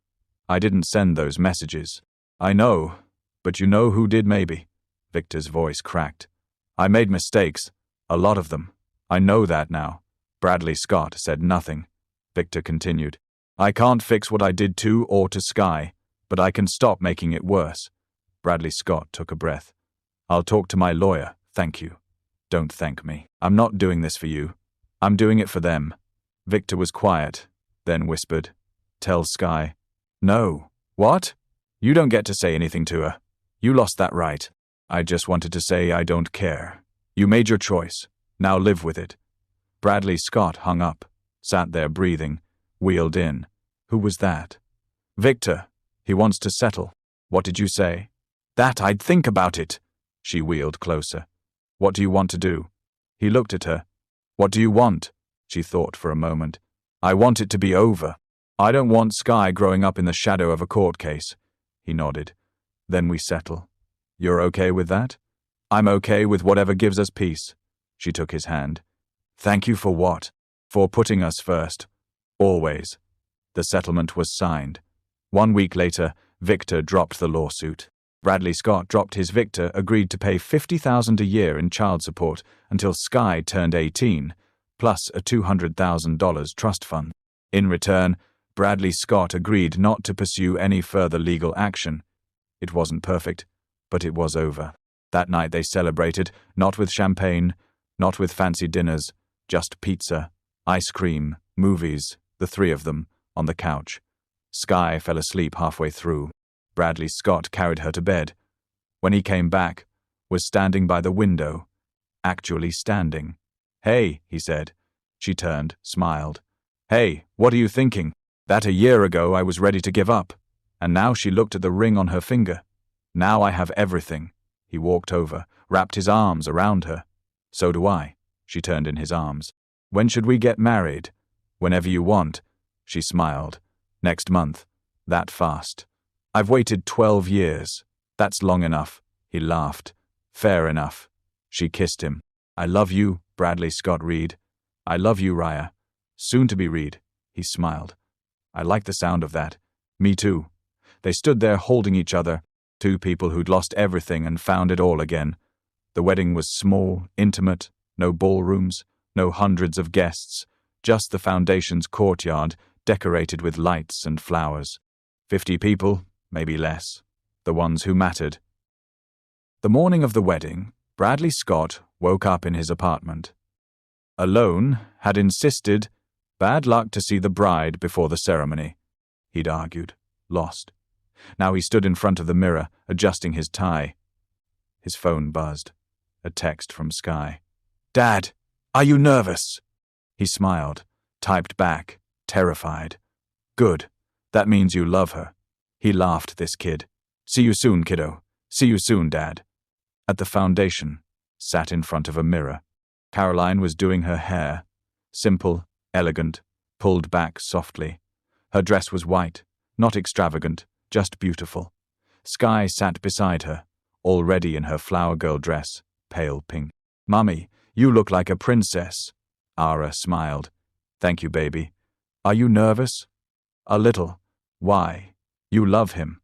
Speaker 1: I didn't send those messages. I know, but you know who did maybe. Victor's voice cracked. I made mistakes, a lot of them. I know that now. Bradley Scott said nothing. Victor continued. I can't fix what I did to or to Sky, but I can stop making it worse. Bradley Scott took a breath. I'll talk to my lawyer, thank you. Don't thank me. I'm not doing this for you. I'm doing it for them. Victor was quiet, then whispered. Tell Sky. No. What? You don't get to say anything to her. You lost that right. I just wanted to say I don't care. You made your choice. Now live with it. Bradley Scott hung up, sat there breathing, wheeled in. Who was that? Victor. He wants to settle. What did you say? That I'd think about it. She wheeled closer. What do you want to do? He looked at her. What do you want? She thought for a moment. I want it to be over. I don't want Sky growing up in the shadow of a court case. He nodded. Then we settle. You're okay with that? I'm okay with whatever gives us peace. She took his hand. Thank you for what? For putting us first. Always. The settlement was signed. 1 week later, Victor dropped the lawsuit. Bradley Scott dropped his Victor, agreed to pay $50,000 a year in child support until Sky turned 18, plus a $200,000 trust fund. In return, Bradley Scott agreed not to pursue any further legal action. It wasn't perfect, but it was over. That night they celebrated, not with champagne, not with fancy dinners, just pizza, ice cream, movies, the three of them, on the couch. Sky fell asleep halfway through. Bradley Scott carried her to bed. When he came back, was standing by the window, actually standing. Hey, he said. She turned, smiled. Hey, what are you thinking? That a year ago I was ready to give up. And now she looked at the ring on her finger. Now I have everything. He walked over, wrapped his arms around her. So do I. She turned in his arms. When should we get married? Whenever you want. She smiled. Next month. That fast. I've waited 12 years. That's long enough. He laughed. Fair enough. She kissed him. I love you, Bradley Scott Reed. I love you, Raya. Soon to be Reed. He smiled. I like the sound of that. Me too. They stood there holding each other, two people who'd lost everything and found it all again. The wedding was small, intimate, no ballrooms, no hundreds of guests, just the foundation's courtyard decorated with lights and flowers. 50 people, maybe less, the ones who mattered. The morning of the wedding, Bradley Scott woke up in his apartment. Alone, had insisted, bad luck to see the bride before the ceremony. He'd argued, lost. Now he stood in front of the mirror, adjusting his tie. His phone buzzed. A text from Sky. Dad, are you nervous? He smiled, typed back, terrified. Good. That means you love her. He laughed, this kid. See you soon, kiddo. See you soon, Dad. At the foundation, sat in front of a mirror. Caroline was doing her hair. Simple, elegant, pulled back softly. Her dress was white, not extravagant, just beautiful. Sky sat beside her, already in her flower girl dress, pale pink. Mummy, you look like a princess. Ara smiled. Thank you, baby. Are you nervous? A little. Why? You love him.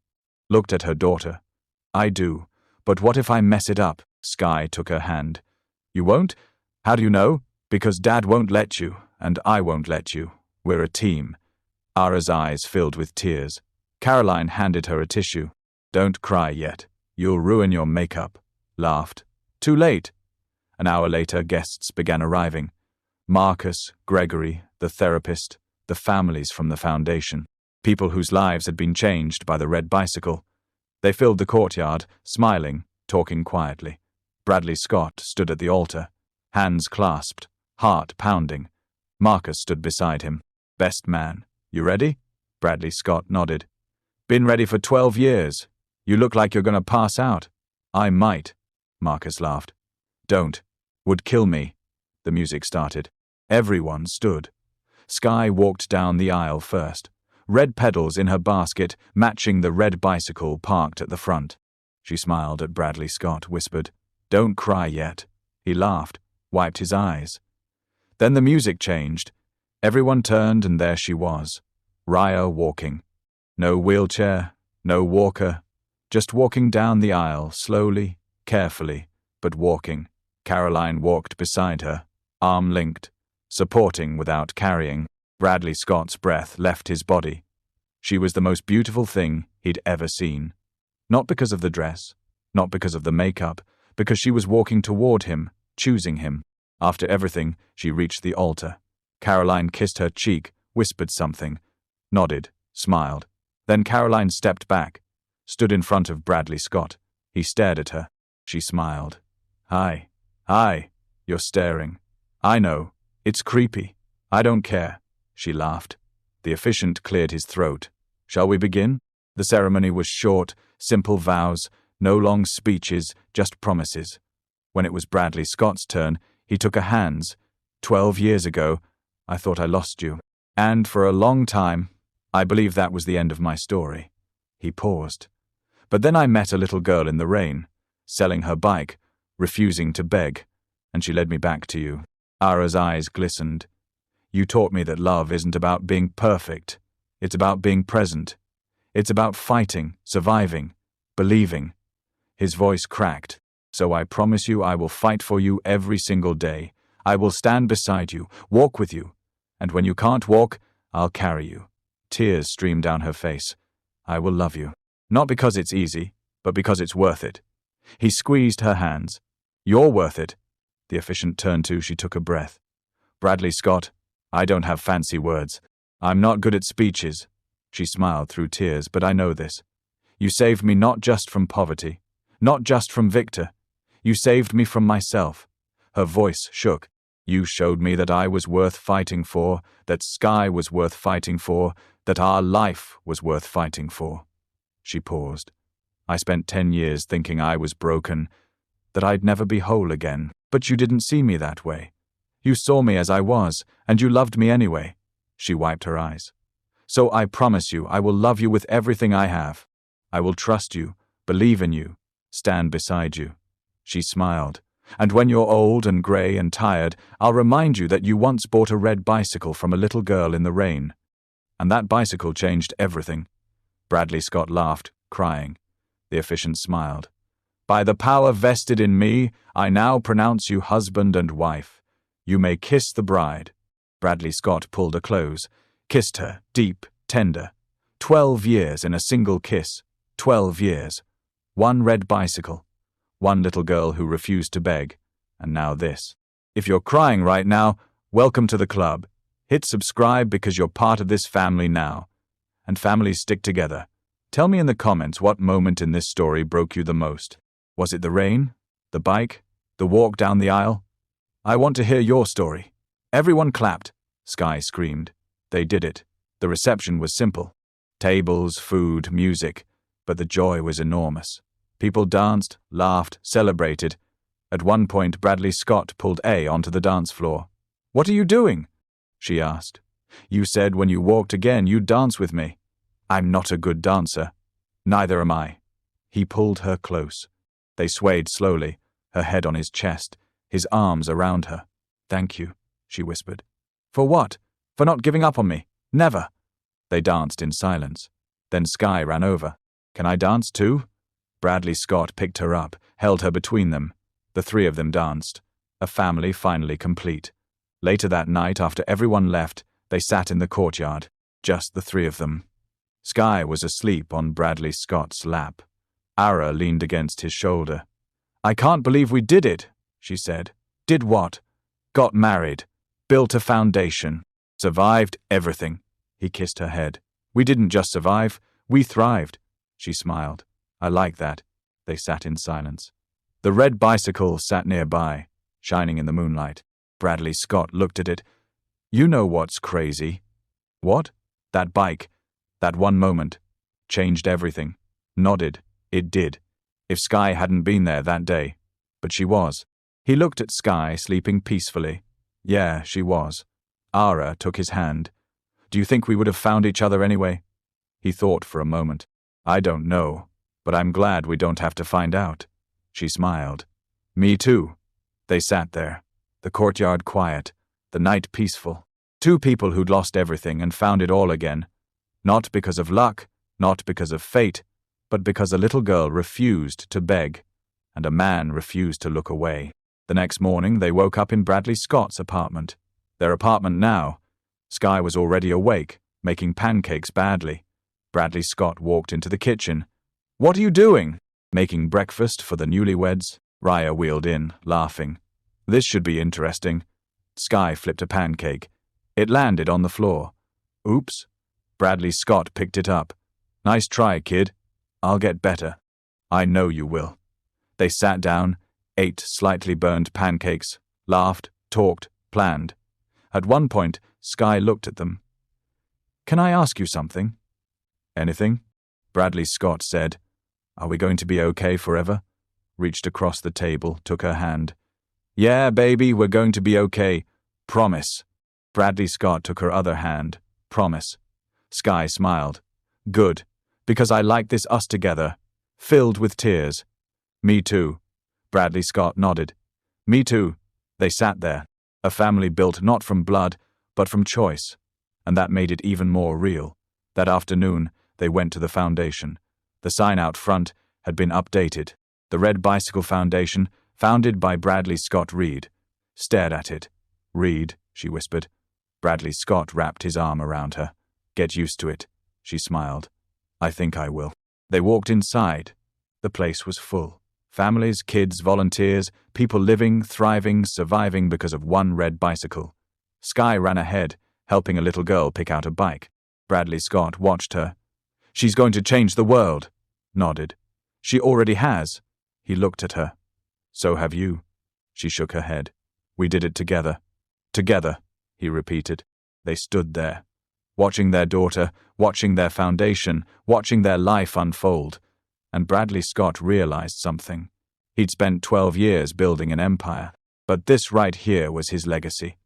Speaker 1: Looked at her daughter. I do, but what if I mess it up? Sky took her hand. You won't? How do you know? Because Dad won't let you, and I won't let you. We're a team. Ara's eyes filled with tears. Caroline handed her a tissue. Don't cry yet. You'll ruin your makeup. Laughed. Too late. An hour later, guests began arriving. Marcus, Gregory, the therapist, the families from the foundation. People whose lives had been changed by the red bicycle. They filled the courtyard, smiling, talking quietly. Bradley Scott stood at the altar, hands clasped, heart pounding. Marcus stood beside him. "Best man, you ready?" Bradley Scott nodded. "Been ready for 12 years. You look like you're going to pass out." "I might," Marcus laughed. "Don't. Would kill me." The music started. Everyone stood. Skye walked down the aisle first, red pedals in her basket matching the red bicycle parked at the front. She smiled at Bradley Scott, whispered, "Don't cry yet." He laughed, wiped his eyes. Then the music changed. Everyone turned and there she was, Raya walking. No wheelchair, no walker, just walking down the aisle, slowly, carefully, but walking. Caroline walked beside her, arm linked, supporting without carrying. Bradley Scott's breath left his body. She was the most beautiful thing he'd ever seen. Not because of the dress, not because of the makeup, because she was walking toward him, choosing him. After everything, she reached the altar. Caroline kissed her cheek, whispered something, nodded, smiled. Then Caroline stepped back, stood in front of Bradley Scott. He stared at her. She smiled. "Hi. Hi. You're staring. I know. It's creepy. I don't care." She laughed. The officiant cleared his throat. "Shall we begin?" The ceremony was short, simple vows, no long speeches, just promises. When it was Bradley Scott's turn, he took her hands. 12 years ago, I thought I lost you. And for a long time, I believe that was the end of my story." He paused. "But then I met a little girl in the rain, selling her bike, refusing to beg, and she led me back to you." Ara's eyes glistened. "You taught me that love isn't about being perfect. It's about being present. It's about fighting, surviving, believing." His voice cracked. "So I promise you I will fight for you every single day. I will stand beside you, walk with you. And when you can't walk, I'll carry you." Tears streamed down her face. "I will love you. Not because it's easy, but because it's worth it." He squeezed her hands. "You're worth it." The officiant turned to, she took a breath. "Bradley Scott, I don't have fancy words. I'm not good at speeches." She smiled through tears, "But I know this. You saved me not just from poverty, not just from Victor. You saved me from myself." Her voice shook. "You showed me that I was worth fighting for, that Skye was worth fighting for, that our life was worth fighting for." She paused. "I spent 10 years thinking I was broken, that I'd never be whole again. But you didn't see me that way. You saw me as I was, and you loved me anyway." She wiped her eyes. "So I promise you I will love you with everything I have. I will trust you, believe in you, stand beside you." She smiled. "And when you're old and grey and tired, I'll remind you that you once bought a red bicycle from a little girl in the rain. And that bicycle changed everything." Bradley Scott laughed, crying. The officiant smiled. "By the power vested in me, I now pronounce you husband and wife. You may kiss the bride." Bradley Scott pulled her close, kissed her, deep, tender. 12 years in a single kiss. 12 years. One red bicycle. One little girl who refused to beg. And now this. If you're crying right now, welcome to the club. Hit subscribe because you're part of this family now. And families stick together. Tell me in the comments what moment in this story broke you the most. Was it the rain? The bike? The walk down the aisle? I want to hear your story. Everyone clapped. Skye screamed. They did it. The reception was simple. Tables, food, music. But the joy was enormous. People danced, laughed, celebrated. At one point, Bradley Scott pulled A onto the dance floor. "What are you doing?" she asked. "You said when you walked again you'd dance with me." "I'm not a good dancer." "Neither am I." He pulled her close. They swayed slowly, her head on his chest, his arms around her. "Thank you," she whispered. "For what? For not giving up on me? Never." They danced in silence. Then Skye ran over. "Can I dance too?" Bradley Scott picked her up, held her between them. The three of them danced. A family finally complete. Later that night, after everyone left, they sat in the courtyard. Just the three of them. Skye was asleep on Bradley Scott's lap. Ara leaned against his shoulder. "I can't believe we did it," she said. Did what? Got married. Built a foundation. Survived everything. He kissed her head. We didn't just survive, we thrived. She smiled. I like that. They sat in silence. The red bicycle sat nearby, shining in the moonlight. Bradley Scott looked at it. You know what's crazy? What? That bike. That one moment. Changed everything. Nodded. It did. If Sky hadn't been there that day. But she was. He looked at Sky sleeping peacefully. Yeah, she was. Ara took his hand. Do you think we would have found each other anyway? He thought for a moment. I don't know, but I'm glad we don't have to find out. She smiled. Me too. They sat there. The courtyard quiet. The night peaceful. Two people who'd lost everything and found it all again. Not because of luck, not because of fate, but because a little girl refused to beg, and a man refused to look away. The next morning, they woke up in Bradley Scott's apartment. Their apartment now. Sky was already awake, making pancakes badly. Bradley Scott walked into the kitchen. What are you doing? Making breakfast for the newlyweds. Raya wheeled in, laughing. This should be interesting. Sky flipped a pancake. It landed on the floor. Oops. Bradley Scott picked it up. Nice try, kid. I'll get better. I know you will. They sat down, ate slightly burned pancakes, laughed, talked, planned. At one point, Sky looked at them. Can I ask you something? Anything? Bradley Scott said. Are we going to be okay forever? Reached across the table, took her hand. Yeah, baby, we're going to be okay. Promise. Bradley Scott took her other hand. Promise. Sky smiled. Good, because I like this us together. Filled with tears. Me too. Bradley Scott nodded. Me too. They sat there. A family built not from blood, but from choice. And that made it even more real. That afternoon, they went to the foundation. The sign out front had been updated. The Red Bicycle Foundation, founded by Bradley Scott Reed. Stared at it. Reed, she whispered. Bradley Scott wrapped his arm around her. Get used to it, she smiled. I think I will. They walked inside. The place was full. Families, kids, volunteers, people living, thriving, surviving because of one red bicycle. Sky ran ahead, helping a little girl pick out a bike. Bradley Scott watched her. She's going to change the world. Nodded. She already has. He looked at her. So have you. She shook her head. We did it together. Together, he repeated. They stood there, watching their daughter, watching their foundation, watching their life unfold. And Bradley Scott realized something. He'd spent 12 years building an empire, but this right here was his legacy.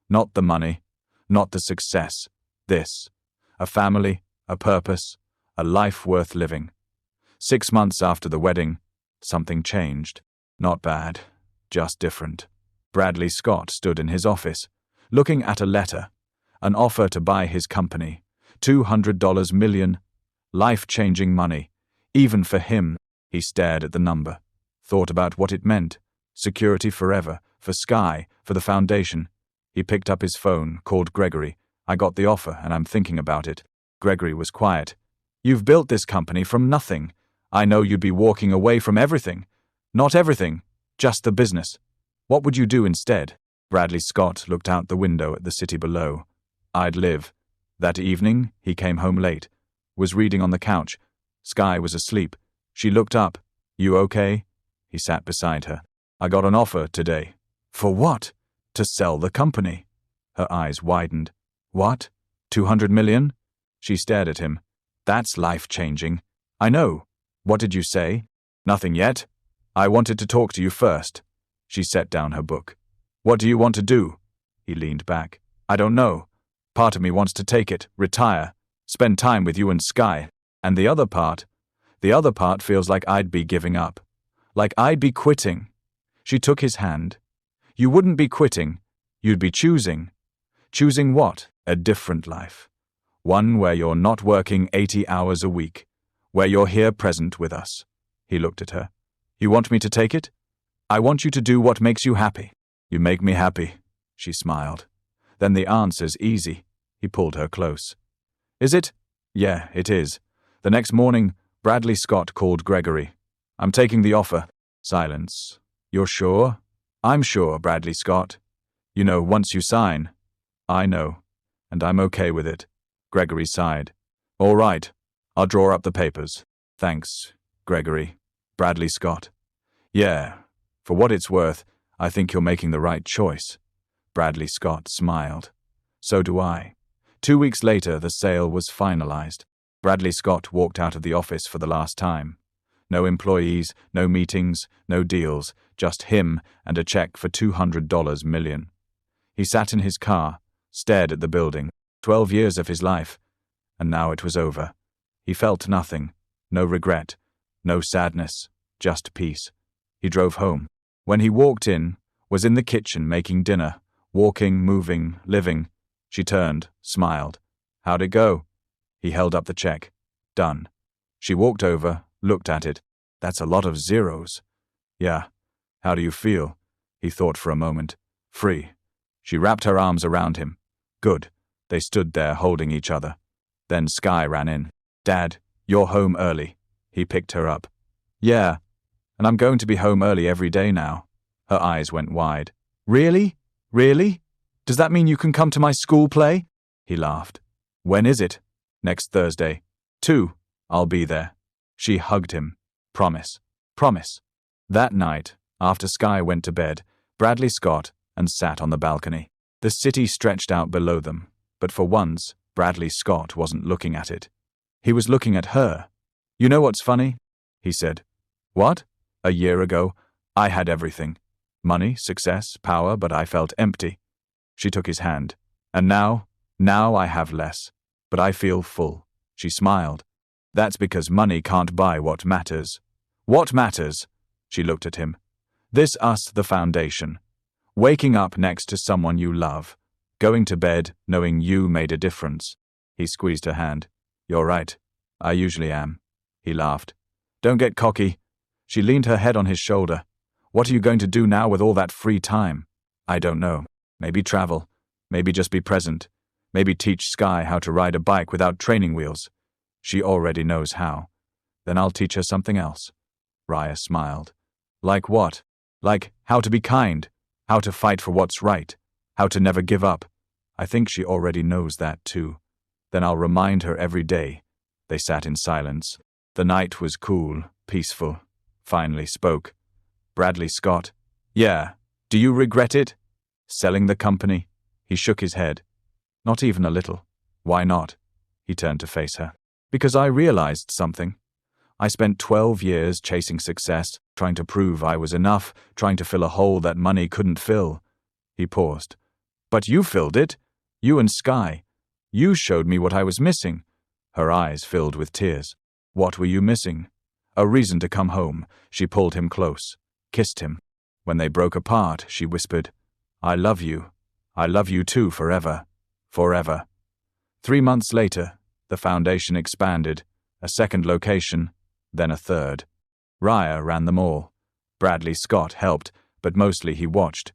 Speaker 1: Not the money, not the success. This. A family, a purpose, a life worth living. 6 months after the wedding, something changed. Not bad, just different. Bradley Scott stood in his office, looking at a letter, an offer to buy his company, $200 million, life-changing money. Even for him, he stared at the number, thought about what it meant, security forever, for Sky, for the foundation. He picked up his phone, called Gregory. I got the offer and I'm thinking about it. Gregory was quiet. You've built this company from nothing. I know you'd be walking away from everything. Not everything, just the business. What would you do instead? Bradley Scott looked out the window at the city below. I'd live. That evening, he came home late, was reading on the couch. Sky was asleep. She looked up. You okay? He sat beside her. I got an offer today. For what? To sell the company. Her eyes widened. What? 200 million? She stared at him. That's life-changing. I know. What did you say? Nothing yet. I wanted to talk to you first. She set down her book. What do you want to do? He leaned back. I don't know. Part of me wants to take it, retire, spend time with you and Sky. And the other part feels like I'd be giving up. Like I'd be quitting. She took his hand. You wouldn't be quitting. You'd be choosing. Choosing what? A different life. One where you're not working 80 hours a week. Where you're here present with us. He looked at her. You want me to take it? I want you to do what makes you happy. You make me happy. She smiled. Then the answer's easy. He pulled her close. Is it? Yeah, it is. The next morning, Bradley Scott called Gregory. I'm taking the offer. Silence. You're sure? I'm sure, Bradley Scott. You know, once you sign. I know. And I'm okay with it. Gregory sighed. All right. I'll draw up the papers. Thanks, Gregory. Bradley Scott. Yeah. For what it's worth, I think you're making the right choice. Bradley Scott smiled. So do I. 2 weeks later, the sale was finalized. Bradley Scott walked out of the office for the last time. No employees, no meetings, no deals, just him and a check for $200 million. He sat in his car, stared at the building, 12 years of his life, and now it was over. He felt nothing, no regret, no sadness, just peace. He drove home. When he walked in, was in the kitchen making dinner, walking, moving, living. She turned, smiled. How'd it go? He held up the check. Done. She walked over, looked at it. That's a lot of zeros. Yeah. How do you feel? He thought for a moment. Free. She wrapped her arms around him. Good. They stood there holding each other. Then Sky ran in. Dad, you're home early. He picked her up. Yeah. And I'm going to be home early every day now. Her eyes went wide. Really? Really? Does that mean you can come to my school play? He laughed. When is it? Next Thursday. 2. I'll be there. She hugged him. Promise. Promise. That night, after Sky went to bed, Bradley Scott and sat on the balcony. The city stretched out below them, but for once, Bradley Scott wasn't looking at it. He was looking at her. You know what's funny? He said. What? A year ago, I had everything. Money, success, power, but I felt empty. She took his hand. And now I have less. But I feel full. She smiled. That's because money can't buy what matters. What matters? She looked at him. This us, the foundation. Waking up next to someone you love. Going to bed knowing you made a difference. He squeezed her hand. You're right. I usually am. He laughed. Don't get cocky. She leaned her head on his shoulder. What are you going to do now with all that free time? I don't know. Maybe travel. Maybe just be present. Maybe teach Sky how to ride a bike without training wheels. She already knows how. Then I'll teach her something else. Raya smiled. Like what? Like how to be kind, how to fight for what's right, how to never give up. I think she already knows that too. Then I'll remind her every day. They sat in silence. The night was cool, peaceful. Finally spoke. Bradley Scott. Yeah. Do you regret it? Selling the company? He shook his head. Not even a little. Why not? He turned to face her. Because I realized something. I spent 12 years chasing success, trying to prove I was enough, trying to fill a hole that money couldn't fill. He paused. But you filled it. You and Sky. You showed me what I was missing. Her eyes filled with tears. What were you missing? A reason to come home. She pulled him close, kissed him. When they broke apart, she whispered, I love you. I love you too forever. Forever. 3 months later, the foundation expanded, a second location, then a third. Raya ran them all. Bradley Scott helped, but mostly he watched.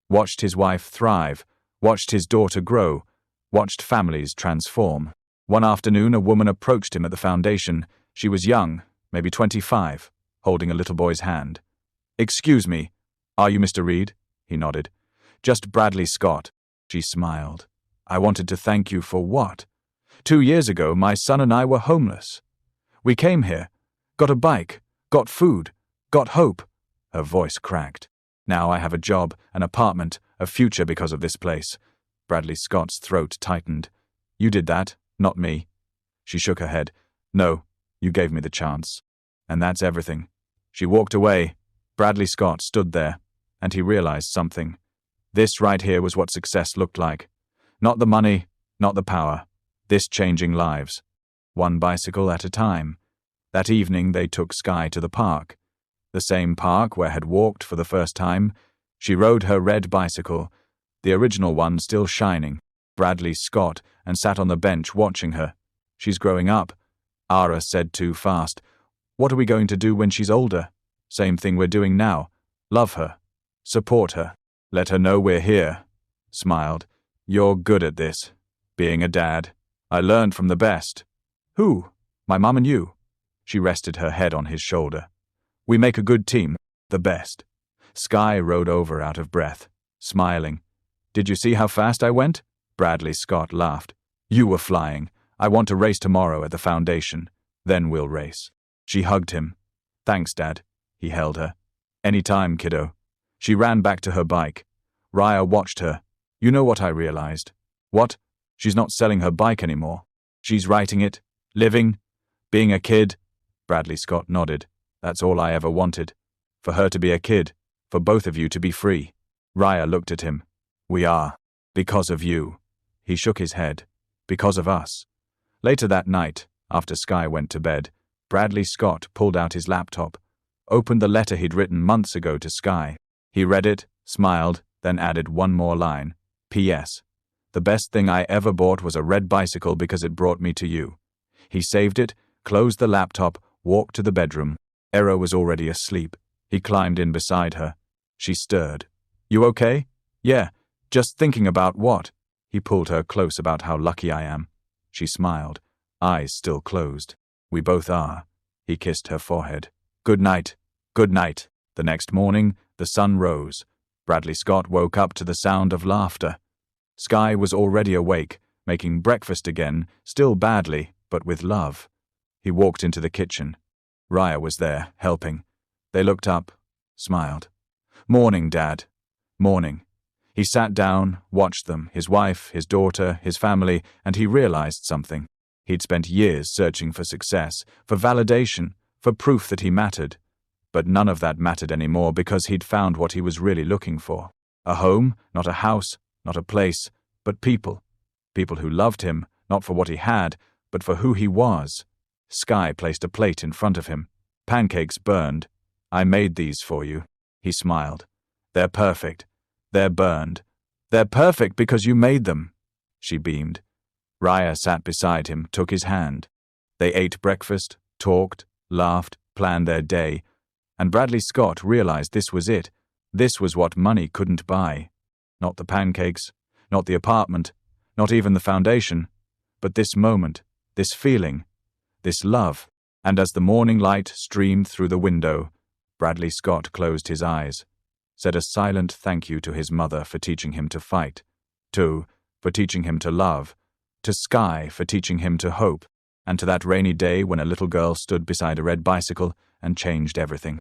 Speaker 1: Watched his wife thrive, watched his daughter grow, watched families transform. One afternoon, a woman approached him at the foundation. She was young, maybe 25, holding a little boy's hand. Excuse me, are you Mr. Reed? He nodded. Just Bradley Scott. She smiled. I wanted to thank you for what? 2 years ago, my son and I were homeless. We came here, got a bike, got food, got hope. Her voice cracked. Now I have a job, an apartment, a future because of this place. Bradley Scott's throat tightened. You did that, not me. She shook her head. No, you gave me the chance. And that's everything. She walked away. Bradley Scott stood there, and he realized something. This right here was what success looked like. Not the money, not the power. This changing lives. One bicycle at a time. That evening they took Sky to the park. The same park where had walked for the first time. She rode her red bicycle, the original one still shining. Bradley Scott, and sat on the bench watching her. She's growing up. Ara said too fast. What are we going to do when she's older? Same thing we're doing now. Love her. Support her. Let her know we're here. Smiled. You're good at this. Being a dad. I learned from the best. Who? My mum and you. She rested her head on his shoulder. We make a good team. The best. Sky rode over out of breath, smiling. "Did you see how fast I went?" Bradley Scott laughed. "You were flying. I want to race tomorrow at the foundation. Then we'll race." She hugged him. "Thanks, Dad." He held her. "Any time, kiddo." She ran back to her bike. Raya watched her. "You know what I realized?" "What?" "She's not selling her bike anymore. She's writing it, living, being a kid." Bradley Scott nodded. "That's all I ever wanted. For her to be a kid, for both of you to be free." Raya looked at him. "We are. Because of you." He shook his head. "Because of us." Later that night, after Sky went to bed, Bradley Scott pulled out his laptop, opened the letter he'd written months ago to Sky. He read it, smiled, then added one more line. "P.S. The best thing I ever bought was a red bicycle because it brought me to you." He saved it, closed the laptop, walked to the bedroom. Era was already asleep. He climbed in beside her. She stirred. "You okay?" "Yeah, just thinking about what?" He pulled her close. "About how lucky I am." She smiled, eyes still closed. "We both are." He kissed her forehead. "Good night." "Good night." The next morning, the sun rose. Bradley Scott woke up to the sound of laughter. Sky was already awake, making breakfast again, still badly, but with love. He walked into the kitchen. Raya was there, helping. They looked up, smiled. "Morning, Dad." "Morning." He sat down, watched them, his wife, his daughter, his family, and he realized something. He'd spent years searching for success, for validation, for proof that he mattered. But none of that mattered anymore because he'd found what he was really looking for. A home, not a house, not a place, but people. People who loved him, not for what he had, but for who he was. Sky placed a plate in front of him. Pancakes burned. "I made these for you." He smiled. "They're perfect. They're burned. They're perfect because you made them." She beamed. Raya sat beside him, took his hand. They ate breakfast, talked, laughed, planned their day. And Bradley Scott realized this was it. This was what money couldn't buy. Not the pancakes, not the apartment, not even the foundation, but this moment, this feeling, this love. And as the morning light streamed through the window, Bradley Scott closed his eyes, said a silent thank you to his mother for teaching him to fight, for teaching him to love, to Sky for teaching him to hope, and to that rainy day when a little girl stood beside a red bicycle and changed everything.